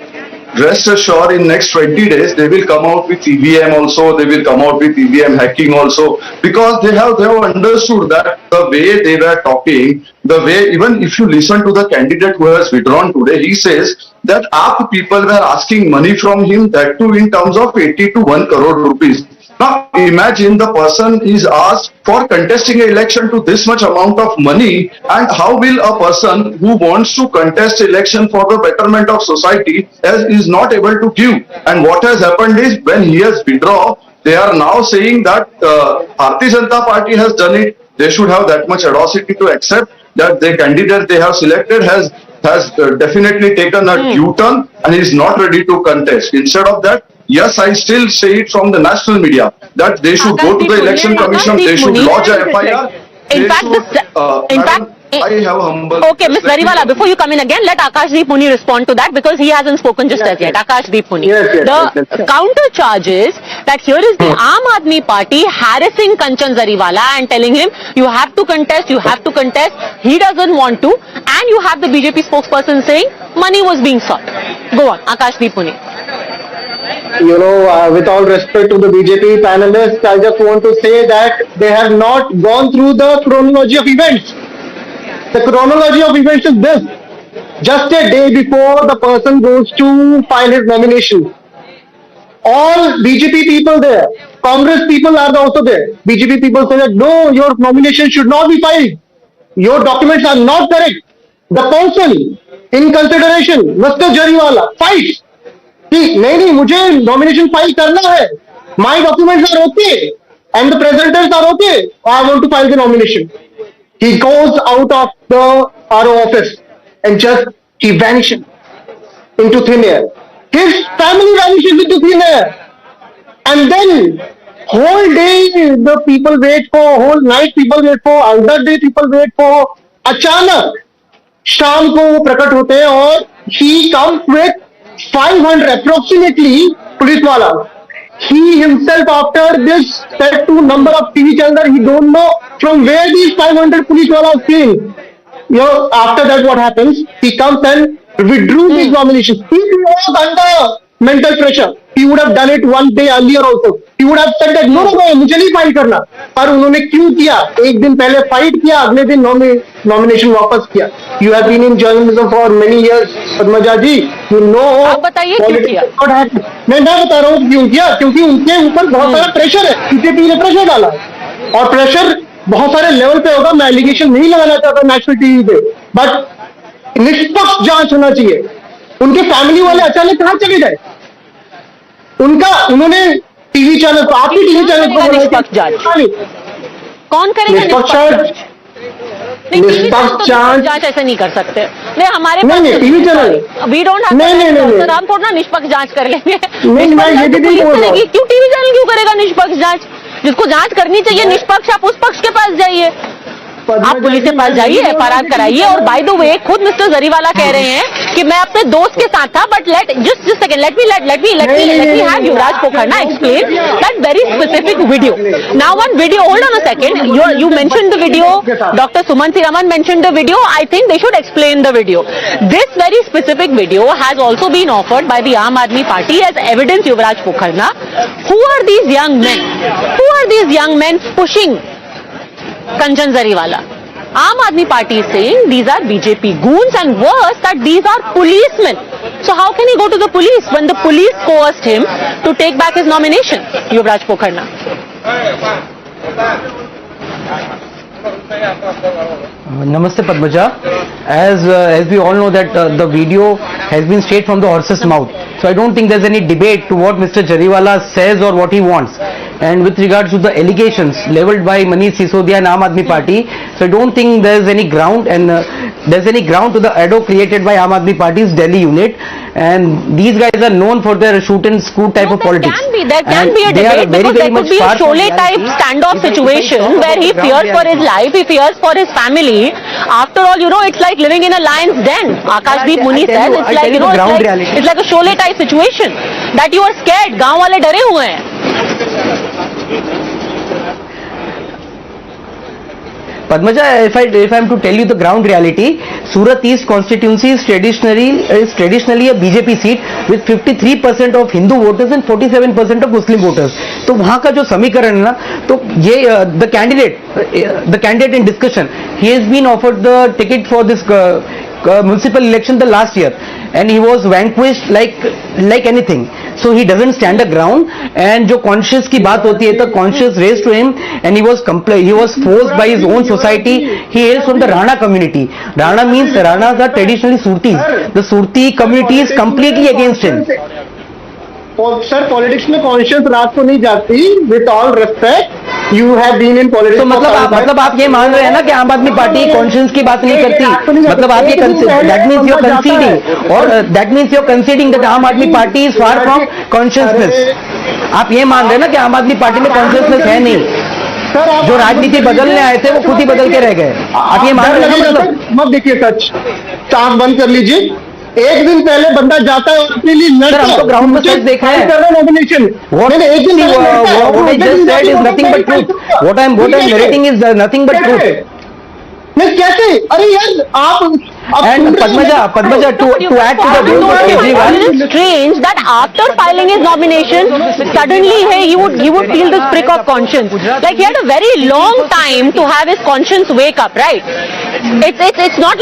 Rest assured, in next 20 days, they will come out with EVM also, they will come out with EVM hacking also, because they have understood that the way they were talking, the way, even if you listen to the candidate who has withdrawn today, he says that AAP people were asking money from him, that too in terms of 80 to 1 crore rupees. Now imagine the person is asked for contesting an election to this much amount of money, and how will a person who wants to contest election for the betterment of society is not able to give? And what has happened is, when he has withdrawn, they are now saying that Bharatiya Janata Party has done it. They should have that much audacity to accept that the candidate they have selected has definitely taken a U-turn and is not ready to contest. Instead of that, yes, I still say it from the national media that they should go to the election commission, they should lodge a FIR. I have humble. Okay, Ms. Zariwala, before you come in again, let Akashdeep Muni respond to that because he hasn't spoken just as yet. Akashdeep Muni. The counter charge is that here is the Aam Aadmi Party harassing Kanchan Zariwala and telling him, you have to contest, you have to contest. He doesn't want to. And you have the BJP spokesperson saying money was being sought. Go on, Akashdeep Muni. With all respect to the BJP panelists, I just want to say that they have not gone through the chronology of events. The chronology of events is this. Just a day before the person goes to file his nomination, all BJP people there, Congress people are also there. BJP people say that no, your nomination should not be filed. Your documents are not correct. The person in consideration, Mr. Jariwala, fights. नहीं मुझे nomination file करना है. My documents are okay and the presenters are okay. I want to file the nomination. He goes out of the RO office and he vanishes into thin air. His family vanishes into thin air. And then whole day the people wait for, whole night people wait for, other day people wait for. अचानक शाम को वो प्रकट होते हैं और he comes with 500 approximately police wala. He himself after this said to number of TV channels, he don't know from where these 500 police walas came. After that what happens? He comes and withdrew his nominations. He was under mental pressure. He would have done it one day earlier also. He would have said that no, मुझे नहीं file करना. पर उन्होंने क्यों किया? एक दिन पहले फाइट किया, अगले दिन नॉमिनेशन वापस किया. You have been in journalism for many years, Padmaja ji. You know. आप बताइए क्यों किया? मैं बता रहा हूँ क्यों किया, क्योंकि उनके ऊपर बहुत सारा प्रेशर है. बीजेपी ने प्रेशर डाला और प्रेशर बहुत सारे लेवल पे होगा. मैं एलिगेशन नहीं लगाना चाहता नेशनल टीवी पे, बट निष्पक्ष जांच होना चाहिए. उनके फैमिली वाले अचानक कहाँ चले गए? उन्होंने टीवी चैनल को, आपकी टीवी चैनल को निष्पक्ष जांच कौन करेगा? निष्पक्ष जांच ऐसे नहीं कर सकते. नहीं हमारे पास TV channel we don't have. हम थोड़ा निष्पक्ष जांच कर लेंगे. क्यों टीवी चैनल क्यों करेगा निष्पक्ष जांच? जिसको जांच करनी चाहिए निष्पक्ष, आप उस पक्ष के पास जाइए, आप पुलिस के पास जाइए, FIR कराइए. और बाय द वे खुद मिस्टर जरीवाला कह रहे हैं कि मैं अपने दोस्त के साथ था, but let me have Yuvraj Pokharna explain that very specific video. Now one video, hold on a second. You mentioned the video, Dr. Suman Siraman mentioned the video. I think they should explain the video. This very specific video has also been offered by the Aam Aadmi Party as evidence Yuvraj Pokharna. Who are these young men? Who are these young men pushing Kanchan Zariwala? Aam Aadmi Party is saying these are BJP goons and worse that these are policemen. So how can he go to the police when the police coerced him to take back his nomination? Yuvraj Pokharna. Namaste Padmaja. As we all know that the video has been straight from the horse's mouth. So I don't think there's any debate to what Mr. Jariwala says or what he wants. And with regards to the allegations leveled by Manish Sisodia and Aam Aadmi Party, so I don't think there's any ground to the ado created by Aam Aadmi Party's Delhi unit. And these guys are known for their shoot and scoot type of politics. There can be a debate because there could be a Sholay type standoff situation where he fears for his life, he fears for his family. After all, it's like living in a lion's den. Akashdeep Muni says it's like, it's like a Sholay type situation that you are scared. गांव वाले डरे हुए हैं. Padmaja, if I am to tell you the ground reality, Surat East constituency is traditionally a BJP seat with 53% of Hindu voters and 47% of Muslim voters. तो वहाँ का जो समीकरण है ना, तो ये the candidate in discussion, he has been offered the ticket for this municipal election the last year, and he was vanquished like anything. So he doesn't stand a ground. And जो conscious की बात होती है, the conscious raised to him, and he was forced by his own society. He hails from the Rana community. Rana means Ranas are traditionally Surtis. The Surti community is completely against him. Sir politics में conscious रात को नहीं जाती. With all respect You have been in politics. तो मतलब आप ये मान रहे हैं ना कि आम आदमी पार्टी कॉन्शियंस की बात नहीं करती, मतलब आप ये that means you are conceding, और that means you are conceding that Aam Aadmi party is far from consciousness. आप ये मान रहे हैं ना कि आम आदमी पार्टी में कॉन्शियसनेस है नहीं, जो राजनीति बदलने आए थे वो खुद ही बदल के रह गए. आप ये मान रहे हैं ना? मतलब मत देखिए सच, आंख बंद कर लीजिए. एक दिन पहले बंदा जाता है अपने लिए लड़ता है. हम तो ग्राउंड में सच देखा है. Nomination what I just said is nothing but truth. What I'm narrating is nothing but truth. नहीं कैसे? अरे यार आप and Padmaja to add to the views of Kejriwal. It is strange that after filing his nomination, suddenly he would feel this prick of conscience. Like he had a very long time to have his conscience wake up, right? It's not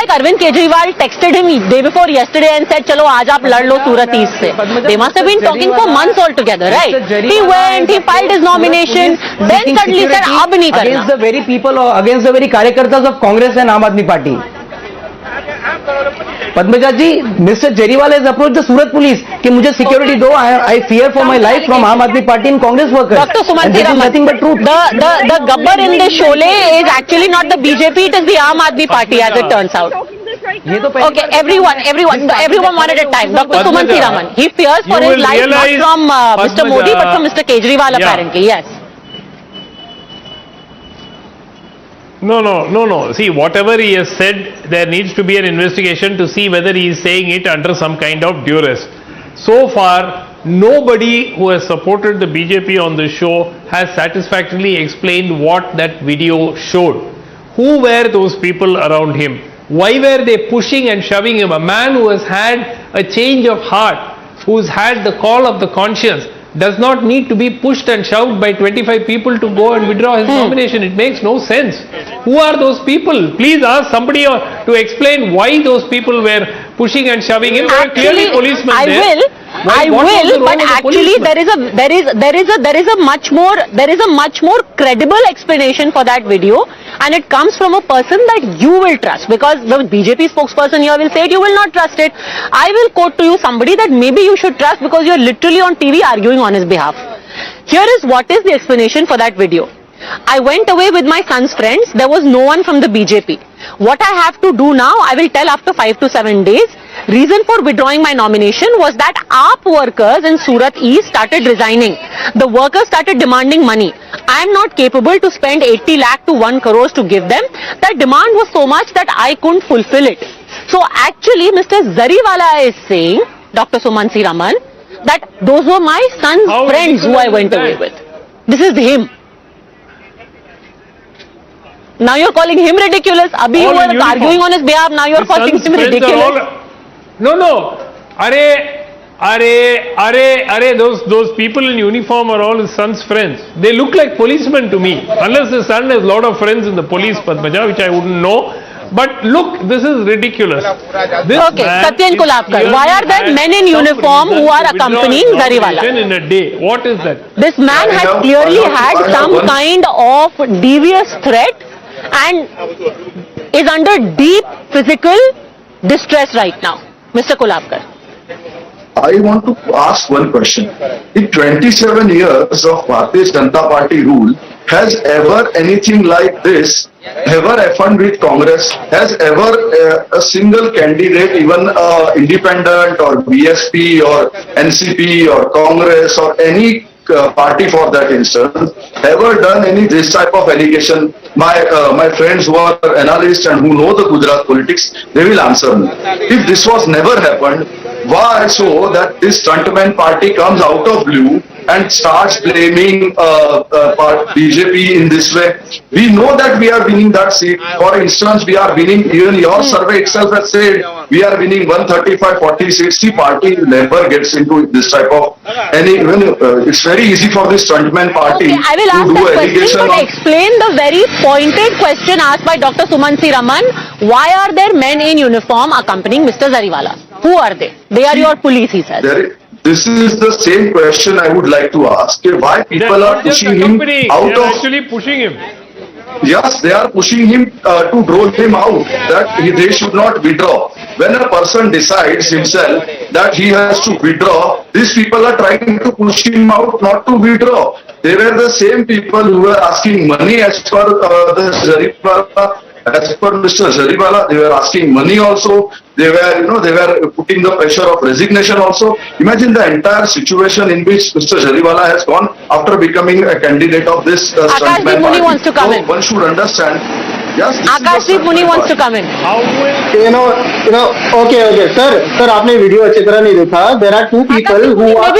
like Arvind Kejriwal texted him day before yesterday and said, "Chalo, aaj aap lad lo Surat East se." They must have been talking for months altogether, right? He went, he filed his nomination, then suddenly said, "Ab nahi karna." Against the very people, or against the very Karyakartas of Congress and Aam Aadmi Party. Padmaja ji, Mr. Kejriwal has approached the Surat police कि मुझे security दो, I fear for my life from Aam Aadmi Party and Congress workers. Dr. Sumanthi Raman, nothing but truth. The gabbar in the Sholay is actually not the BJP, it is the Aam Aadmi Party as it turns out. Okay, everyone wanted a time. Dr. Sumanthi Raman, he fears for his life not from Mr. Modi but from Mr. Kejriwal apparently, yes. No. See, whatever he has said, there needs to be an investigation to see whether he is saying it under some kind of duress. So far, nobody who has supported the BJP on the show has satisfactorily explained what that video showed. Who were those people around him? Why were they pushing and shoving him? A man who has had a change of heart, who's had the call of the conscience, does not need to be pushed and shoved by 25 people to go and withdraw his nomination. It makes no sense. Who are those people? Please ask somebody to explain why those people were pushing and shoving him. There are clearly policemen there. I will, but actually there is a much more credible explanation for that video, and it comes from a person that you will trust, because the BJP spokesperson here will say it, you will not trust it. I will quote to you somebody that maybe you should trust because you are literally on TV arguing on his behalf. Here is what is the explanation for that video. I went away with my son's friends. There was no one from the BJP. What I have to do now, I will tell after 5 to 7 days. Reason for withdrawing my nomination was that AAP workers in Surat East started resigning. The workers started demanding money. I am not capable to spend 80 lakh to 1 crore to give them. That demand was so much that I couldn't fulfill it. So actually, Mr. Zariwala is saying, Dr. Sumanthi Raman, that those were my son's friends who I went away with. This is him. Now you're calling him ridiculous. Abhi you were arguing on his behalf. Now you're calling him ridiculous. No. Those people in uniform are all his son's friends. They look like policemen to me. Unless his son has a lot of friends in the police, Padmaja, which I wouldn't know. But look, this is ridiculous. Satyan Kulapkar, why are there men in uniform who are accompanying Zariwala? In a day, what is that? This man has clearly had some kind of devious threat and is under deep physical distress right now. Mr. Kulapkar. I want to ask one question. In 27 years of Bharatiya Janata Party rule, has ever anything like this ever happened with Congress? Has ever a single candidate, even independent or BSP or NCP or Congress or any party for that instance, ever done any this type of allegation? My friends who are analysts and who know the Gujarat politics, they will answer me. If this was never happened, why so that this stuntman party comes out of blue and starts blaming BJP in this way? We know that we are winning that seat. For instance, we are winning, even your survey itself has said, we are winning 135, 40 seats. The party never gets into this type of it's very easy for this stuntman party I will ask that question, but explain the very pointed question asked by Dr. Sumanthi Raman. Why are there men in uniform accompanying Mr. Zariwala? Who are they? They are your police, he says. This is the same question I would like to ask. Why people are pushing him out of... They are actually pushing him. Yes, they are pushing him to roll him out, that they should not withdraw. When a person decides himself that he has to withdraw, these people are trying to push him out not to withdraw. they were the same people who were asking money as per the Zarifwala. As per Mr. Zarifwala, they were asking money also. They were, they were putting the pressure of resignation also. Imagine the entire situation in which Mr. Zarifwala has gone after becoming a candidate of this stuntman party. Wants to come in. One should understand. Yes, Akashdeep Muni wants to come in. Okay, sir, आपने video अच्छी तरह नहीं देखा. There are two people who are.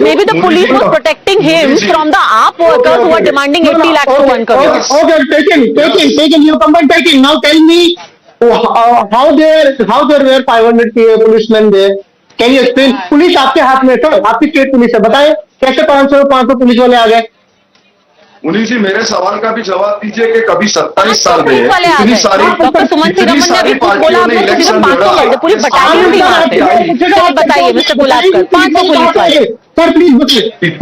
Maybe the police was protecting him from the AAP workers who are demanding 80 lakhs to 1 crore. Okay, taken. You come and taken. Now tell me how there were 500 policemen there. Can you explain? Police आपके हाथ में sir, आपकी state police है. बताएं कैसे 500 police वाले आ गए? मुनि जी, मेरे सवाल का भी जवाब दीजिए कि कभी 27 साल में इतनी सारी पार्टियों ने इलेक्शन लड़ा. पूरी बटालियन भी वहाँ पे. बताइए मिस्टर गुलाबकर, 500 पुलिस वाले. सर प्लीज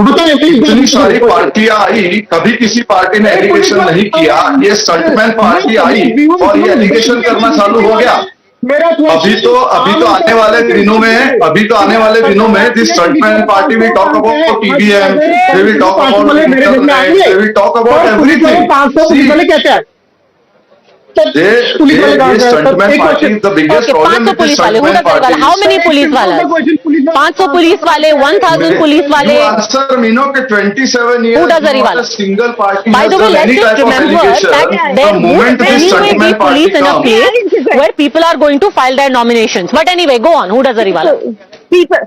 बताइए. इतनी सारी पार्टियां आई, कभी किसी पार्टी ने एलिगेशन नहीं किया. ये स्टंटमैन पार्टी आई और ये एलिगेशन करना चालू हो गया. अभी तो आने वाले दिनों में this stuntman party will talk about TVM, they will talk about internet, they will talk about everything. 500 police कहते हैं. Stuntman party, the biggest problem with the stuntman party. How many police wale? 500 police wale, 1000 police wale. You answer me, no, that 27 years. Who does not a single party By has the way, done any let's type just of remember allegation. that there The moment would this anyway be stuntman party police in a comes. place where people are going to file their nominations. But anyway, go on. Who does Zariwala? People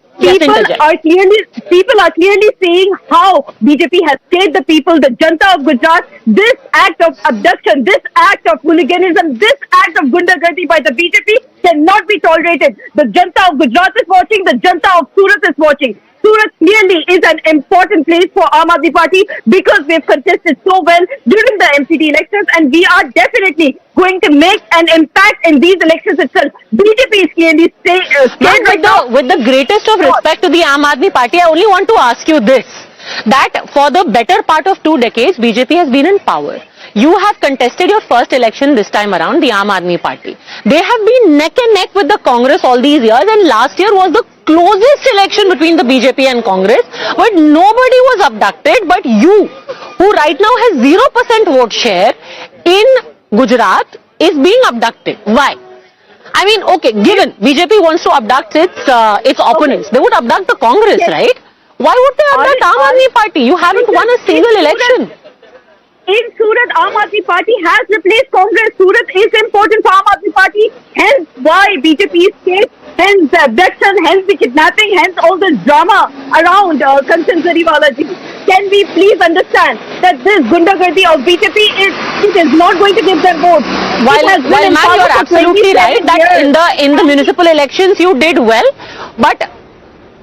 are clearly saying how BJP has stayed the people, the Janta of Gujarat. This act of abduction, this act of hooliganism, this act of gundagardi by the BJP cannot be tolerated. The Janta of Gujarat is watching, the Janta of Surat is watching. Surat clearly is an important place for Aam Aadmi Party because we've contested so well during the MCD elections, and we are definitely going to make an impact in these elections itself. BJP is clearly scared right now. With the greatest of respect to the Aam Aadmi Party, I only want to ask you this, that for the better part of 2 decades, BJP has been in power. You have contested your first election this time around, the Aam Aadmi Party. They have been neck and neck with the Congress all these years, and last year was the closest election between the BJP and Congress, but nobody was abducted. But you, who right now has 0% vote share in Gujarat, is being abducted. Why? I mean, okay, given BJP wants to abduct its opponents, they would abduct the Congress, right? Why would they abduct Aam Aadmi Party? You haven't won a single election. In Surat, Aam Aadmi Party has replaced Congress. Surat is important for Aam Aadmi Party. Hence why BJP is scared. Hence the abduction, hence the kidnapping, hence all the drama around Kanchan Zariwala ji. Can we please understand that this gundagardi of BJP is not going to give them votes? While ma'am, you're absolutely right that in the municipal elections you did well, but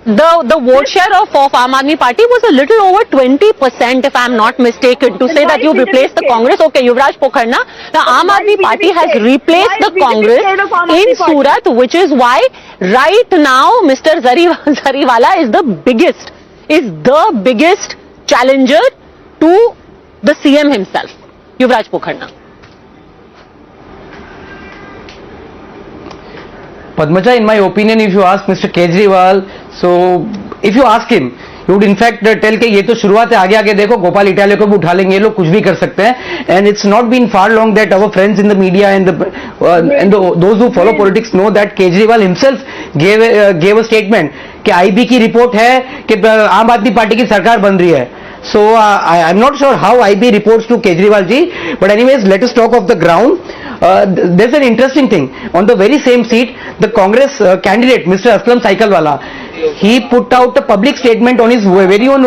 the vote share of Aam Aadmi Party was a little over 20%, if I'm not mistaken. To say that you've replaced the Congress, okay, Yuvraj Pokharna, the Aam Aadmi Party has replaced the Congress in Surat, which is why right now Mr. Zariwala is the biggest challenger to the CM himself, Yuvraj Pokharna. Padmaja, in my opinion, if you ask Mr. Kejriwal, so if you ask him, he would in fact tell कि ये तो शुरुआत है, आगे आगे देखो Gopal Italia को भी उठा लेंगे, ये लोग कुछ भी कर सकते हैं. And it's not been far long that our friends in the media and those who follow politics know that Kejriwal himself gave a statement कि IB की रिपोर्ट है कि आम आदमी पार्टी की सरकार बन रही है. So I'm not sure how IB reports to Kejriwal ji, but anyways, let us talk of the ground. There's an interesting thing. On the very same seat, the Congress candidate, Mr. Aslam Saikalwala, he put out a public statement on his very own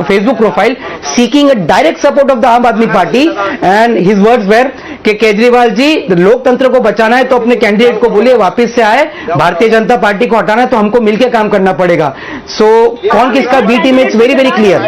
Facebook profile seeking a direct support of the Aam Aadmi Party, and his words were कि केजरीवाल जी लोकतंत्र को बचाना है तो अपने candidate को बोलिए वापस से आए, भारतीय जनता पार्टी को हटाना है तो हमको मिलकर काम करना पड़ेगा. सो कौन किसका B team, it's very very clear.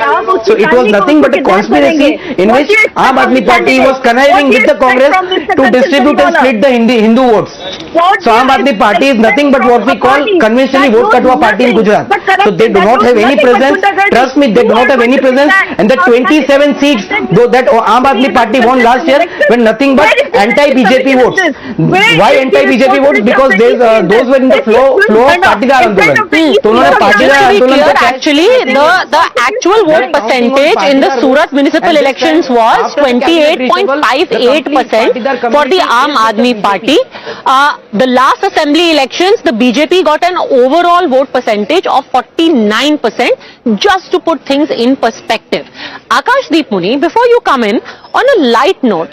So it was nothing but a conspiracy in which Aam Aadmi party was conniving with the Congress to distribute and split the Hindu votes. So Aam Aadmi Party is nothing but what we call conventionally vote katwa party in Gujarat. So they do not have any presence. Trust me, they do not have any presence. And the 27 seats that Aam Aadmi Party won last year were nothing but anti-BJP votes. Why anti-BJP votes? Because those were in the flow of Patidar Andolan. So उन्होंने Patidar Andolan actually the actual vote percentage in the Surat municipal elections was 28.58% for the Aam Aadmi Party. The last assembly elections, the BJP got an overall vote percentage of 49%, just to put things in perspective. Akashdeep Muni, before you come in, on a light note,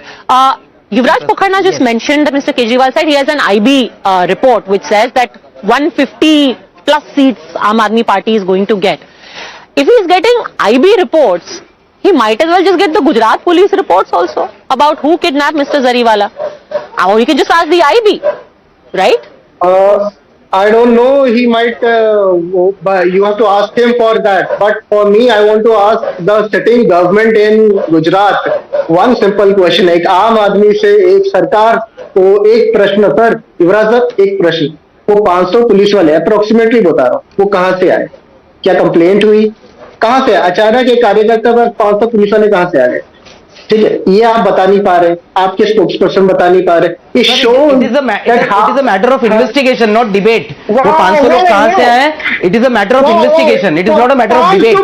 Yuvraj Pokharna just mentioned that Mr. Kejriwal said he has an IB report which says that 150 plus seats Aam Aadmi Party is going to get. If he is getting IB reports, he might as well just get the Gujarat police reports also about who kidnapped Mr. Zariwala. Or you can just ask the IB, right? I don't know, he might, but you have to ask him for that. But for me, I want to ask the sitting government in Gujarat one simple question. एक आम आदमी से एक सरकार को एक प्रश्न, sir युवराज sir एक प्रश्न, वो 500 पुलिस वाले अप्रोक्सीमेटली बता रहा हूँ, वो कहाँ से आए, क्या कंप्लेंट हुई, कहाँ से अचानक एक कार्यकर्ता पर 500 पुलिस वाले कहाँ से आ गए? ठीक है, ये आप बता नहीं पा रहे, आपके स्पोक्सपर्सन बता नहीं पा रहे. It is a matter of investigation, not debate. वो 500 लोग कहाँ से आए? It is a matter of investigation. It is not a matter of debate.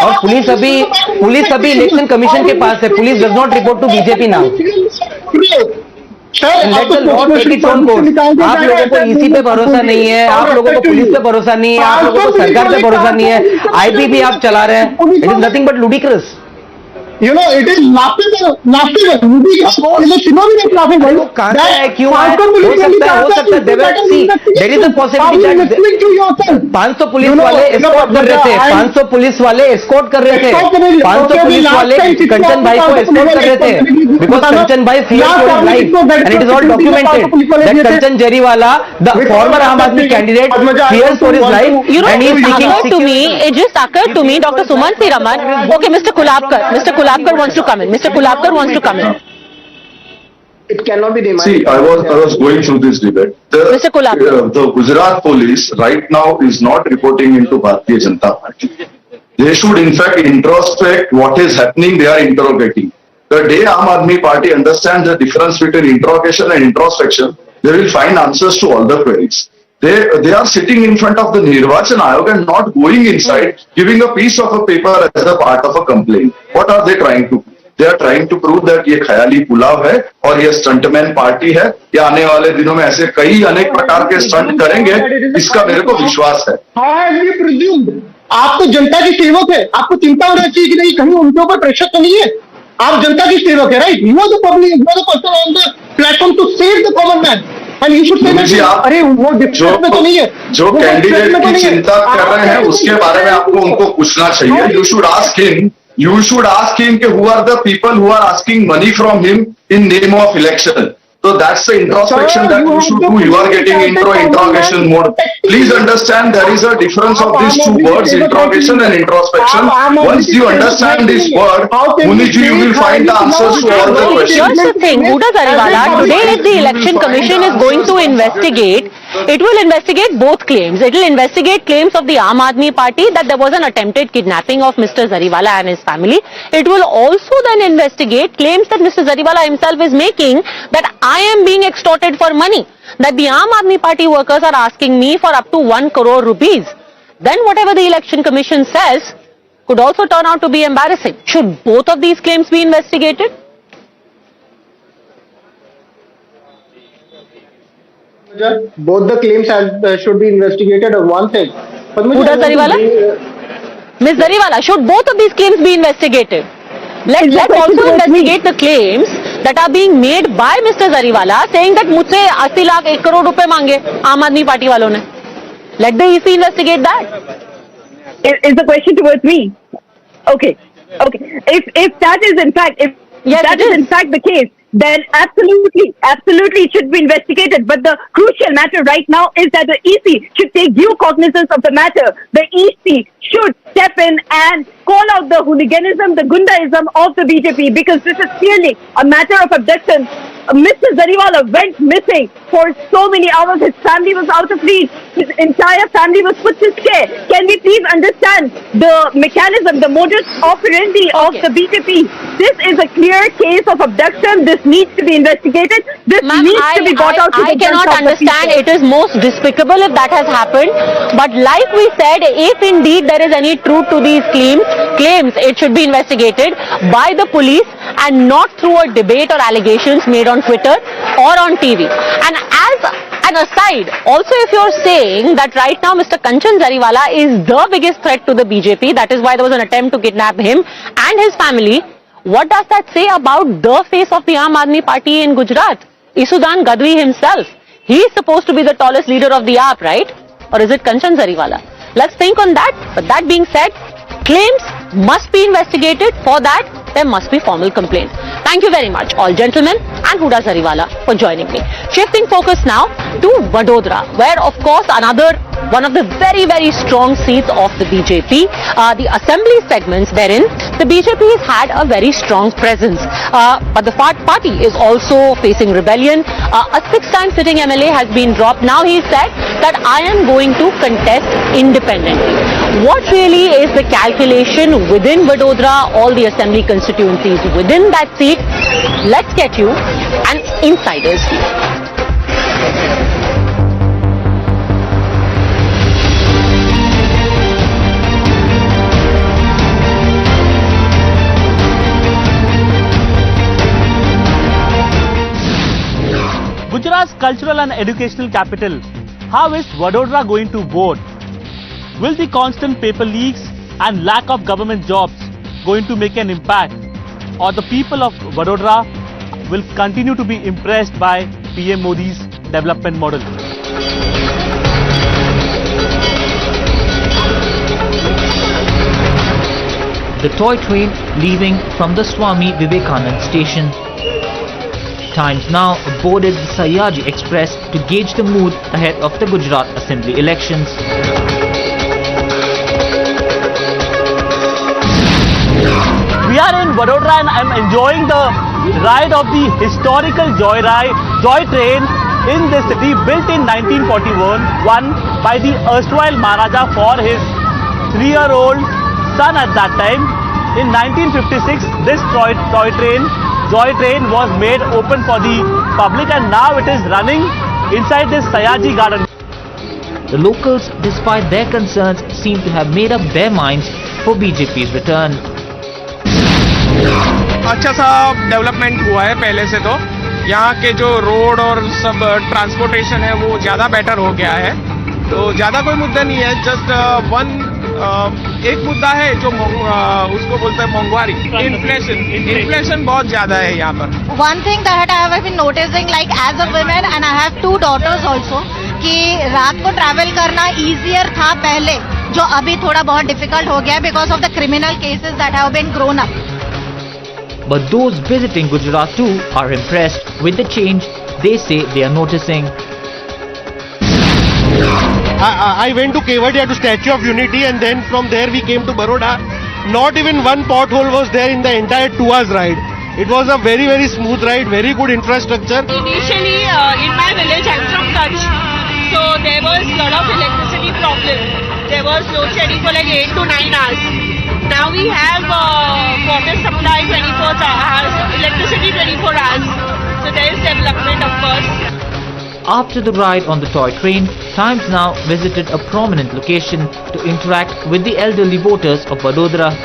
और पुलिस अभी इलेक्शन कमीशन के पास है. Police does not report to BJP now. Let the law take its own course. आप लोगों को ईसी पे भरोसा नहीं है, आप लोगों को पुलिस पे भरोसा नहीं है, आप लोगों को सरकार पे भरोसा नहीं है, आईपी भी आप चला रहे हैं. It is nothing but ludicrous. You know, it is laughable. Ludicrous. It is synonymous laughable. कहाँ से है, क्यों है? हो सकता है. There is a possibility that 500 police वाले एस्कॉर्ट कर रहे थे. 500 पुलिस वाले एस्कॉर्ट कर रहे थे. 500 पुलिस वाले कंचन भाई को एस्कॉर्ट कर रहे थे. Because कंचन भाई feared for his life, and it is all documented that Kanchan Jariwala, the former Aam Aadmi candidate, fears for his life, and he is speaking. It just occurred to me, Dr. Suman C. Raman. Okay, Mr. Kulapkar wants to come in. Mr. Kulapkar wants to come in. It cannot be denied. See, I was going through this debate. Mr. Kulapkar. The Gujarat police right now is not reporting into Bharatiya Janata Party. They should in fact introspect what is happening. They are interrogating. The day Aam Aadmi Party understands the difference between interrogation and introspection, they will find answers to all the queries. They are sitting in front of the Nirvachan Ayog and not going inside, giving a piece of a paper as a part of a complaint. What are they trying to do? They are trying to prove that ये ख्याली पुलाव है और ये stuntman party है. ये आने वाले दिनों में ऐसे कई अनेक प्रकार के स्टंट करेंगे, इसका मेरे को विश्वास है. How have you presumed? आप तो जनता के सेवक है, आपको चिंता होना चाहिए कि नहीं कहीं उनके ऊपर प्रेशर तो नहीं है. आप जनता की सेवक है, right? You are the public, you are the person on the platform to save the common man. And you should say that, अरे वो डिफरेंस में तो नहीं है. जो कैंडिडेट की चिंता कर रहे हैं उसके बारे में आपको उनको पूछना चाहिए. You should ask him who are the people who are asking money from him in name of election. So that's the introspection that you should do. You are getting into interrogation mode. Please understand there is a difference of these two words, interrogation and introspection. Once you understand this word, Muniji, you will find the answers to all the questions. Here's the thing, Buddha Zariwala, today the Election Commission is going to investigate. It will investigate both claims. It will investigate claims of the Aam Aadmi Party that there was an attempted kidnapping of Mr. Zariwala and his family. It will also then investigate claims that Mr. Zariwala himself is making that I am being extorted for money. That the Aam Aadmi Party workers are asking me for up to 1 crore rupees. Then whatever the Election Commission says could also turn out to be embarrassing. Should both of these claims be investigated? Both the claims should be investigated on one thing. Buddha Zariwala? Ms. Zariwala, should both of these claims be investigated? Let's also investigate the claims that are being made by Mr. Zariwala saying that मुझसे 80 लाख 1 करोड़ रुपए मांगे आम Aadmi party वालों ने. Let the EC investigate that. Is the question towards me? Okay. If that is in fact, the case, then absolutely it should be investigated. But the crucial matter right now is that the EC should take due cognizance of the matter. The EC should step in and call out the hooliganism, the gundaism of the BJP, because this is clearly a matter of abduction Mr. Zariwala went missing for so many hours. His family was out of reach. His entire family was put to scare. Can we please understand the mechanism, the modus operandi of the BJP? This is a clear case of abduction. This needs to be investigated. This needs to be brought out to the I cannot understand. It is most despicable if that has happened. But like we said, if indeed there is any truth to these claims, it should be investigated by the police and not through a debate or allegations made on Twitter or on TV. And as an aside, also if you're saying that right now Mr. Kanchan Zariwala is the biggest threat to the BJP, that is why there was an attempt to kidnap him and his family, what does that say about the face of the Aam Aadmi Party in Gujarat? Isudan Gadvi himself. He is supposed to be the tallest leader of the AAP, right? Or is it Kanchan Zariwala? Let's think on that. But that being said, claims must be investigated. For that, there must be formal complaints. Thank you very much, all gentlemen and Huda Zariwala for joining me. Shifting focus now to Vadodara, where of course one of the very, very strong seats of the BJP, the assembly segments therein, the BJP has had a very strong presence. But the party is also facing rebellion. A 6-time sitting MLA has been dropped. Now he said that I am going to contest independently. What really is the calculation within Vadodara, all the assembly constituencies within that seat? Let's get you an insider's view. Gujarat's cultural and educational capital, how is Vadodara going to vote? Will the constant paper leaks and lack of government jobs going to make an impact? Or the people of Vadodara will continue to be impressed by PM Modi's development model? The toy train leaving from the Swami Vivekanand station. Times now boarded the Sayaji Express to gauge the mood ahead of the Gujarat Assembly elections. We are in Vadodara and I am enjoying the ride of the historical joy train in this city, built in 1941 by the erstwhile Maharaja for his 3-year-old son at that time. In 1956, this joy train was made open for the public, and now it is running inside this Sayaji garden. The locals, despite their concerns, seem to have made up their minds for BJP's return. अच्छा सा development हुआ है पहले से, तो यहाँ के जो रोड और सब ट्रांसपोर्टेशन है वो ज़्यादा बेटर हो गया है, तो ज़्यादा कोई मुद्दा नहीं है. जस्ट एक मुद्दा है जो उसको बोलते हैं महंगाई, इन्फ्लेशन बहुत ज़्यादा है यहाँ पर. One thing that I have been noticing, like as a woman and I have 2 daughters also, कि रात को ट्रैवल करना easier था पहले, जो अभी थोड़ा बहुत डिफिकल्ट हो गया because of the criminal cases that have been grown up. But those visiting Gujarat too are impressed with the change they say they are noticing. I went to Kevadia to Statue of Unity, and then from there we came to Baroda. Not even one pothole was there in the entire 2 hours ride. It was a very, very smooth ride, very good infrastructure. Initially, in my village, I'm from Kutch, so there was a lot of electricity problem. There was load shedding for like 8 to 9 hours. Now we have water supply 24 hours, electricity 24 hours. So there is development, of course. After the ride on the toy train, Times Now visited a prominent location to interact with the elderly voters of Vadodara.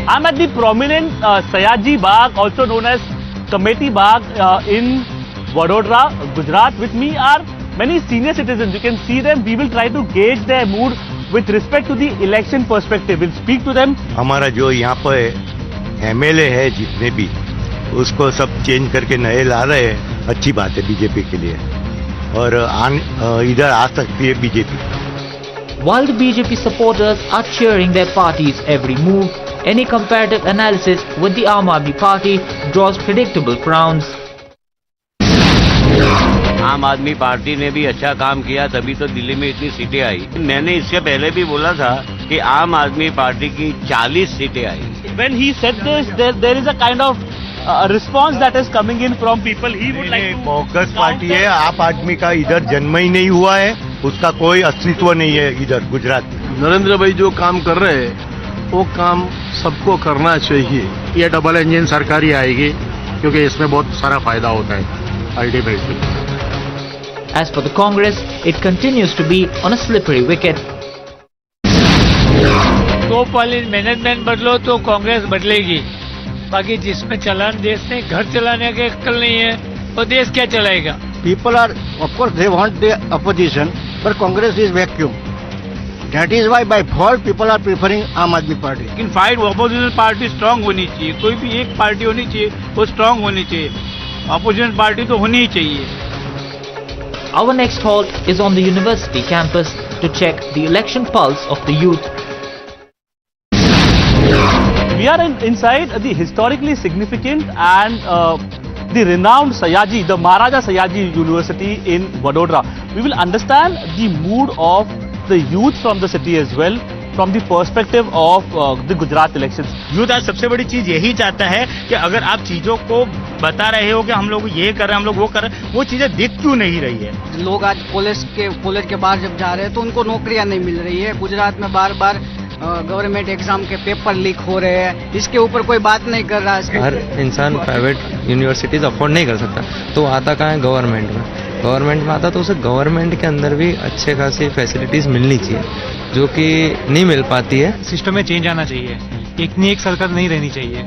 I'm at the prominent Sayaji Bagh, also known as Committee Bagh in Vadodara, Gujarat. With me are many senior citizens. You can see them. We will try to gauge their mood with respect to the election perspective. We'll speak to them. हमारा जो यहाँ पे MLA है जितने भी, उसको सब change करके नए ला रहे हैं, अच्छी बात है बीजेपी के लिए, और इधर आ सकती है BJP. While the BJP supporters are cheering their party's every move, any comparative analysis with the Aam Aadmi Party draws predictable frowns. आम आदमी पार्टी ने भी अच्छा काम किया, तभी तो दिल्ली में इतनी सीटें आई. मैंने इससे पहले भी बोला था कि आम आदमी पार्टी की 40 सीटें आई. When he said this, there is a kind of response that is coming in from people. He would like to bogus party है. आप आदमी का इधर जन्म ही नहीं हुआ है, उसका कोई अस्तित्व नहीं है इधर गुजरात में. नरेंद्र भाई जो काम कर रहे हैं वो काम सबको करना चाहिए. ये डबल इंजन सरकार ही आएगी क्योंकि इसमें बहुत सारा फायदा होता है ultimately. As for the Congress, it continues to be on a slippery wicket. तो मैनेजमेंट बदलो तो कांग्रेस बदलेगी. बाकी जिसमें चलान देश ने घर चलाने का अक्ल नहीं है वो देश क्या चलाएगा. People are, of course, they want the opposition, but Congress is vacuum. That is why by default people are preferring आम आदमी पार्टी. लेकिन फाइट ऑपोजिशन पार्टी स्ट्रांग होनी चाहिए. कोई भी एक पार्टी होनी चाहिए, वो स्ट्रांग होनी चाहिए. ऑपोजिशन पार्टी तो होनी ही चाहिए. Our next halt is on the university campus to check the election pulse of the youth. We are inside the historically significant and the renowned Sayaji, the Maharaja Sayaji University in Vadodara. We will understand the mood of the youth from the city as well, from the perspective of the Gujarat elections. Youth आज सबसे बड़ी चीज यही चाहता है कि अगर आप चीजों को बता रहे हो कि हम लोग ये कर रहे हैं, हम लोग वो कर रहे हैं, वो चीजें दिख क्यों नहीं रही है. लोग आज कॉलेज के बाहर जब जा रहे हैं तो उनको नौकरियां नहीं मिल रही है. गुजरात में बार बार गवर्नमेंट एग्जाम के पेपर लीक हो रहे हैं. इसके ऊपर कोई बात नहीं कर रहा है. हर इंसान प्राइवेट यूनिवर्सिटीज अफोर्ड नहीं कर सकता, तो आता कहाँ है गवर्नमेंट में. गवर्नमेंट में आता तो उसे गवर्नमेंट के अंदर भी अच्छे खासी फैसिलिटीज मिलनी चाहिए, जो कि नहीं मिल पाती है. सिस्टम में चेंज आना चाहिए. एक सरकार नहीं रहनी चाहिए.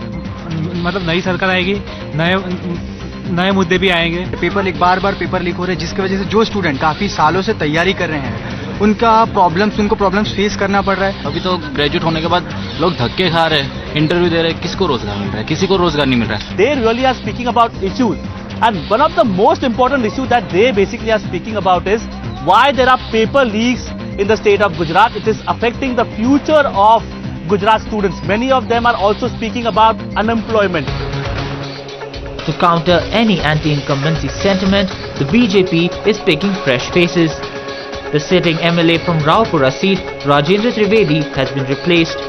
मतलब नई सरकार आएगी, नए मुद्दे भी आएंगे. पेपर लीक, बार बार पेपर लीक हो रहे हैं, जिसकी वजह से जो स्टूडेंट काफी सालों से तैयारी कर रहे हैं उनको प्रॉब्लम्स फेस करना पड़ रहा है. अभी तो ग्रेजुएट होने के बाद लोग धक्के खा रहे हैं, इंटरव्यू दे रहे हैं, किसको रोजगार मिल रहा है? किसी को रोजगार नहीं मिल रहा है. They really are speaking about issues, and one of the most important issues that they basically are speaking about is why there are paper leaks in the state of Gujarat. It is affecting the future of Gujarat students. Many of them are also speaking about unemployment. To counter any anti-incumbency sentiment, the BJP is picking fresh faces. The sitting MLA from Raupura seat, Rajendra Trivedi, has been replaced.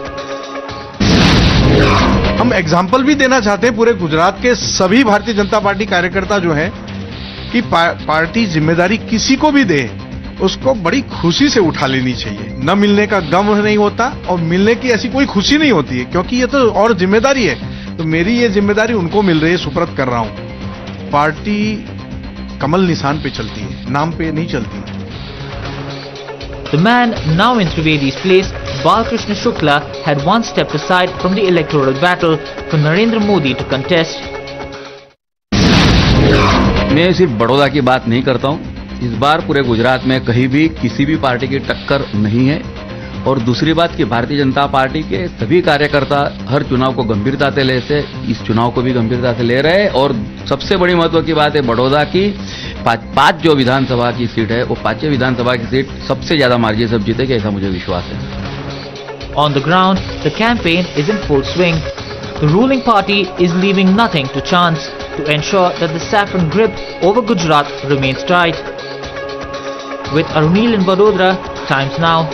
हम example भी देना चाहते हैं पूरे गुजरात के सभी Bharatiya Janata party कार्यकर्ता जो हैं कि पार्टी जिम्मेदारी किसी को भी दे उसको बड़ी खुशी से उठा लेनी चाहिए. न मिलने का गम नहीं होता और मिलने की ऐसी कोई खुशी नहीं होती है, क्योंकि ये तो और जिम्मेदारी है. तो मेरी ये जिम्मेदारी उनको मिल रही है, सुपुर्द कर रहा हूं. पार्टी कमल निशान पे चलती है, नाम पे नहीं चलती. The man now in Trivedi's place, Balkrishna Shukla, had once stepped aside from the electoral battle for Narendra Modi to contest. मैं सिर्फ बड़ौदा की बात नहीं करता हूं. इस बार पूरे गुजरात में कहीं भी किसी भी पार्टी की टक्कर नहीं है. और दूसरी बात कि भारतीय जनता पार्टी के सभी कार्यकर्ता हर चुनाव को गंभीरता से लेते, इस चुनाव को भी गंभीरता से ले रहे हैं. और सबसे बड़ी महत्व की बात है बड़ौदा की पांच जो विधानसभा की सीट है, वो पांचों विधानसभा की सीट सबसे ज्यादा मार्जिन से जीतेगी, ऐसा मुझे विश्वास है. On the ground, the campaign is in full swing. The ruling party is leaving nothing to chance to ensure that the saffron grip over Gujarat remains tight. With Arunil in Vadodara, Times Now.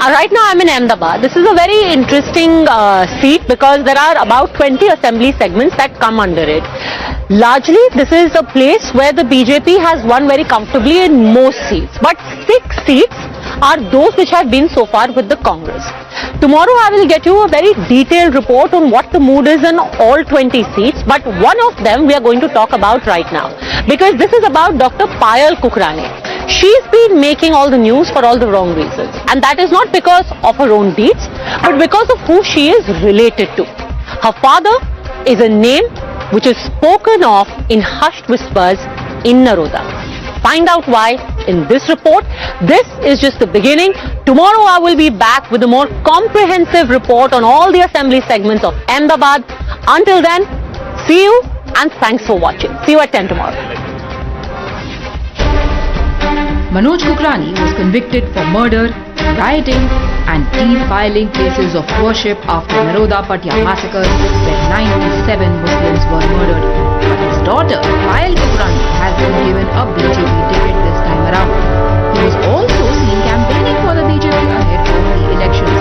Right now I'm in Ahmedabad. This is a very interesting seat because there are about 20 assembly segments that come under it. Largely, this is a place where the BJP has won very comfortably in most seats. But 6 seats are those which have been so far with the Congress. Tomorrow I will get you a very detailed report on what the mood is in all 20 seats. But one of them we are going to talk about right now. Because this is about Dr. Payal Kukrane. She's been making all the news for all the wrong reasons. And that is not because of her own deeds, but because of who she is related to. Her father is a name which is spoken of in hushed whispers in Naroda. Find out why in this report. This is just the beginning. Tomorrow I will be back with a more comprehensive report on all the assembly segments of Ahmedabad. Until then, see you and thanks for watching. See you at 10 tomorrow. Manoj Kukrani was convicted for murder, rioting and defiling cases of worship after Naroda Patya massacres where 97 Muslims were murdered. But his daughter, Payal Kukrani, has been given a BJP ticket this time around. He was also seen campaigning for the BJP ahead of the elections.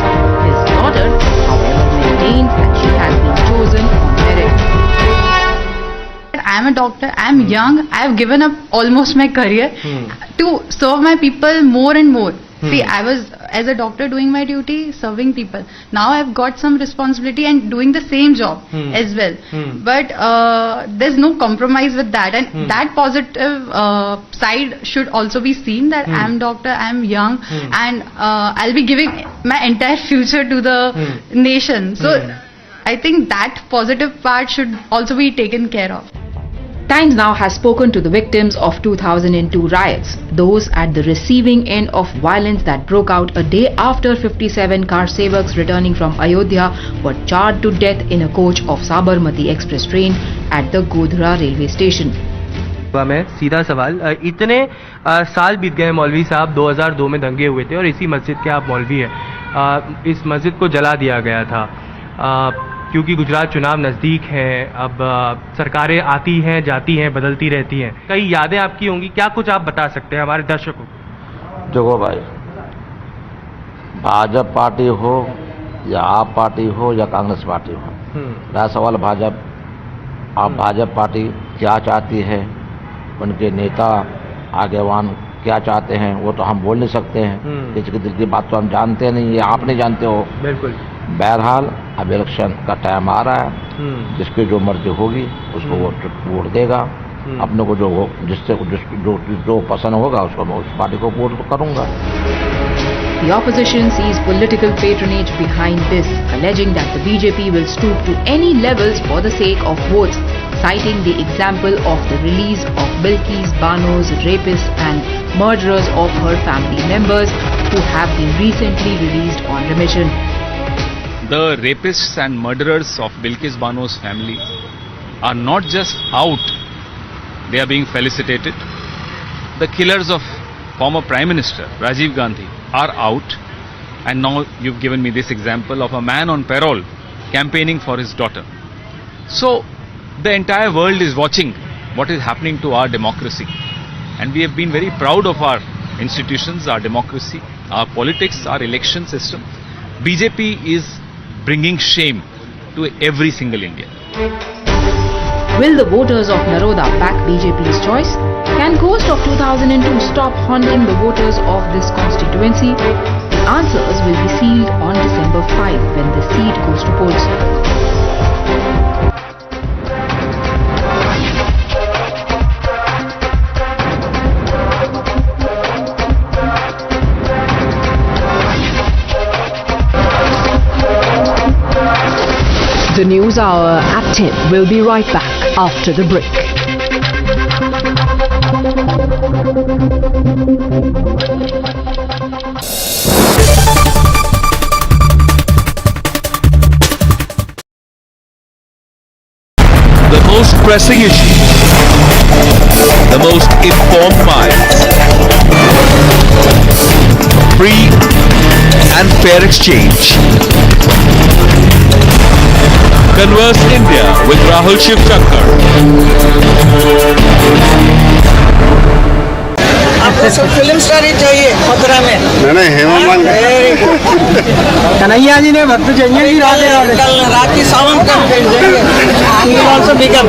His daughter I'm a doctor, I'm young, I've given up almost my career to serve my people more and more. See, I was as a doctor doing my duty, serving people. Now I've got some responsibility and doing the same job as well. But there's no compromise with that, and that positive side should also be seen, that I'm doctor, I'm young, and I'll be giving my entire future to the nation. So I think that positive part should also be taken care of. Times Now has spoken to the victims of 2002 riots, those at the receiving end of violence that broke out a day after 57 car sevaks returning from Ayodhya were charred to death in a coach of Sabarmati Express train at the Vadodara railway station. मैं सीधा सवाल, इतने साल बीत गए मौलवी साहब, 2002 में दंगे हुए थे और इसी मस्जिद के आप मौलवी हैं। इस मस्जिद को जला दिया गया था क्योंकि गुजरात चुनाव नज़दीक हैं। अब सरकारें आती हैं, जाती हैं, बदलती रहती हैं, कई यादें आपकी होंगी, क्या कुछ आप बता सकते हैं हमारे दर्शकों को? देखो भाई, भाजपा पार्टी हो या आप पार्टी हो या कांग्रेस पार्टी हो, मेरा सवाल भाजपा, आप भाजपा पार्टी क्या चाहती है, उनके नेता आगेवान क्या चाहते हैं, वो तो हम बोल नहीं सकते हैं। किसी के दिल की बात तो हम जानते नहीं है, आप नहीं जानते हो। बिल्कुल। बहरहाल अब इलेक्शन का टाइम आ रहा है, जिसकी जो मर्जी होगी उसको वो वोट देगा। अपने को जो जिससे जो पसंद होगा उसको मैं उस पार्टी को वोट करूंगा। The opposition sees political patronage behind this, alleging that the BJP will stoop to any levels for the sake of votes, citing the example of the release of Bilkis Bano's rapists and murderers of her family members who have been recently released on remission. The rapists and murderers of Bilkis Bano's family are not just out, they are being felicitated. The killers of former Prime Minister Rajiv Gandhi are out, and now you've given me this example of a man on parole campaigning for his daughter. So the entire world is watching what is happening to our democracy, and we have been very proud of our institutions, our democracy, our politics, our election system. BJP is bringing shame to every single Indian. Will the voters of Naroda back BJP's choice? Can ghost of 2002 stop haunting the voters of this constituency? The answers will be sealed on December 5 when the seat goes to polls. The News Hour at 10 will be right back after the break. The most pressing issues, the most informed minds, free and fair exchange. Converse India with Rahul Shivshankar. आपको सब film star ही चाहिए मथुरा में। नहीं हेमा मालिनी। कन्हैया जी ने भक्त जंगल की रात रात की सावन का ऑल्सो बिकम